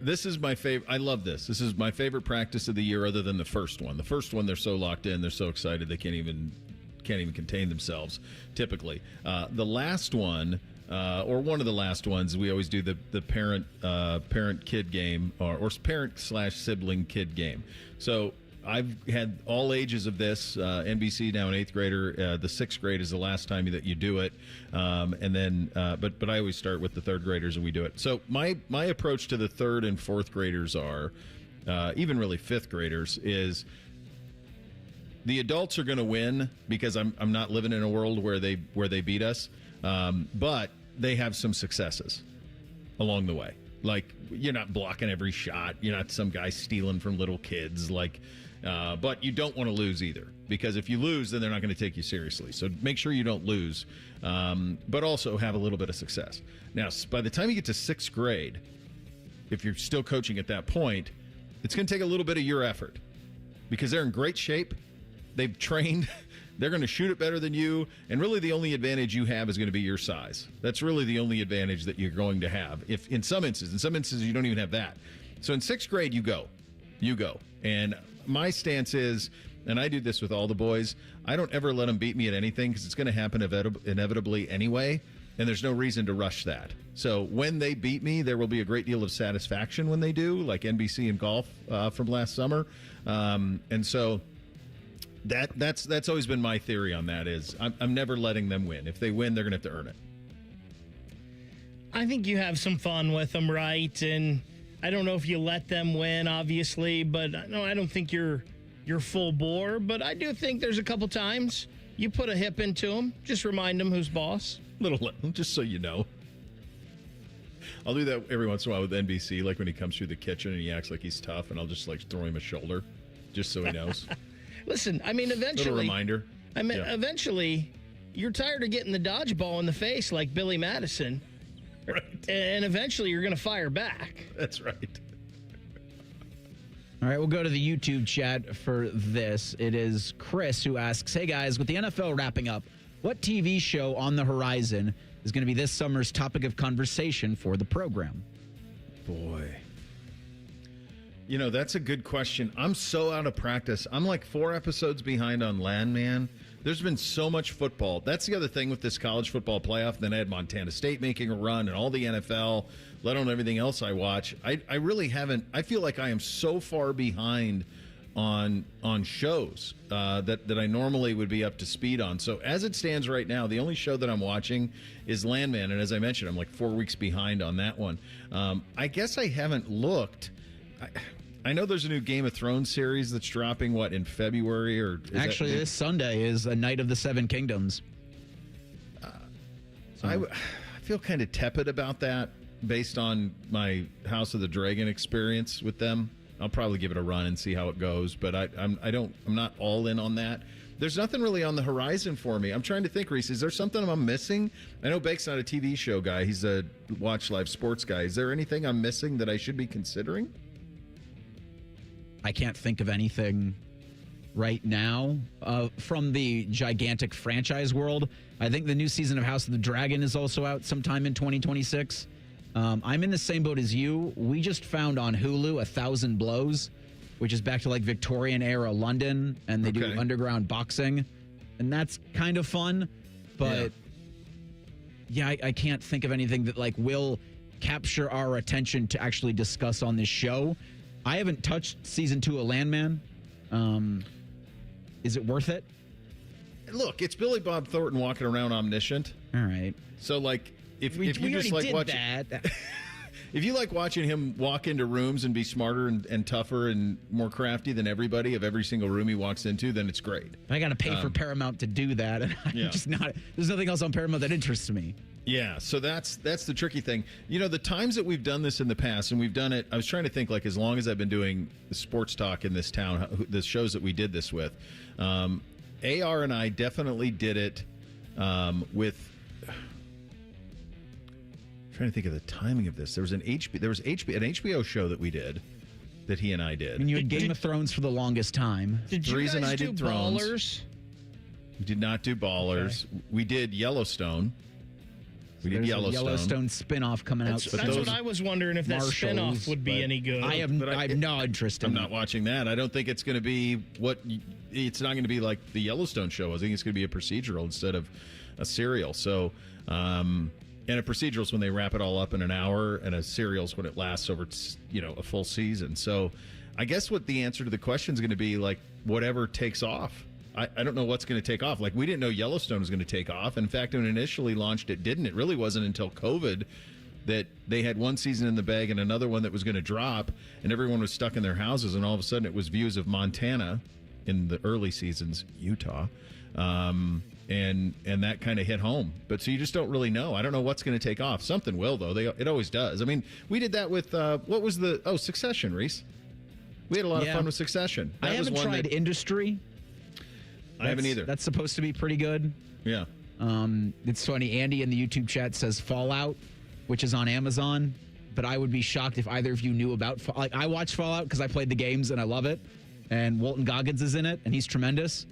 This is my favorite. I love this. This is my favorite practice of the year other than the first one. The first one, they're so locked in. They're so excited they can't even contain themselves, typically. The last one, or one of the last ones. We always do the parent kid game or parent/sibling kid game. So I've had all ages of this. NBC now an 8th grader. The 6th grade is the last time that you do it, and then but I always start with the 3rd graders and we do it. So my approach to the 3rd and 4th graders are, even really 5th graders, is the adults are going to win because I'm not living in a world where they beat us, but they have some successes along the way. Like, you're not blocking every shot. You're not some guy stealing from little kids. But you don't want to lose either, because if you lose, then they're not going to take you seriously. So make sure you don't lose, but also have a little bit of success. Now, by the time you get to 6th grade, if you're still coaching at that point, it's going to take a little bit of your effort because they're in great shape. They've trained. They're going to shoot it better than you, and really the only advantage you have is going to be your size. That's really the only advantage that you're going to have. If in some instances you don't even have that. So in 6th grade, you go. And my stance is, and I do this with all the boys, I don't ever let them beat me at anything because it's going to happen inevitably anyway, and there's no reason to rush that. So when they beat me, there will be a great deal of satisfaction when they do, like NBC and golf from last summer. And so that's always been my theory on that is I'm never letting them win. If they win, they're going to have to earn it. I think you have some fun with them, right? And I don't know if you let them win, obviously, but no, I don't think you're full bore. But I do think there's a couple times you put a hip into them. Just remind them who's boss. Just so you know. I'll do that every once in a while with NBC, like when he comes through the kitchen and he acts like he's tough, and I'll just throw him a shoulder, just so he knows. Listen, I mean, eventually... Little reminder. Eventually, you're tired of getting the dodgeball in the face like Billy Madison. Right. And eventually you're going to fire back. That's right. All right, we'll go to the YouTube chat for this. It is Chris who asks, hey guys, with the NFL wrapping up, what TV show on the horizon is going to be this summer's topic of conversation for the program? Boy. You know, that's a good question. I'm so out of practice. I'm like 4 episodes behind on Landman. There's been so much football. That's the other thing with this college football playoff. Then I had Montana State making a run and all the NFL, let alone everything else I watch. I really haven't. I feel like I am so far behind on shows that I normally would be up to speed on. So as it stands right now, the only show that I'm watching is Landman. And as I mentioned, I'm like 4 weeks behind on that one. I guess I haven't looked. I know there's a new Game of Thrones series that's dropping, in February? Actually, this Sunday is A Night of the Seven Kingdoms. I feel kind of tepid about that based on my House of the Dragon experience with them. I'll probably give it a run and see how it goes, but I'm not all in on that. There's nothing really on the horizon for me. I'm trying to think, Reese, is there something I'm missing? I know Bake's not a TV show guy. He's a Watch Live sports guy. Is there anything I'm missing that I should be considering? I can't think of anything right now from the gigantic franchise world. I think the new season of House of the Dragon is also out sometime in 2026. I'm in the same boat as you. We just found on Hulu 1,000 Blows, which is back to Victorian era London, and they do underground boxing, and that's kind of fun. But I can't think of anything that will capture our attention to actually discuss on this show. I haven't touched season 2 of Landman. Is it worth it? Look, it's Billy Bob Thornton walking around omniscient. All right. So, if you just watching that. If you like watching him walk into rooms and be smarter and tougher and more crafty than everybody of every single room he walks into, then it's great. I got to pay for Paramount to do that, and I'm just not. There's nothing else on Paramount that interests me. Yeah, so that's the tricky thing. You know, the times that we've done this in the past, and we've done it, I was trying to think, as long as I've been doing the sports talk in this town, the shows that we did this with, AR and I definitely did it with... I'm trying to think of the timing of this. There was an HBO show that we did that he and I did. And you had Game of Thrones for the longest time. Did you guys do Ballers? We did not do Ballers. Okay. We did Yellowstone. We did Yellowstone spin-off coming out. That's what I was wondering, if that spin-off would be any good. I have no interest in it. I'm not watching that. I don't think it's going to be it's not going to be like the Yellowstone show. I think it's going to be a procedural instead of a serial. So, And a procedural's when they wrap it all up in an hour, and a serial's when it lasts over, a full season. So I guess what the answer to the question is going to be, like, whatever takes off. I don't know what's going to take off. Like, we didn't know Yellowstone was going to take off. In fact, when it initially launched, it didn't. It really wasn't until COVID that they had one season in the bag and another one that was going to drop, and everyone was stuck in their houses, and all of a sudden it was views of Montana in the early seasons, Utah, and that kind of hit home. But so you just don't really know. I don't know what's going to take off. Something will, though. It always does. I mean, we did that with, Succession, Reese. We had a lot of fun with Succession. That I haven't tried Industry. I haven't either. That's supposed to be pretty good. Yeah. It's funny. Andy in the YouTube chat says Fallout, which is on Amazon. But I would be shocked if either of you knew about. I watched Fallout because I played the games and I love it. And Walton Goggins is in it, and he's tremendous.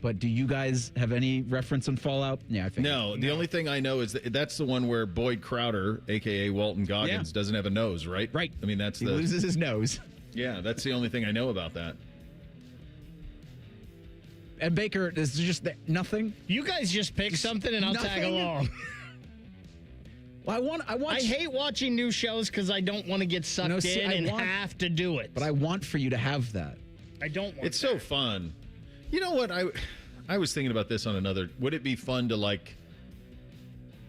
But do you guys have any reference on Fallout? Yeah, I think no. The only thing I know is that's the one where Boyd Crowder, a.k.a. Walton Goggins, doesn't have a nose, right? Right. I mean, he loses his nose. Yeah, that's the only thing I know about that. And Baker, is just nothing? You guys just pick something and I'll tag along. Well, I hate watching new shows because I don't want to get sucked in and have to do it. But I want for you to have that. I don't want It's so fun. You know what? I was thinking about this on another. Would it be fun to, like,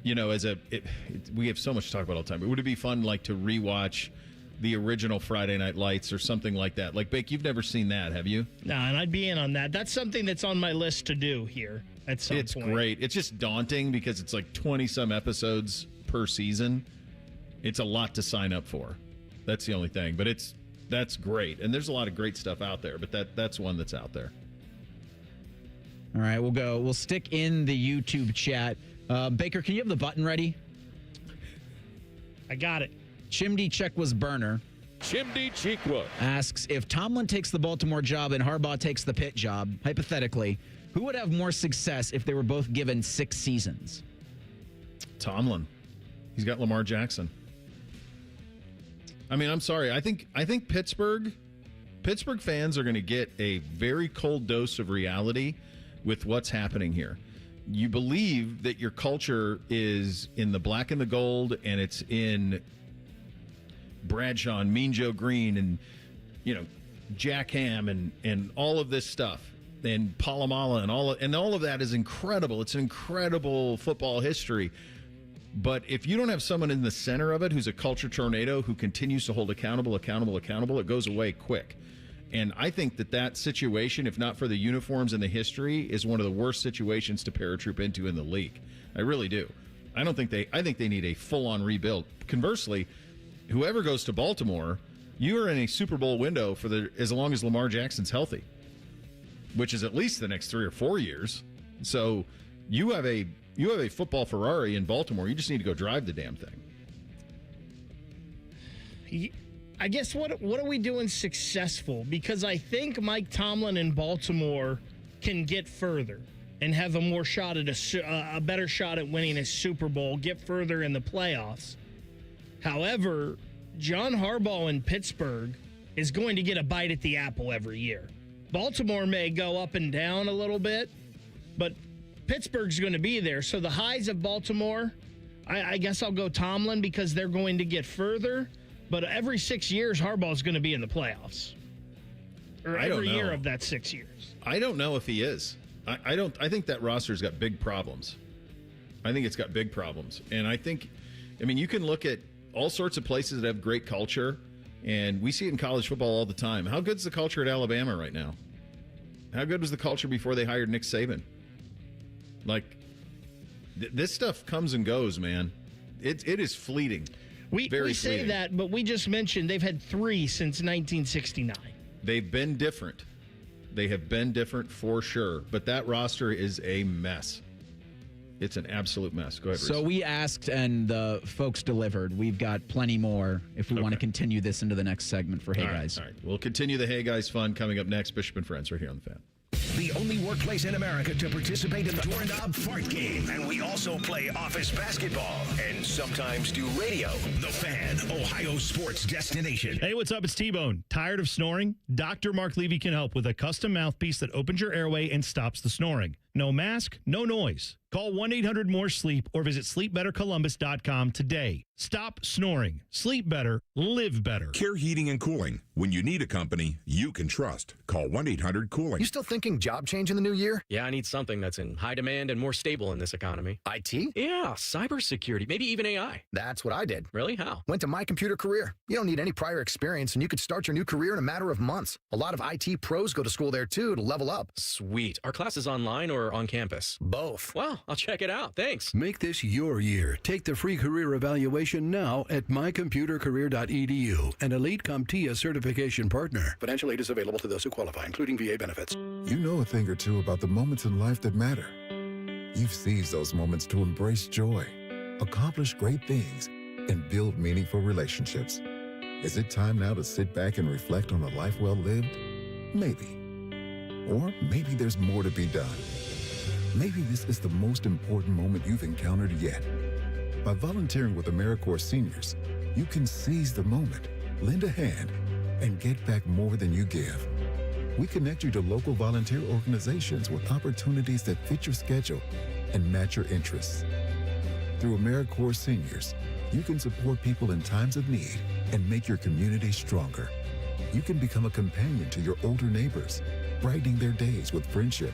we have so much to talk about all the time, but would it be fun, like, to rewatch the original Friday Night Lights or something like that? Like, Bake, you've never seen that, have you? No, and I'd be in on that. That's something that's on my list to do here at some point. It's great. It's just daunting because it's like 20-some episodes per season. It's a lot to sign up for. That's the only thing. But that's great. And there's a lot of great stuff out there, but that's one that's out there. All right, we'll stick in the YouTube chat. Baker, can you have the button ready? I got it. Chimdy Check was burner. Chimdy Cheekwa asks, if Tomlin takes the Baltimore job and Harbaugh takes the Pitt job, hypothetically, who would have more success if they were both given 6 seasons? Tomlin. He's got Lamar Jackson. I mean, I'm sorry. I think Pittsburgh fans are going to get a very cold dose of reality with what's happening here. You believe that your culture is in the black and the gold, and it's in Bradshaw and Mean Joe Green and, Jack Ham and all of this stuff, and Palomala and all of that is incredible. It's an incredible football history. But if you don't have someone in the center of it who's a culture tornado who continues to hold accountable, it goes away quick. And I think that situation, if not for the uniforms and the history, is one of the worst situations to paratroop into in the league. I really do. I think they need a full-on rebuild. Conversely, whoever goes to Baltimore, you are in a Super Bowl window as long as Lamar Jackson's healthy, which is at least the next 3 or 4 years. So you have a football Ferrari in Baltimore. You just need to go drive the damn thing. I guess what are we doing successful? Because I think Mike Tomlin in Baltimore can get further and have a more shot at a better shot at winning a Super Bowl, get further in the playoffs. However, John Harbaugh in Pittsburgh is going to get a bite at the apple every year. Baltimore may go up and down a little bit, but Pittsburgh's going to be there. So the highs of Baltimore, I guess I'll go Tomlin because they're going to get further. But every 6 years, Harbaugh's going to be in the playoffs. Or every year of that 6 years. I don't know if he is. I think that roster's got big problems. I think it's got big problems. And you can look at all sorts of places that have great culture, and we see it in college football all the time. How good's the culture at Alabama right now? How good was the culture before they hired Nick Saban? Like, this stuff comes and goes, man. It is fleeting. We say that, but we just mentioned they've had 3 since 1969. They've been different. They have been different for sure. But that roster is a mess. It's an absolute mess. Go ahead, So Bruce. we asked, and the folks delivered. We've got plenty more if we want to continue this into the next segment for Hey Guys. All right. We'll continue the Hey Guys fun coming up next. Bishop and Friends right here on The Fan. The only workplace in America to participate in the Doorknob Fart Game. And we also play office basketball and sometimes do radio. The Fan, Ohio sports destination. Hey, what's up? It's T-Bone. Tired of snoring? Dr. Mark Levy can help with a custom mouthpiece that opens your airway and stops the snoring. no mask, no noise. Call 1-800-MORE-SLEEP or visit sleepbettercolumbus.com today. Stop snoring. Sleep better. Live better. Care Heating and Cooling. When you need a company you can trust, call 1-800-COOLING. You still thinking job change in the new year? Yeah, I need something that's in high demand and more stable in this economy. IT? Yeah, cybersecurity, maybe even AI. That's what I did. Really? How? Went to My Computer Career. You don't need any prior experience, and you could start your new career in a matter of months. A lot of IT pros go to school there, too, to level up. Sweet. Are classes online or on campus? Both. Wow, I'll check it out. Thanks. Make this your year. Take the free career evaluation now at mycomputercareer.edu, an Elite CompTIA certification partner. Financial aid is available to those who qualify, including VA benefits. You know a thing or two about the moments in life that matter. You've seized those moments to embrace joy, accomplish great things, and build meaningful relationships. Is it time now to sit back and reflect on a life well lived? Maybe. Or maybe there's more to be done. Maybe this is the most important moment you've encountered yet. By volunteering with AmeriCorps Seniors, you can seize the moment, lend a hand, and get back more than you give. We connect you to local volunteer organizations with opportunities that fit your schedule and match your interests. Through AmeriCorps Seniors, you can support people in times of need and make your community stronger. You can become a companion to your older neighbors, brightening their days with friendship.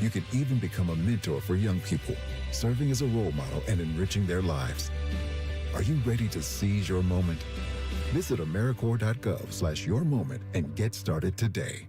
You can even become a mentor for young people, serving as a role model and enriching their lives. Are you ready to seize your moment? Visit AmeriCorps.gov/yourmoment and get started today.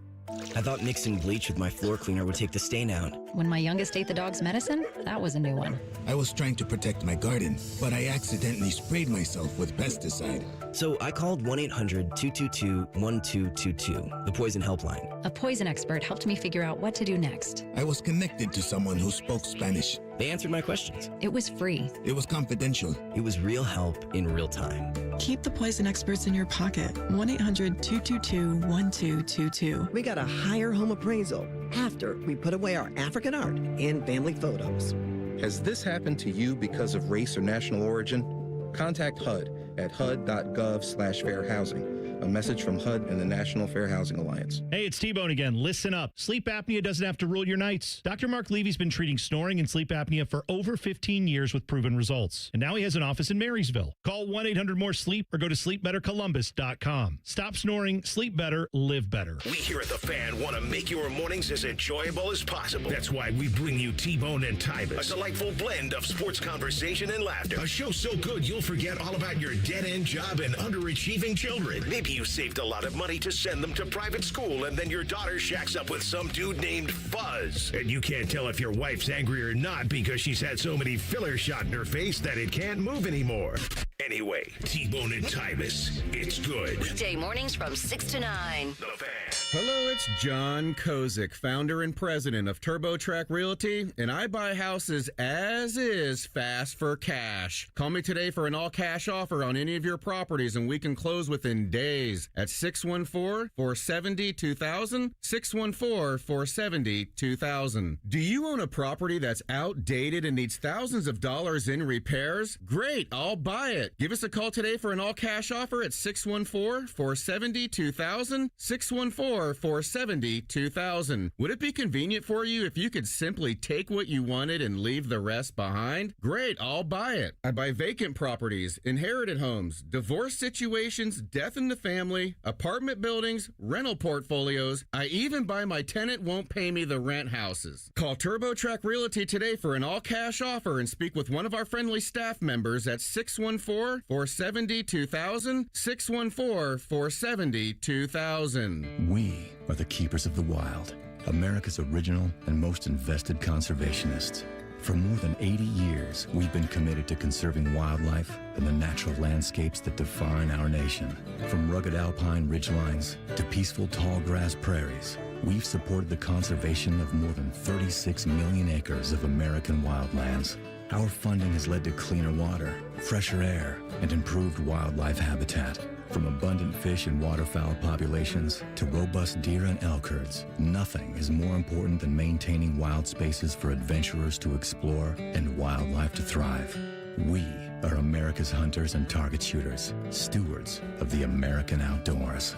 I thought mixing bleach with my floor cleaner would take the stain out. When my youngest ate the dog's medicine, that was a new one. I was trying to protect my garden, but I accidentally sprayed myself with pesticide. So I called 1-800-222-1222, the poison helpline. A poison expert helped me figure out what to do next. I was connected to someone who spoke Spanish. They answered my questions. It was free. It was confidential. It was real help in real time. Keep the poison experts in your pocket. 1-800-222-1222. We got a higher home appraisal after we put away our African art and family photos. Has this happened to you because of race or national origin? Contact HUD at hud.gov/fair housing. A message from HUD and the National Fair Housing Alliance. Hey, it's T-Bone again. Listen up. Sleep apnea doesn't have to rule your nights. Dr. Mark Levy's been treating snoring and sleep apnea for over 15 years with proven results. And now he has an office in Marysville. Call 1-800-MORE-SLEEP or go to sleepbettercolumbus.com. Stop snoring, sleep better, live better. We here at The Fan want to make your mornings as enjoyable as possible. That's why we bring you T-Bone and Tybus, a delightful blend of sports conversation and laughter. A show so good you'll forget all about your dead-end job and underachieving children. Maybe you saved a lot of money to send them to private school, and then your daughter shacks up with some dude named Fuzz. And you can't tell if your wife's angry or not because she's had so many filler shot in her face that it can't move anymore. Anyway, T-Bone and Tybus, it's good. Weekday mornings from 6 to 9. The Fan. Hello, it's John Kozik, founder and president of TurboTrack Realty, and I buy houses as is fast for cash. Call me today for an all-cash offer on any of your properties, and we can close within days at 614-470-2000, 614-470-2000. Do you own a property that's outdated and needs thousands of dollars in repairs? Great, I'll buy it. Give us a call today for an all-cash offer at 614-470-2000, 614-470-2000. Would it be convenient for you if you could simply take what you wanted and leave the rest behind? Great, I'll buy it. I buy vacant properties, inherited homes, divorce situations, death in the family, apartment buildings, rental portfolios. I even buy my tenant won't pay me the rent houses. Call TurboTrack Realty today for an all-cash offer and speak with one of our friendly staff members at 614-470-2000, 614-470-2000. We are the keepers of the wild, America's original and most invested conservationists. For more than 80 years, we've been committed to conserving wildlife and the natural landscapes that define our nation. From rugged alpine ridgelines to peaceful tall grass prairies, we've supported the conservation of more than 36 million acres of American wildlands. Our funding has led to cleaner water, fresher air, and improved wildlife habitat. From abundant fish and waterfowl populations to robust deer and elk herds, nothing is more important than maintaining wild spaces for adventurers to explore and wildlife to thrive. We are America's hunters and target shooters, stewards of the American outdoors.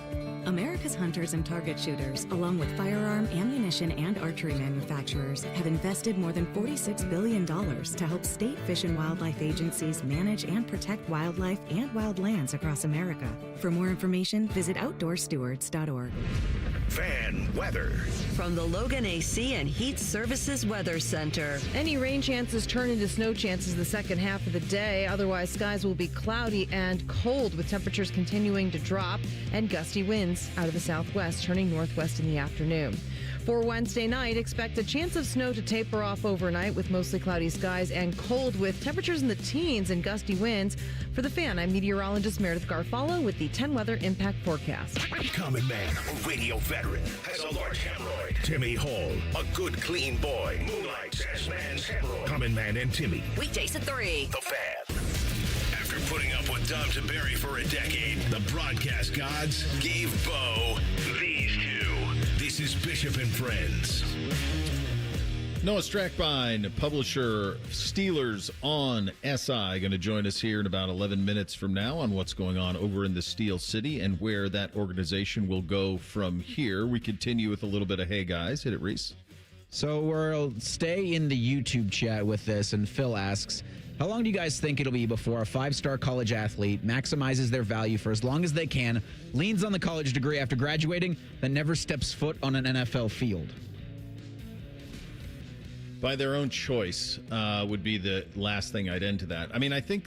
America's hunters and target shooters, along with firearm, ammunition, and archery manufacturers, have invested more than $46 billion to help state fish and wildlife agencies manage and protect wildlife and wildlands across America. For more information, visit outdoorstewards.org. Fan weather. From the Logan AC and Heat Services Weather Center. Any rain chances turn into snow chances the second half of the day. Otherwise, skies will be cloudy and cold with temperatures continuing to drop and gusty winds out of the southwest turning northwest in the afternoon. For Wednesday night, expect a chance of snow to taper off overnight with mostly cloudy skies and cold with temperatures in the teens and gusty winds. For the Fan, I'm meteorologist Meredith Garfalo with the 10 Weather Impact Forecast. Common man, radio veteran, has a large hemorrhoid. Timmy Hall, a good, clean boy. Moonlights as man's hemorrhoid. Common Man and Timmy. Weekdays at 3. The Fan. After putting up with Dom Tiberi for a decade, the broadcast gods gave Bo these two. This is Bishop and Friends. Noah Strackbein, publisher of Steelers on SI, going to join us here in about 11 minutes from now on what's going on over in the Steel City and where that organization will go from here. We continue with a little bit of Hey Guys. Hit it, Reese. So we'll stay in the YouTube chat with this, and Phil asks, how long do you guys think it'll be before a 5-star college athlete maximizes their value for as long as they can, leans on the college degree after graduating, then never steps foot on an NFL field? By their own choice would be the last thing I'd end to that. I mean, I think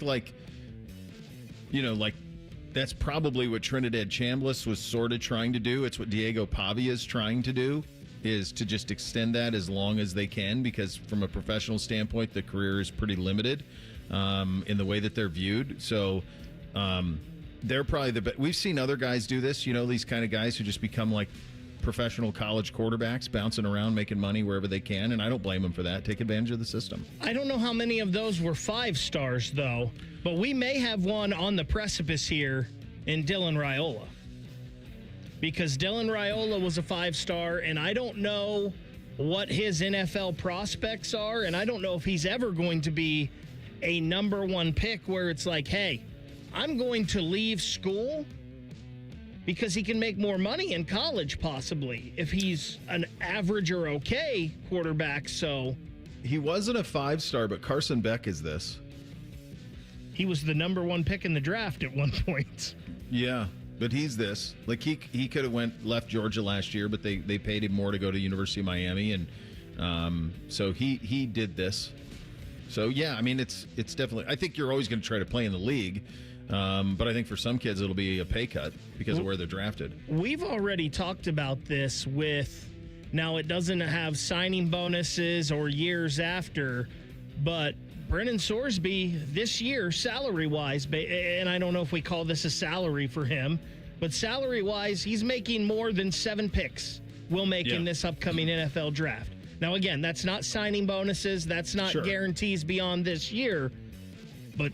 that's probably what Trinidad Chambliss was sort of trying to do. It's what Diego Pavia is trying to do, is to just extend that as long as they can, because from a professional standpoint, the career is pretty limited in the way that they're viewed. So they're probably the best. We've seen other guys do this, these kind of guys who just become like professional college quarterbacks, bouncing around, making money wherever they can, and I don't blame them for that. Take advantage of the system. I don't know how many of those were 5 stars, though, but we may have one on the precipice here in Dylan Raiola. Because Dylan Raiola was a 5-star, and I don't know what his NFL prospects are, and I don't know if he's ever going to be a number 1 pick where it's like, hey, I'm going to leave school because he can make more money in college, possibly, if he's an average or okay quarterback. So he wasn't a 5-star, but Carson Beck is this. He was the number 1 pick in the draft at one point. Yeah. But he's this. Like, he could have left Georgia last year, but they paid him more to go to University of Miami, and so he did this. So yeah, I mean, it's definitely. I think you're always going to try to play in the league, but I think for some kids it'll be a pay cut because of where they're drafted. We've already talked about this with. Now it doesn't have signing bonuses or years after, but Brennan Sorsby this year, salary-wise, and I don't know if we call this a salary for him, but salary-wise, he's making more than 7 picks will make in this upcoming NFL draft. Now, again, that's not signing bonuses. That's not guarantees beyond this year, but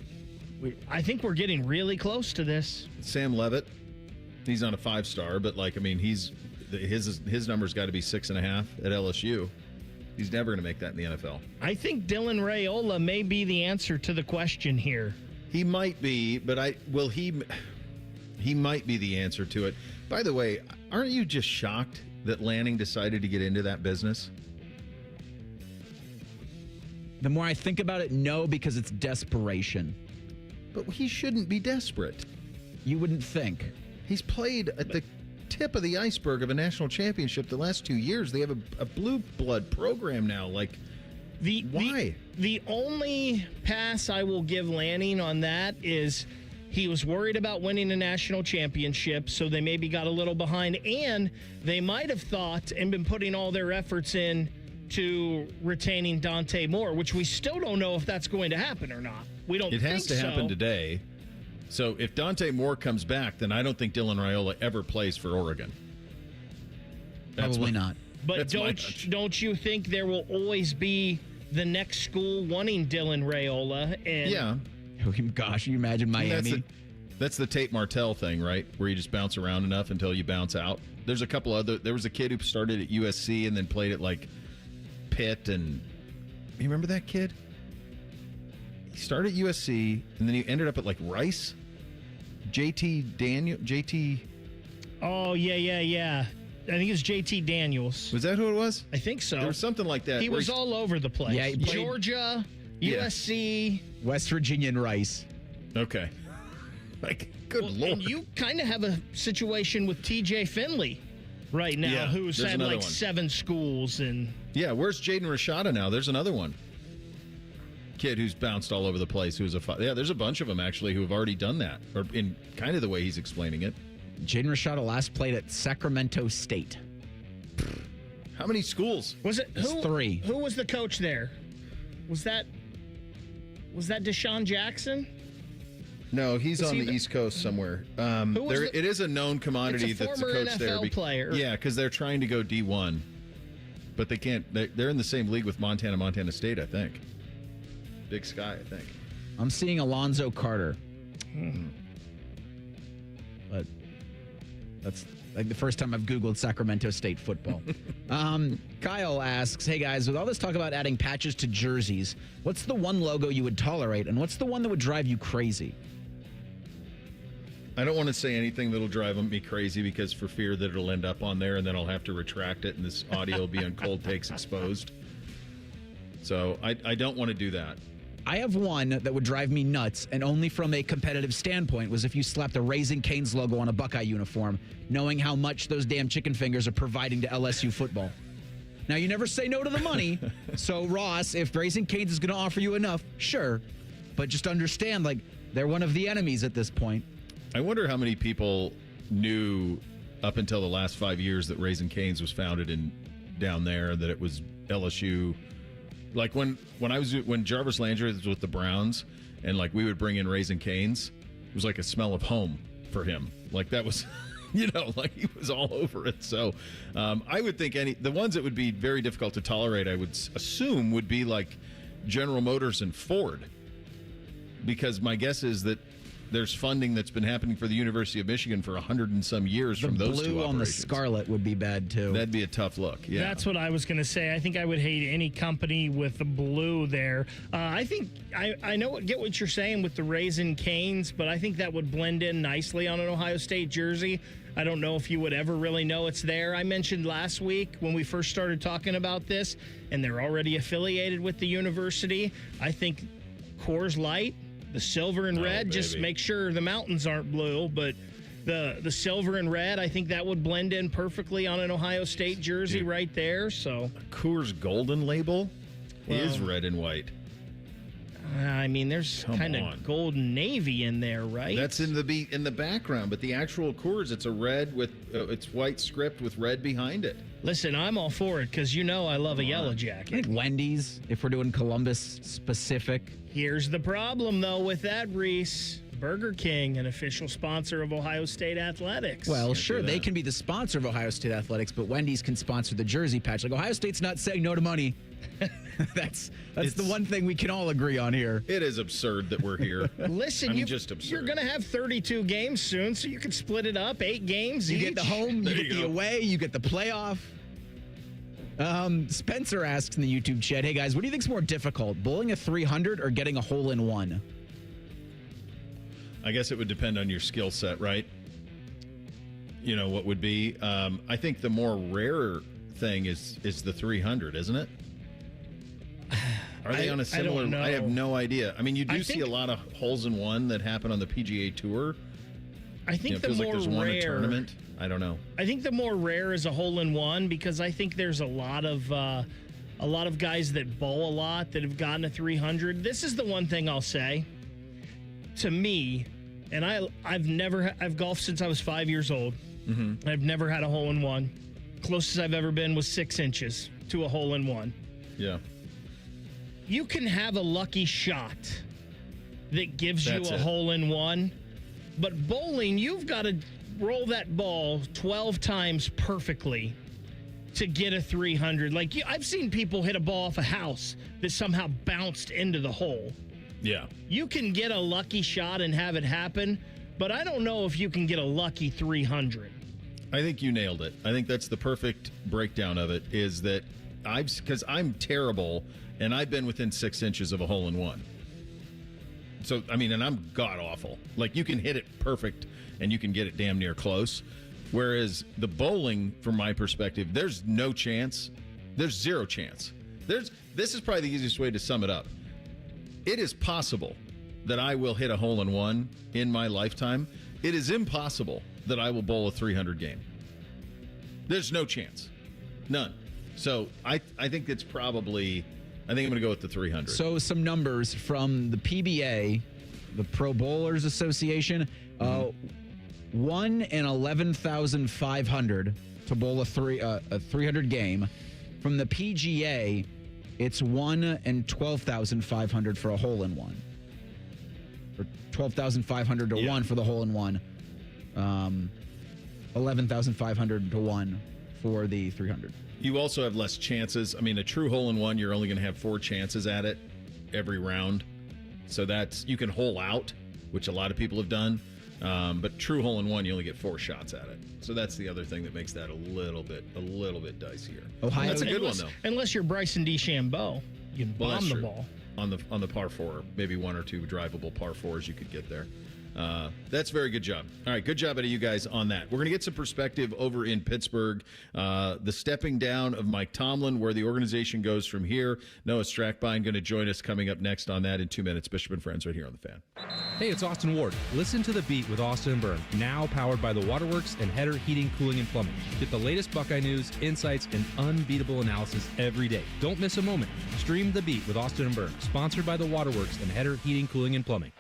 I think we're getting really close to this. Sam Levitt, he's on a 5-star, but his number's got to be 6.5 at LSU. He's never going to make that in the NFL. I think Dylan Raiola may be the answer to the question here. He might be, but he might be the answer to it. By the way, aren't you just shocked that Lanning decided to get into that business? The more I think about it, no, because it's desperation. But he shouldn't be desperate. You wouldn't think. He's played at the tip of the iceberg of a national championship the last 2 years. They have a blue blood program now. Like, why? The only pass I will give Lanning on that is he was worried about winning a national championship, so they maybe got a little behind, and they might have thought and been putting all their efforts in to retaining Dante Moore, which we still don't know if that's going to happen or not. We don't think so. It has to happen today. So if Dante Moore comes back, then I don't think Dylan Raiola ever plays for Oregon. Probably not. But don't you think there will always be the next school wanting Dylan Raiola? And yeah. Oh, gosh, you imagine Miami. That's the Tate Martell thing, right? Where you just bounce around enough until you bounce out. There's a couple other. There was a kid who started at USC and then played at like Pitt, and you remember that kid? He started at USC and then he ended up at like Rice. JT Oh, yeah. I think it's JT Daniels. Was that who it was? I think so. There was something like that. He was all over the place. Yeah, he played- Georgia, USC. West Virginia and Rice. Okay. Like, good Lord. And you kind of have a situation with TJ Finley right now, who's there's had another like one. 7 schools. And Yeah, where's Jaden Rashada now? There's another one. Kid who's bounced all over the place. There's a bunch of them, actually, who have already done that, or in kind of the way he's explaining it. Jaden Rashada last played at Sacramento State. How many schools? Was it It's 3. Who was the coach there? Was that Deshaun Jackson? No, he's Was on he the East Coast somewhere. It is a known commodity It's a that's a former coach there. NFL player. Yeah, because they're trying to go D1, but they can't. They're in the same league with Montana State, I think. Big Sky, I think. I'm seeing Alonzo Carter. But that's like the first time I've Googled Sacramento State football. Kyle asks, hey guys, with all this talk about adding patches to jerseys, what's the one logo you would tolerate and what's the one that would drive you crazy? I don't want to say anything that'll drive me crazy because for fear that it'll end up on there and then I'll have to retract it and this audio will be on Cold Takes Exposed. So I don't want to do that. I have one that would drive me nuts, and only from a competitive standpoint, was if you slapped a Raising Cane's logo on a Buckeye uniform, knowing how much those damn chicken fingers are providing to LSU football. Now, you never say no to the money, so Ross, if Raising Cane's is going to offer you enough, sure, but just understand, like, they're one of the enemies at this point. I wonder how many people knew up until the last 5 years that Raising Cane's was founded down there, that it was LSU. Like when Jarvis Landry was with the Browns and like we would bring in Raising Cane's, it was like a smell of home for him. Like that was, like he was all over it. So I would think the ones that would be very difficult to tolerate, I would assume would be like General Motors and Ford. Because my guess is that there's funding that's been happening for the University of Michigan for 100 and some years from those two The blue on the scarlet would be bad, too. That'd be a tough look, yeah. That's what I was going to say. I think I would hate any company with the blue there. I think I get what you're saying with the Raising Cane's, but I think that would blend in nicely on an Ohio State jersey. I don't know if you would ever really know it's there. I mentioned last week when we first started talking about this, and they're already affiliated with the university. I think Coors Light, the silver and red, just make sure the mountains aren't blue, but the silver and red, I think that would blend in perfectly on an Ohio State jersey right there. So Coors Golden label is red and white. I mean, there's kind of golden navy in there, right? That's in the background, but the actual Coors, it's a red with it's white script with red behind it. Listen, I'm all for it because I love a yellow jacket. I think Wendy's, if we're doing Columbus specific. Here's the problem, though, with that, Reese. Burger King, an official sponsor of Ohio State Athletics. Well, sure, they can be the sponsor of Ohio State Athletics, but Wendy's can sponsor the jersey patch. Like, Ohio State's not saying no to money. That's the one thing we can all agree on here. It is absurd that we're here. Listen, just absurd. You're going to have 32 games soon, so you can split it up, 8 games You each. get the home, you get the away, you get the playoff. Spencer asks in the YouTube chat, hey guys, what do you think's more difficult, bowling a 300 or getting a hole-in-one? I guess it would depend on your skill set, right? What would be? I think the more rare thing is the 300, isn't it? Are they on a similar? I don't know. I have no idea. I mean, you do see a lot of holes-in-one that happen on the PGA Tour. I think it the feels more like there's one a rare tournament. I don't know. I think the more rare is a hole-in-one because I think there's a lot of guys that bowl a lot that have gotten a 300. This is the one thing I'll say. To me, and I've golfed since I was 5 years old. Mm-hmm. I've never had a hole-in-one. Closest I've ever been was 6 inches to a hole-in-one. Yeah. You can have a lucky shot that gives you a hole-in-one, but bowling, you've got to roll that ball 12 times perfectly to get a 300. Like, I've seen people hit a ball off a house that somehow bounced into the hole. Yeah. You can get a lucky shot and have it happen, but I don't know if you can get a lucky 300. I think you nailed it. I think that's the perfect breakdown of it, is that because I'm terrible and I've been within 6 inches of a hole-in-one. So, I mean, and I'm god-awful. Like, you can hit it perfect and you can get it damn near close. Whereas the bowling, from my perspective, there's no chance. There's zero chance. This is probably the easiest way to sum it up. It is possible that I will hit a hole-in-one in my lifetime. It is impossible that I will bowl a 300 game. There's no chance. None. So I think it's probably, I think I'm going to go with the 300. So some numbers from the PBA, the Pro Bowlers Association, 1 in 11,500 to bowl a 300 game. From the PGA, it's 1 in 12,500 for a hole-in-one. Or 12,500 to 1 for the hole-in-one. 11,500 to 1 for the 300. You also have less chances. I mean, a true hole-in-one, you're only going to have 4 chances at it every round. So that's, you can hole out, which a lot of people have done. But true hole-in-one, you only get 4 shots at it. So that's the other thing that makes that a little bit dicier. Ohio, that's a good one, though. Unless you're Bryson DeChambeau, you can bomb the ball. On the par 4, maybe 1 or 2 drivable par 4s you could get there. That's very good job. All right, good job out of you guys on that. We're going to get some perspective over in Pittsburgh. The stepping down of Mike Tomlin, where the organization goes from here. Noah Strackbein going to join us coming up next on that in 2 minutes. Bishop and Friends right here on The Fan. Hey, it's Austin Ward. Listen to The Beat with Austin and Byrne, now powered by the Waterworks and Header Heating, Cooling, and Plumbing. Get the latest Buckeye news, insights, and unbeatable analysis every day. Don't miss a moment. Stream The Beat with Austin and Byrne, sponsored by the Waterworks and Header Heating, Cooling, and Plumbing.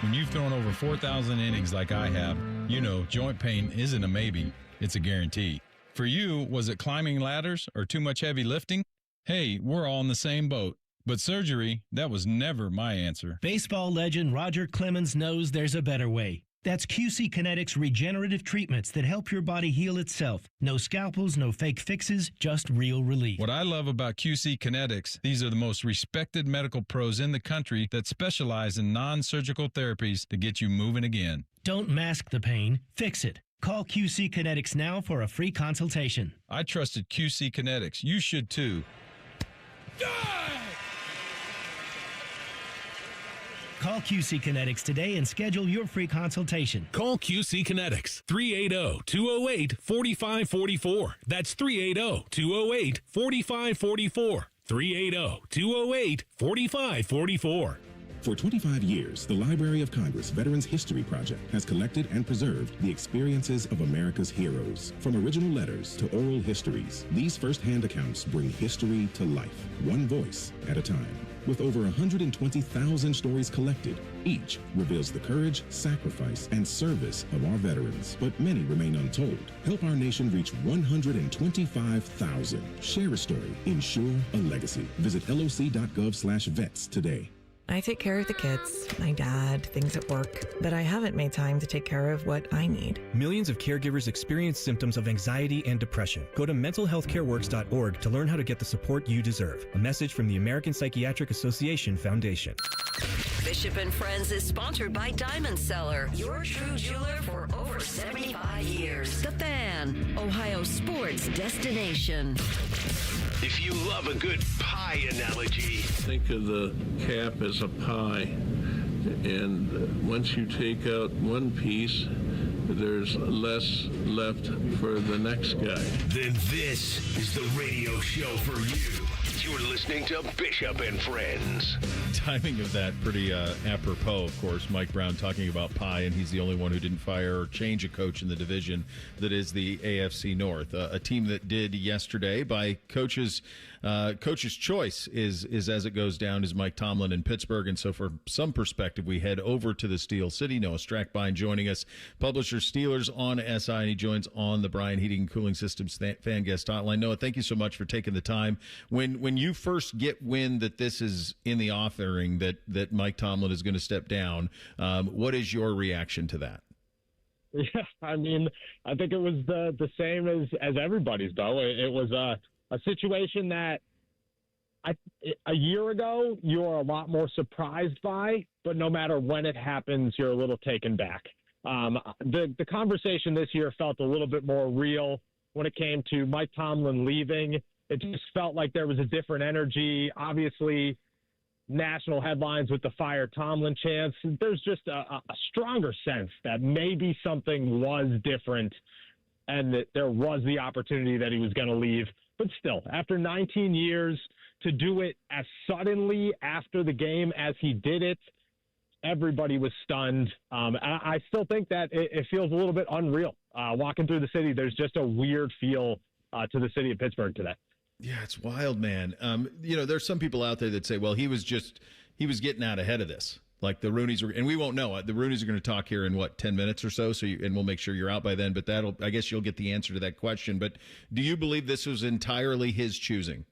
When you've thrown over 4,000 innings like I have, you know joint pain isn't a maybe, it's a guarantee. For you, was it climbing ladders or too much heavy lifting? Hey, we're all in the same boat. But surgery, that was never my answer. Baseball legend Roger Clemens knows there's a better way. That's QC Kinetics regenerative treatments that help your body heal itself. No scalpels, no fake fixes, just real relief. What I love about QC Kinetics, these are the most respected medical pros in the country that specialize in non-surgical therapies to get you moving again. Don't mask the pain, fix it. Call QC Kinetics now for a free consultation. I trusted QC Kinetics. You should too. Call QC Kinetics today and schedule your free consultation. Call QC Kinetics, 380-208-4544. That's 380-208-4544. 380-208-4544. For 25 years, the Library of Congress Veterans History Project has collected and preserved the experiences of America's heroes. From original letters to oral histories, these first-hand accounts bring history to life, one voice at a time. With over 120,000 stories collected, each reveals the courage, sacrifice, and service of our veterans. But many remain untold. Help our nation reach 125,000. Share a story. Ensure a legacy. Visit loc.gov/vets today. I take care of the kids, my dad, things at work, but I haven't made time to take care of what I need. Millions of caregivers experience symptoms of anxiety and depression. Go to mentalhealthcareworks.org to learn how to get the support you deserve. A message from the American Psychiatric Association Foundation. Bishop and Friends is sponsored by Diamond Seller, your true jeweler for over 75 years. The Fan, Ohio sports destination. If you love a good pie analogy, think of the cap as a pie, and once you take out one piece, there's less left for the next guy. then this is the radio show for you. You're listening to Bishop and Friends. Timing of that pretty apropos, of course. Mike Brown talking about pie, and he's the only one who didn't fire or change a coach in the division that is the AFC North. A team that did yesterday by coach's choice is as it goes down is Mike Tomlin in Pittsburgh. And so for some perspective, we head over to the Steel City. Noah Strackbein joining us, publisher Steelers on SI, and he joins on the Bryan Heating and Cooling Systems fan guest hotline. Noah, thank you so much for taking the time. When you first get wind that this is in the offering, that Mike Tomlin is going to step down, what is your reaction to that? Yeah, I mean, I think it was the same as everybody's, though. It was a situation that a year ago you were a lot more surprised by, but no matter when it happens, you're a little taken back. The conversation this year felt a little bit more real when it came to Mike Tomlin leaving. It just felt like there was a different energy. Obviously, national headlines with the Fire Tomlin chants. There's just a stronger sense that maybe something was different and that there was the opportunity that he was going to leave. But still, after 19 years, to do it as suddenly after the game as he did it, everybody was stunned. I still think that it feels a little bit unreal. Walking through the city, there's just a weird feel to the city of Pittsburgh today. Yeah, it's wild, man. There's some people out there that say, well, he was getting out ahead of this. Like the Rooneys and we won't know. The Rooneys are going to talk here in 10 minutes or so. And we'll make sure you're out by then. But I guess you'll get the answer to that question. But do you believe this was entirely his choosing?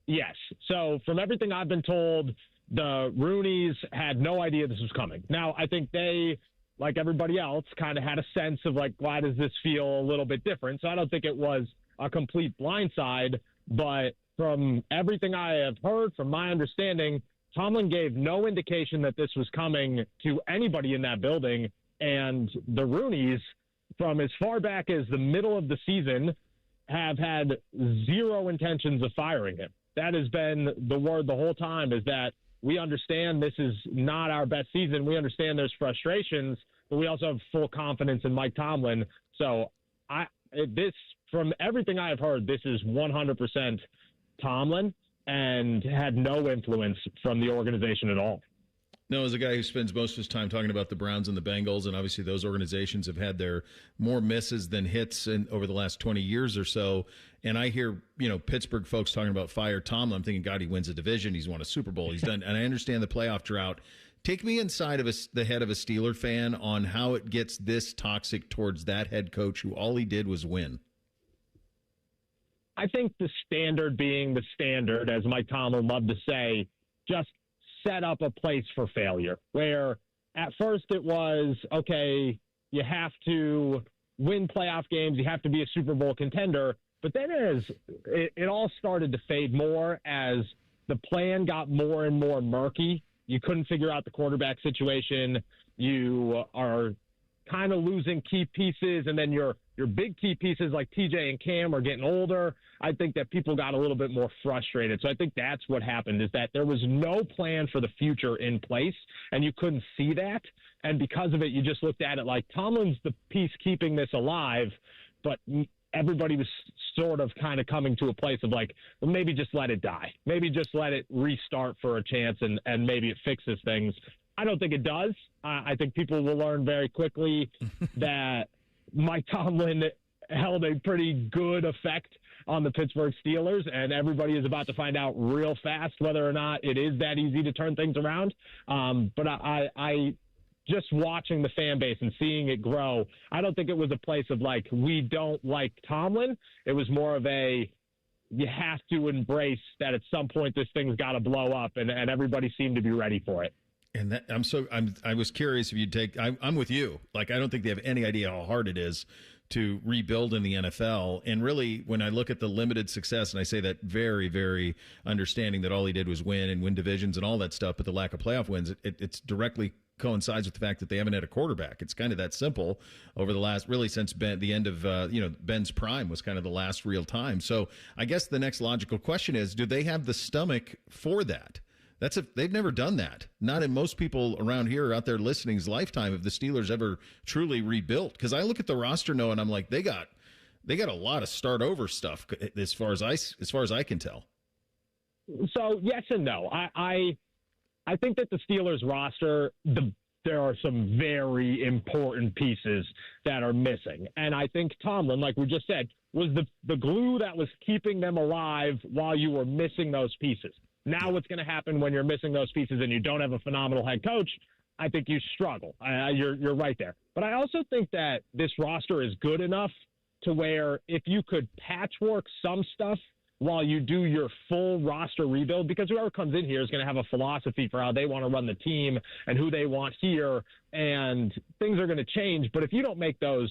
Yes. So from everything I've been told, the Rooneys had no idea this was coming. Now, I think they, like everybody else, kind of had a sense of like, why does this feel a little bit different? So I don't think it was a complete blindside. But from everything I have heard, from my understanding, Tomlin gave no indication that this was coming to anybody in that building. And the Rooneys, from as far back as the middle of the season, have had zero intentions of firing him. That has been the word the whole time, is that we understand this is not our best season. We understand there's frustrations, but we also have full confidence in Mike Tomlin. So from everything I have heard, this is 100% Tomlin and had no influence from the organization at all. No, as a guy who spends most of his time talking about the Browns and the Bengals, and obviously those organizations have had their more misses than hits over the last 20 years or so. And I hear, Pittsburgh folks talking about fire Tomlin. I'm thinking, God, he wins a division. He's won a Super Bowl. He's done. And I understand the playoff drought. Take me inside of the head of a Steeler fan on how it gets this toxic towards that head coach who all he did was win. I think the standard being the standard, as Mike Tomlin loved to say, just set up a place for failure, where at first it was, okay, you have to win playoff games, you have to be a Super Bowl contender. But then as it all started to fade more as the plan got more and more murky, you couldn't figure out the quarterback situation. You are kind of losing key pieces, and then your big key pieces like TJ and Cam are getting older. I think that people got a little bit more frustrated. So I think that's what happened, is that there was no plan for the future in place, and you couldn't see that. And because of it, you just looked at it like Tomlin's the piece keeping this alive, but everybody was sort of kind of coming to a place of like, well, maybe just let it die. Maybe just let it restart for a chance, and maybe it fixes things. I don't think it does. I think people will learn very quickly that Mike Tomlin held a pretty good effect on the Pittsburgh Steelers, and everybody is about to find out real fast whether or not it is that easy to turn things around. But I just watching the fan base and seeing it grow, I don't think it was a place of like, we don't like Tomlin. It was more of a, you have to embrace that at some point this thing's got to blow up, and everybody seemed to be ready for it. And I was curious if you'd I'm with you. Like, I don't think they have any idea how hard it is to rebuild in the NFL. And really, when I look at the limited success, and I say that very, very understanding that all he did was win divisions and all that stuff, but the lack of playoff wins, it's directly coincides with the fact that they haven't had a quarterback. It's kind of that simple over the last, really since the end of, Ben's prime was kind of the last real time. So I guess the next logical question is, do they have the stomach for that? They've never done that. Not in most people around here out there listening's lifetime have the Steelers ever truly rebuilt. Because I look at the roster, Noah, and I'm like, they got a lot of start over stuff as far as I can tell. So yes and no. I think that the Steelers roster, there are some very important pieces that are missing, and I think Tomlin, like we just said, was the glue that was keeping them alive while you were missing those pieces. Now what's going to happen when you're missing those pieces and you don't have a phenomenal head coach? I think you struggle. You're right there. But I also think that this roster is good enough to where if you could patchwork some stuff while you do your full roster rebuild, because whoever comes in here is going to have a philosophy for how they want to run the team and who they want here, and things are going to change. But if you don't make those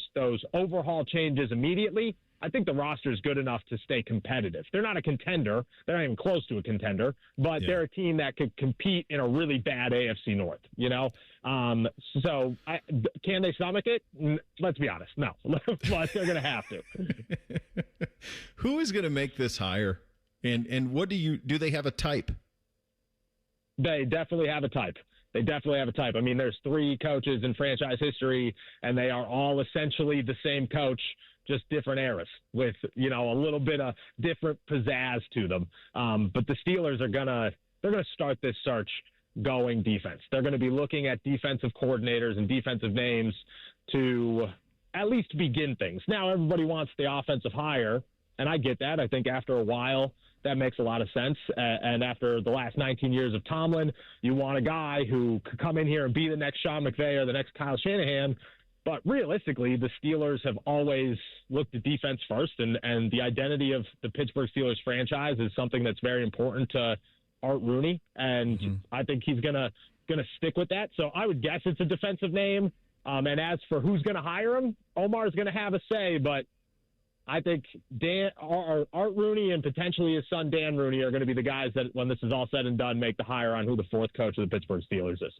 overhaul changes immediately, I think the roster is good enough to stay competitive. They're not a contender. They're not even close to a contender, but they're a team that could compete in a really bad AFC North, So can they stomach it? Let's be honest. No, but they're going to have to. Who is going to make this hire? And what do they have a type? They definitely have a type. They definitely have a type. I mean, there's 3 coaches in franchise history, and they are all essentially the same coach, just different eras with, a little bit of different pizzazz to them. But the Steelers they're gonna start this search going defense. They're going to be looking at defensive coordinators and defensive names to at least begin things. Now, everybody wants the offensive hire, and I get that. I think after a while, that makes a lot of sense. And after the last 19 years of Tomlin, you want a guy who could come in here and be the next Sean McVay or the next Kyle Shanahan. But realistically, the Steelers have always looked at defense first, and the identity of the Pittsburgh Steelers franchise is something that's very important to Art Rooney, and I think he's gonna stick with that. So I would guess it's a defensive name. And as for who's going to hire him, Omar's going to have a say, but I think Art Rooney and potentially his son Dan Rooney are going to be the guys that, when this is all said and done, make the hire on who the 4th coach of the Pittsburgh Steelers is.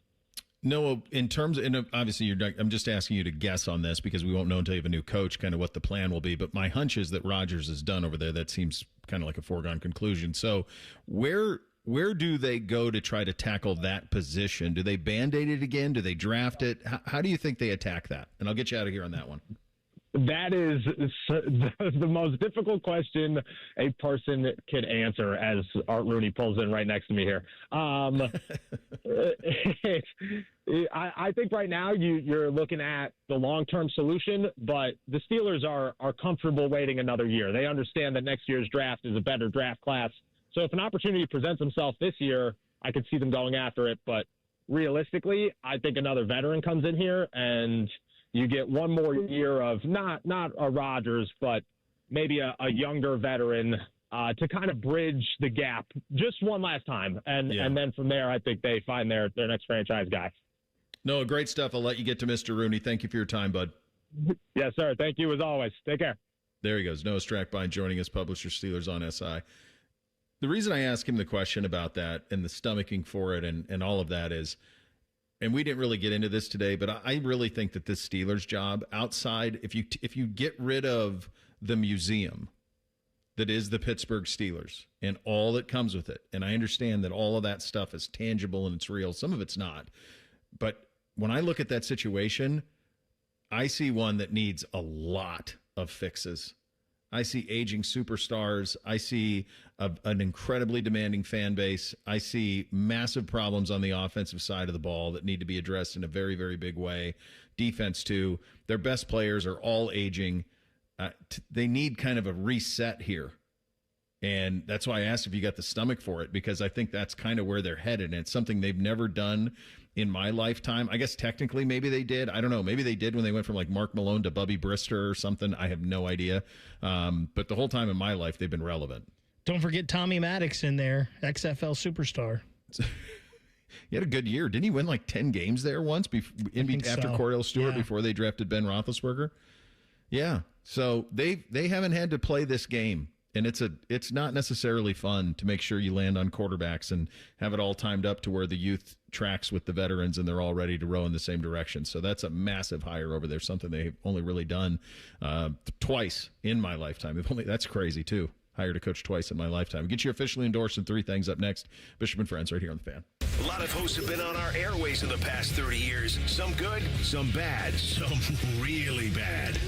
Noah, obviously I'm just asking you to guess on this because we won't know until you have a new coach kind of what the plan will be. But my hunch is that Rodgers is done over there. That seems kind of like a foregone conclusion. So where do they go to try to tackle that position? Do they Band-Aid it again? Do they draft it? How do you think they attack that? And I'll get you out of here on that one. That is the most difficult question a person could answer as Art Rooney pulls in right next to me here. I think right now you're looking at the long-term solution, but the Steelers are comfortable waiting another year. They understand that next year's draft is a better draft class. So if an opportunity presents itself this year, I could see them going after it. But realistically, I think another veteran comes in here and you get one more year of not a Rodgers, but maybe a younger veteran to kind of bridge the gap just one last time. And then from there, I think they find their next franchise guy. No, great stuff. I'll let you get to Mr. Rooney. Thank you for your time, bud. Yes, sir. Thank you as always. Take care. There he goes. Noah Strackbein joining us, publisher Steelers on SI. The reason I ask him the question about that and the stomaching for it and all of that is, and we didn't really get into this today, but I really think that this Steelers job outside, if you get rid of the museum that is the Pittsburgh Steelers and all that comes with it, and I understand that all of that stuff is tangible and it's real. Some of it's not. But when I look at that situation, I see one that needs a lot of fixes. I see aging superstars. I see an incredibly demanding fan base. I see massive problems on the offensive side of the ball that need to be addressed in a very, very big way. Defense, too. Their best players are all aging. They need kind of a reset here. And that's why I asked if you got the stomach for it, because I think that's kind of where they're headed. And it's something they've never done in my lifetime. I guess technically maybe they did. I don't know. Maybe they did when they went from like Mark Malone to Bubby Brister or something. I have no idea. But the whole time in my life, they've been relevant. Don't forget Tommy Maddox in there, XFL superstar. He had a good year. Didn't he win like 10 games there once after Cordell Stewart before they drafted Ben Roethlisberger? Yeah. So they haven't had to play this game. And it's not necessarily fun to make sure you land on quarterbacks and have it all timed up to where the youth tracks with the veterans and they're all ready to row in the same direction. So that's a massive hire over there, something they've only really done twice in my lifetime. That's crazy, too. Hired a coach twice in my lifetime. Get you officially endorsed in 3 things up next. Bishop and Friends right here on The Fan. A lot of hosts have been on our airways in the past 30 years. Some good, some bad, some really bad.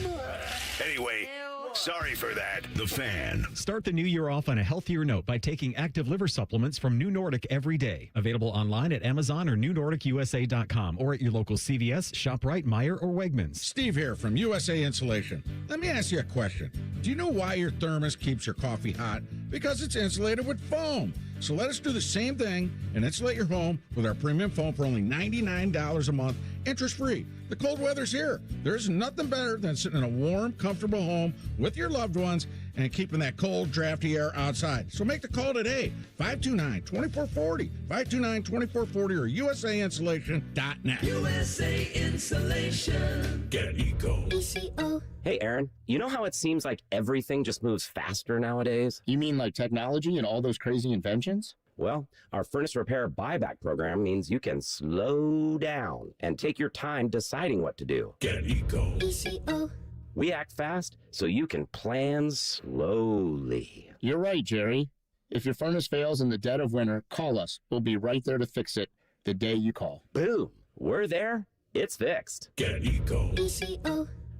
Anyway, sorry for that. The Fan. Start the new year off on a healthier note by taking active liver supplements from New Nordic every day. Available online at Amazon or NewNordicUSA.com or at your local CVS, ShopRite, Meijer, or Wegmans. Steve here from USA Insulation. Let me ask you a question. Do you know why your thermos keeps your coffee hot? Because it's insulated with foam. So let us do the same thing and insulate your home with our premium foam for only $99 a month, interest-free. The cold weather's here. There's nothing better than sitting in a warm, comfortable home with your loved ones and keeping that cold, drafty air outside. So make the call today, 529-2440, 529-2440 or USAinsulation.net. USA Insulation. Get eco. ECO. Hey, Aaron, you know how it seems like everything just moves faster nowadays? You mean like technology and all those crazy inventions? Well, our furnace repair buyback program means you can slow down and take your time deciding what to do. Get eco. ECO. We act fast so you can plan slowly. You're right, Jerry. If your furnace fails in the dead of winter, call us. We'll be right there to fix it the day you call. Boom. We're there. It's fixed. Get Eco.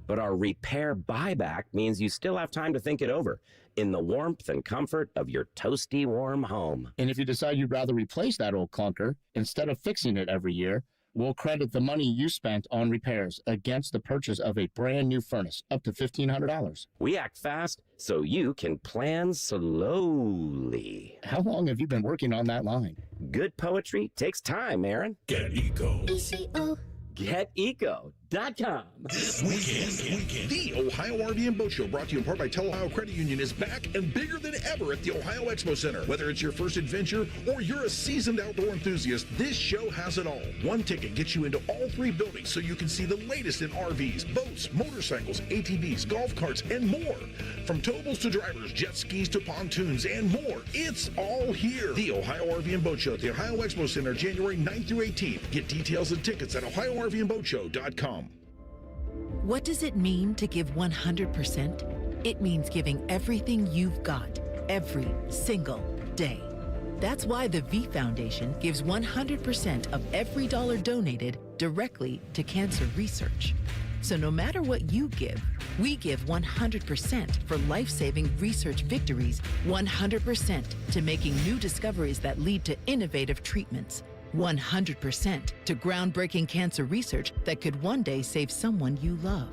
But our repair buyback means you still have time to think it over in the warmth and comfort of your toasty warm home. And if you decide you'd rather replace that old clunker, instead of fixing it every year, we'll credit the money you spent on repairs against the purchase of a brand new furnace, up to $1,500. We act fast so you can plan slowly. How long have you been working on that line? Good poetry takes time, Aaron. Get Eco. GetEco.com. This weekend, the Ohio RV and Boat Show, brought to you in part by Ohio Credit Union, is back and bigger than ever at the Ohio Expo Center. Whether it's your first adventure or you're a seasoned outdoor enthusiast, this show has it all. One ticket gets you into all three buildings so you can see the latest in RVs, boats, motorcycles, ATVs, golf carts, and more. From towables to drivers, jet skis to pontoons, and more. It's all here. The Ohio RV and Boat Show at the Ohio Expo Center, January 9th through 18th. Get details and tickets at OhioRVandBoatShow.com. What does it mean to give 100%? It means giving everything you've got, every single day. That's why the V Foundation gives 100% of every dollar donated directly to cancer research. So no matter what you give, we give 100% for life-saving research victories, 100% to making new discoveries that lead to innovative treatments, 100% to groundbreaking cancer research that could one day save someone you love.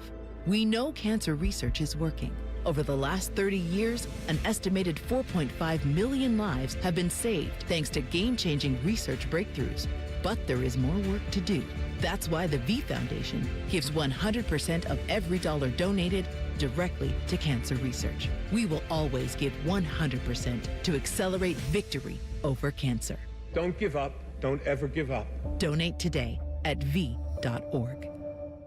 We know cancer research is working. Over the last 30 years, an estimated 4.5 million lives have been saved thanks to game-changing research breakthroughs. But there is more work to do. That's why the V Foundation gives 100% of every dollar donated directly to cancer research. We will always give 100% to accelerate victory over cancer. Don't give up. Don't ever give up. Donate today at v.org.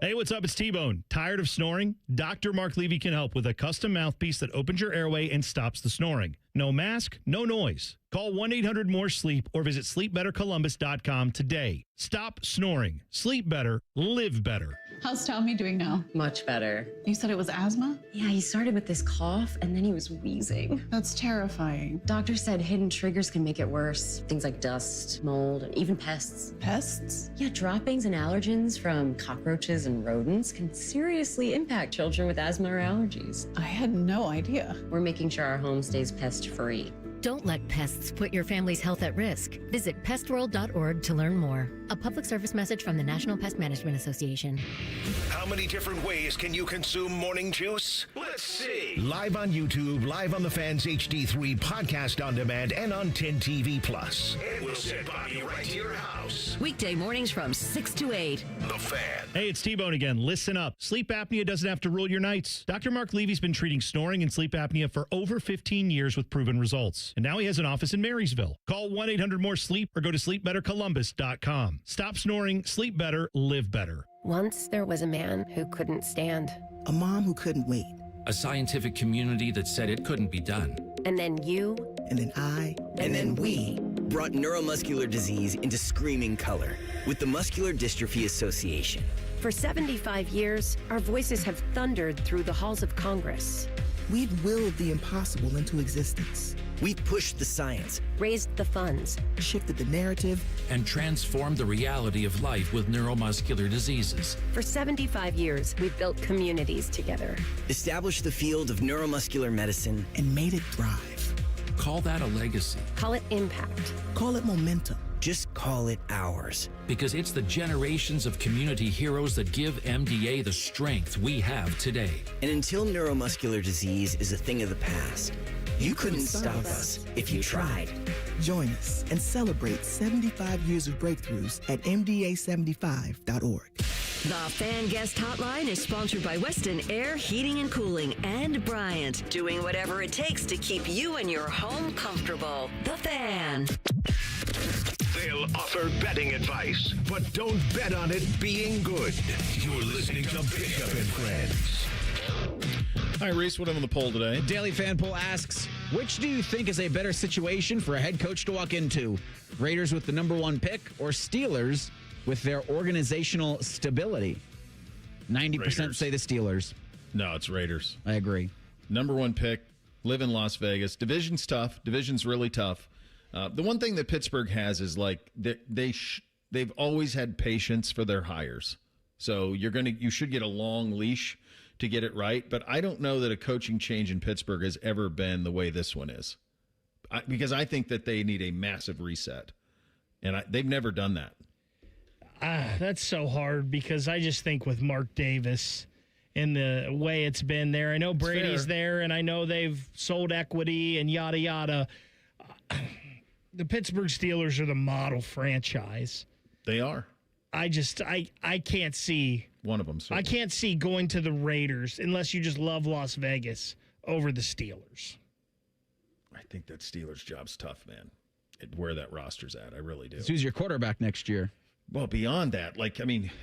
Hey, what's up? It's T-Bone. Tired of snoring? Dr. Mark Levy can help with a custom mouthpiece that opens your airway and stops the snoring. No mask, no noise. Call 1-800-MORE-SLEEP or visit sleepbettercolumbus.com today. Stop snoring. Sleep better. Live better. How's Tommy doing now? Much better. You said it was asthma? Yeah, he started with this cough and then he was wheezing. That's terrifying. Doctor said hidden triggers can make it worse. Things like dust, mold, and even pests. Pests? Yeah, droppings and allergens from cockroaches and rodents can seriously impact children with asthma or allergies. I had no idea. We're making sure our home stays pest-free. Don't let pests put your family's health at risk. Visit pestworld.org to learn more. A public service message from the National Pest Management Association. How many different ways can you consume morning juice? Let's see. Live on YouTube, live on the Fans HD3, podcast on demand, and on 10 TV Plus. And we'll send Bobby right to your house. Weekday mornings from 6 to 8. The Fan. Hey, it's T-Bone again. Listen up. Sleep apnea doesn't have to rule your nights. Dr. Mark Levy's been treating snoring and sleep apnea for over 15 years with proven results. And now he has an office in Marysville. Call 1-800-MORE-SLEEP or go to sleepbettercolumbus.com. Stop snoring, sleep better, live better. Once there was a man who couldn't stand. A mom who couldn't wait. A scientific community that said it couldn't be done. And then you. And then I. And then we brought neuromuscular disease into screaming color with the Muscular Dystrophy Association. For 75 years, our voices have thundered through the halls of Congress. We've willed the impossible into existence. We've pushed the science, raised the funds, shifted the narrative, and transformed the reality of life with neuromuscular diseases. For 75 years, we've built communities together, established the field of neuromuscular medicine, and made it thrive. Call that a legacy. Call it impact. Call it momentum. Just call it ours. Because it's the generations of community heroes that give MDA the strength we have today. And until neuromuscular disease is a thing of the past, you couldn't stop us if you tried. Join us and celebrate 75 years of breakthroughs at MDA75.org. The Fan Guest Hotline is sponsored by Weston Air Heating and Cooling and Bryant, doing whatever it takes to keep you and your home comfortable. The Fan. They'll offer betting advice, but don't bet on it being good. You're listening to Bishop and Friends. All right, Reese, what on the poll today? Daily Fan Poll asks, which do you think is a better situation for a head coach to walk into? Raiders with the number one pick or Steelers with their organizational stability? 90% Raiders. say the Steelers. No, it's Raiders. I agree. Number one pick, live in Las Vegas. Division's tough. Division's really tough. The one thing that Pittsburgh has is like they've always had patience for their hires. So you should get a long leash to get it right. But I don't know that a coaching change in Pittsburgh has ever been the way this one is, because I think that they need a massive reset, and they've never done that. That's so hard because I just think with Mark Davis and the way it's been there, I know Brady's there, and I know they've sold equity and yada yada. The Pittsburgh Steelers are the model franchise. They are. I can't see one of them. Certainly. I can't see going to the Raiders unless you just love Las Vegas over the Steelers. I think that Steelers job's tough, man. Where that roster's at, I really do. So who's your quarterback next year? Well, beyond that,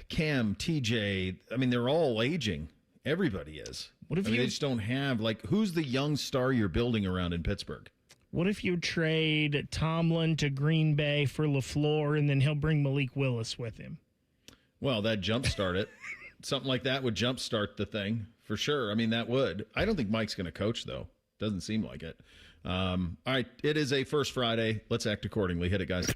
Cam, TJ, they're all aging. Everybody is. What if they just don't have who's the young star you're building around in Pittsburgh? What if you trade Tomlin to Green Bay for LaFleur, and then he'll bring Malik Willis with him? Well, that'd jumpstart it. Something like that would jumpstart the thing for sure. That would. I don't think Mike's going to coach, though. Doesn't seem like it. All right, it is a First Friday. Let's act accordingly. Hit it, guys.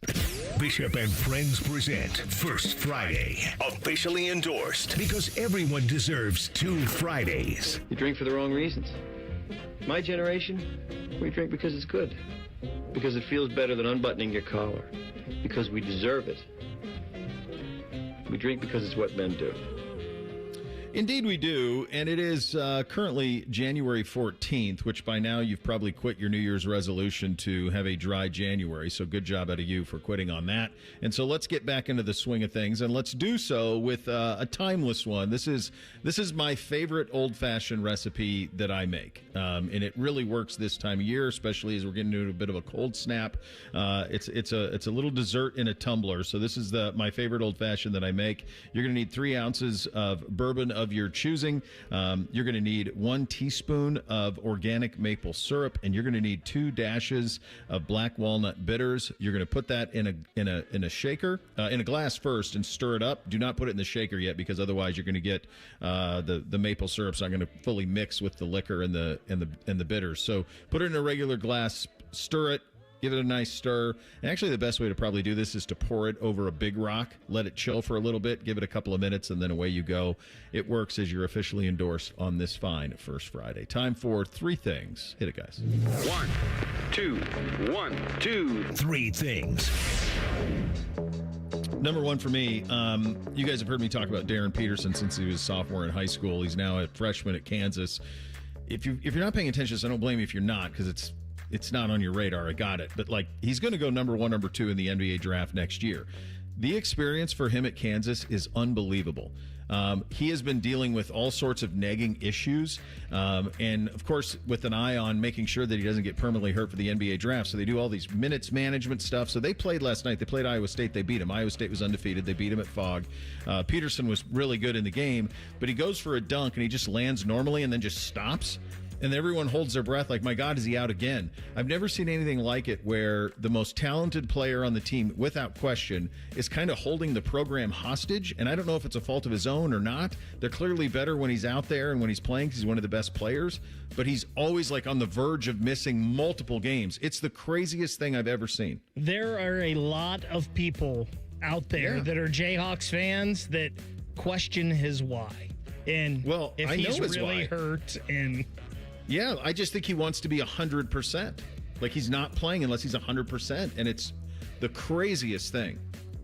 Bishop and Friends present First Friday. Officially endorsed because everyone deserves 2 Fridays. You drink for the wrong reasons. My generation, we drink because it's good. Because it feels better than unbuttoning your collar. Because we deserve it. We drink because it's what men do. Indeed we do, and it is currently January 14th, which by now you've probably quit your New Year's resolution to have a dry January, so good job out of you for quitting on that. And so let's get back into the swing of things, and let's do so with a timeless one. This is my favorite old-fashioned recipe that I make, and it really works this time of year, especially as we're getting into a bit of a cold snap. It's a little dessert in a tumbler, so this is my favorite old-fashioned that I make. You're going to need 3 ounces of bourbon of your choosing. You're going to need 1 teaspoon of organic maple syrup, and you're going to need 2 dashes of black walnut bitters. You're going to put that in a shaker, in a glass first, and stir it up. Do not put it in the shaker yet, because otherwise you're going to get the maple syrup's not going to fully mix with the liquor and the bitters. So put it in a regular glass, stir it. Give it a nice stir. And actually, the best way to probably do this is to pour it over a big rock, let it chill for a little bit, give it a couple of minutes, and then away you go. It works as you're officially endorsed on this fine First Friday. Time for 3 things. Hit it, guys. 1, 2, 1, 2, 3 things. Number 1 for me, you guys have heard me talk about Darren Peterson since he was a sophomore in high school. He's now a freshman at Kansas. If you're not paying attention, so I don't blame you if you're not, because it's not on your radar. I got it. But he's going to go number 1, number 2 in the NBA draft next year. The experience for him at Kansas is unbelievable. He has been dealing with all sorts of nagging issues. And of course, with an eye on making sure that he doesn't get permanently hurt for the NBA draft. So they do all these minutes management stuff. So they played last night. They played Iowa State. They beat him. Iowa State was undefeated. They beat him at Fogg. Peterson was really good in the game, but he goes for a dunk and he just lands normally and then just stops. And everyone holds their breath like, my God, is he out again? I've never seen anything like it, where the most talented player on the team, without question, is kind of holding the program hostage. And I don't know if it's a fault of his own or not. They're clearly better when he's out there and when he's playing, because he's one of the best players. But he's always on the verge of missing multiple games. It's the craziest thing I've ever seen. There are a lot of people out there that are Jayhawks fans that question his why. And if he's really hurt and... Yeah, I just think he wants to be 100%. He's not playing unless he's 100%, and it's the craziest thing.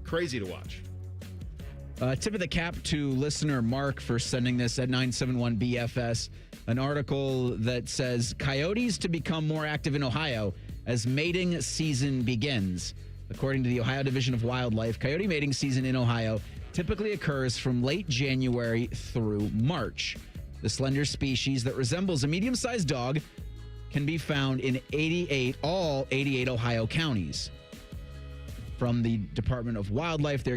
Crazy to watch. Tip of the cap to listener Mark for sending this at 971BFS, an article that says coyotes to become more active in Ohio as mating season begins. According to the Ohio Division of Wildlife, coyote mating season in Ohio typically occurs from late January through March. The slender species that resembles a medium-sized dog can be found in all 88 Ohio counties. From the Department of Wildlife, they're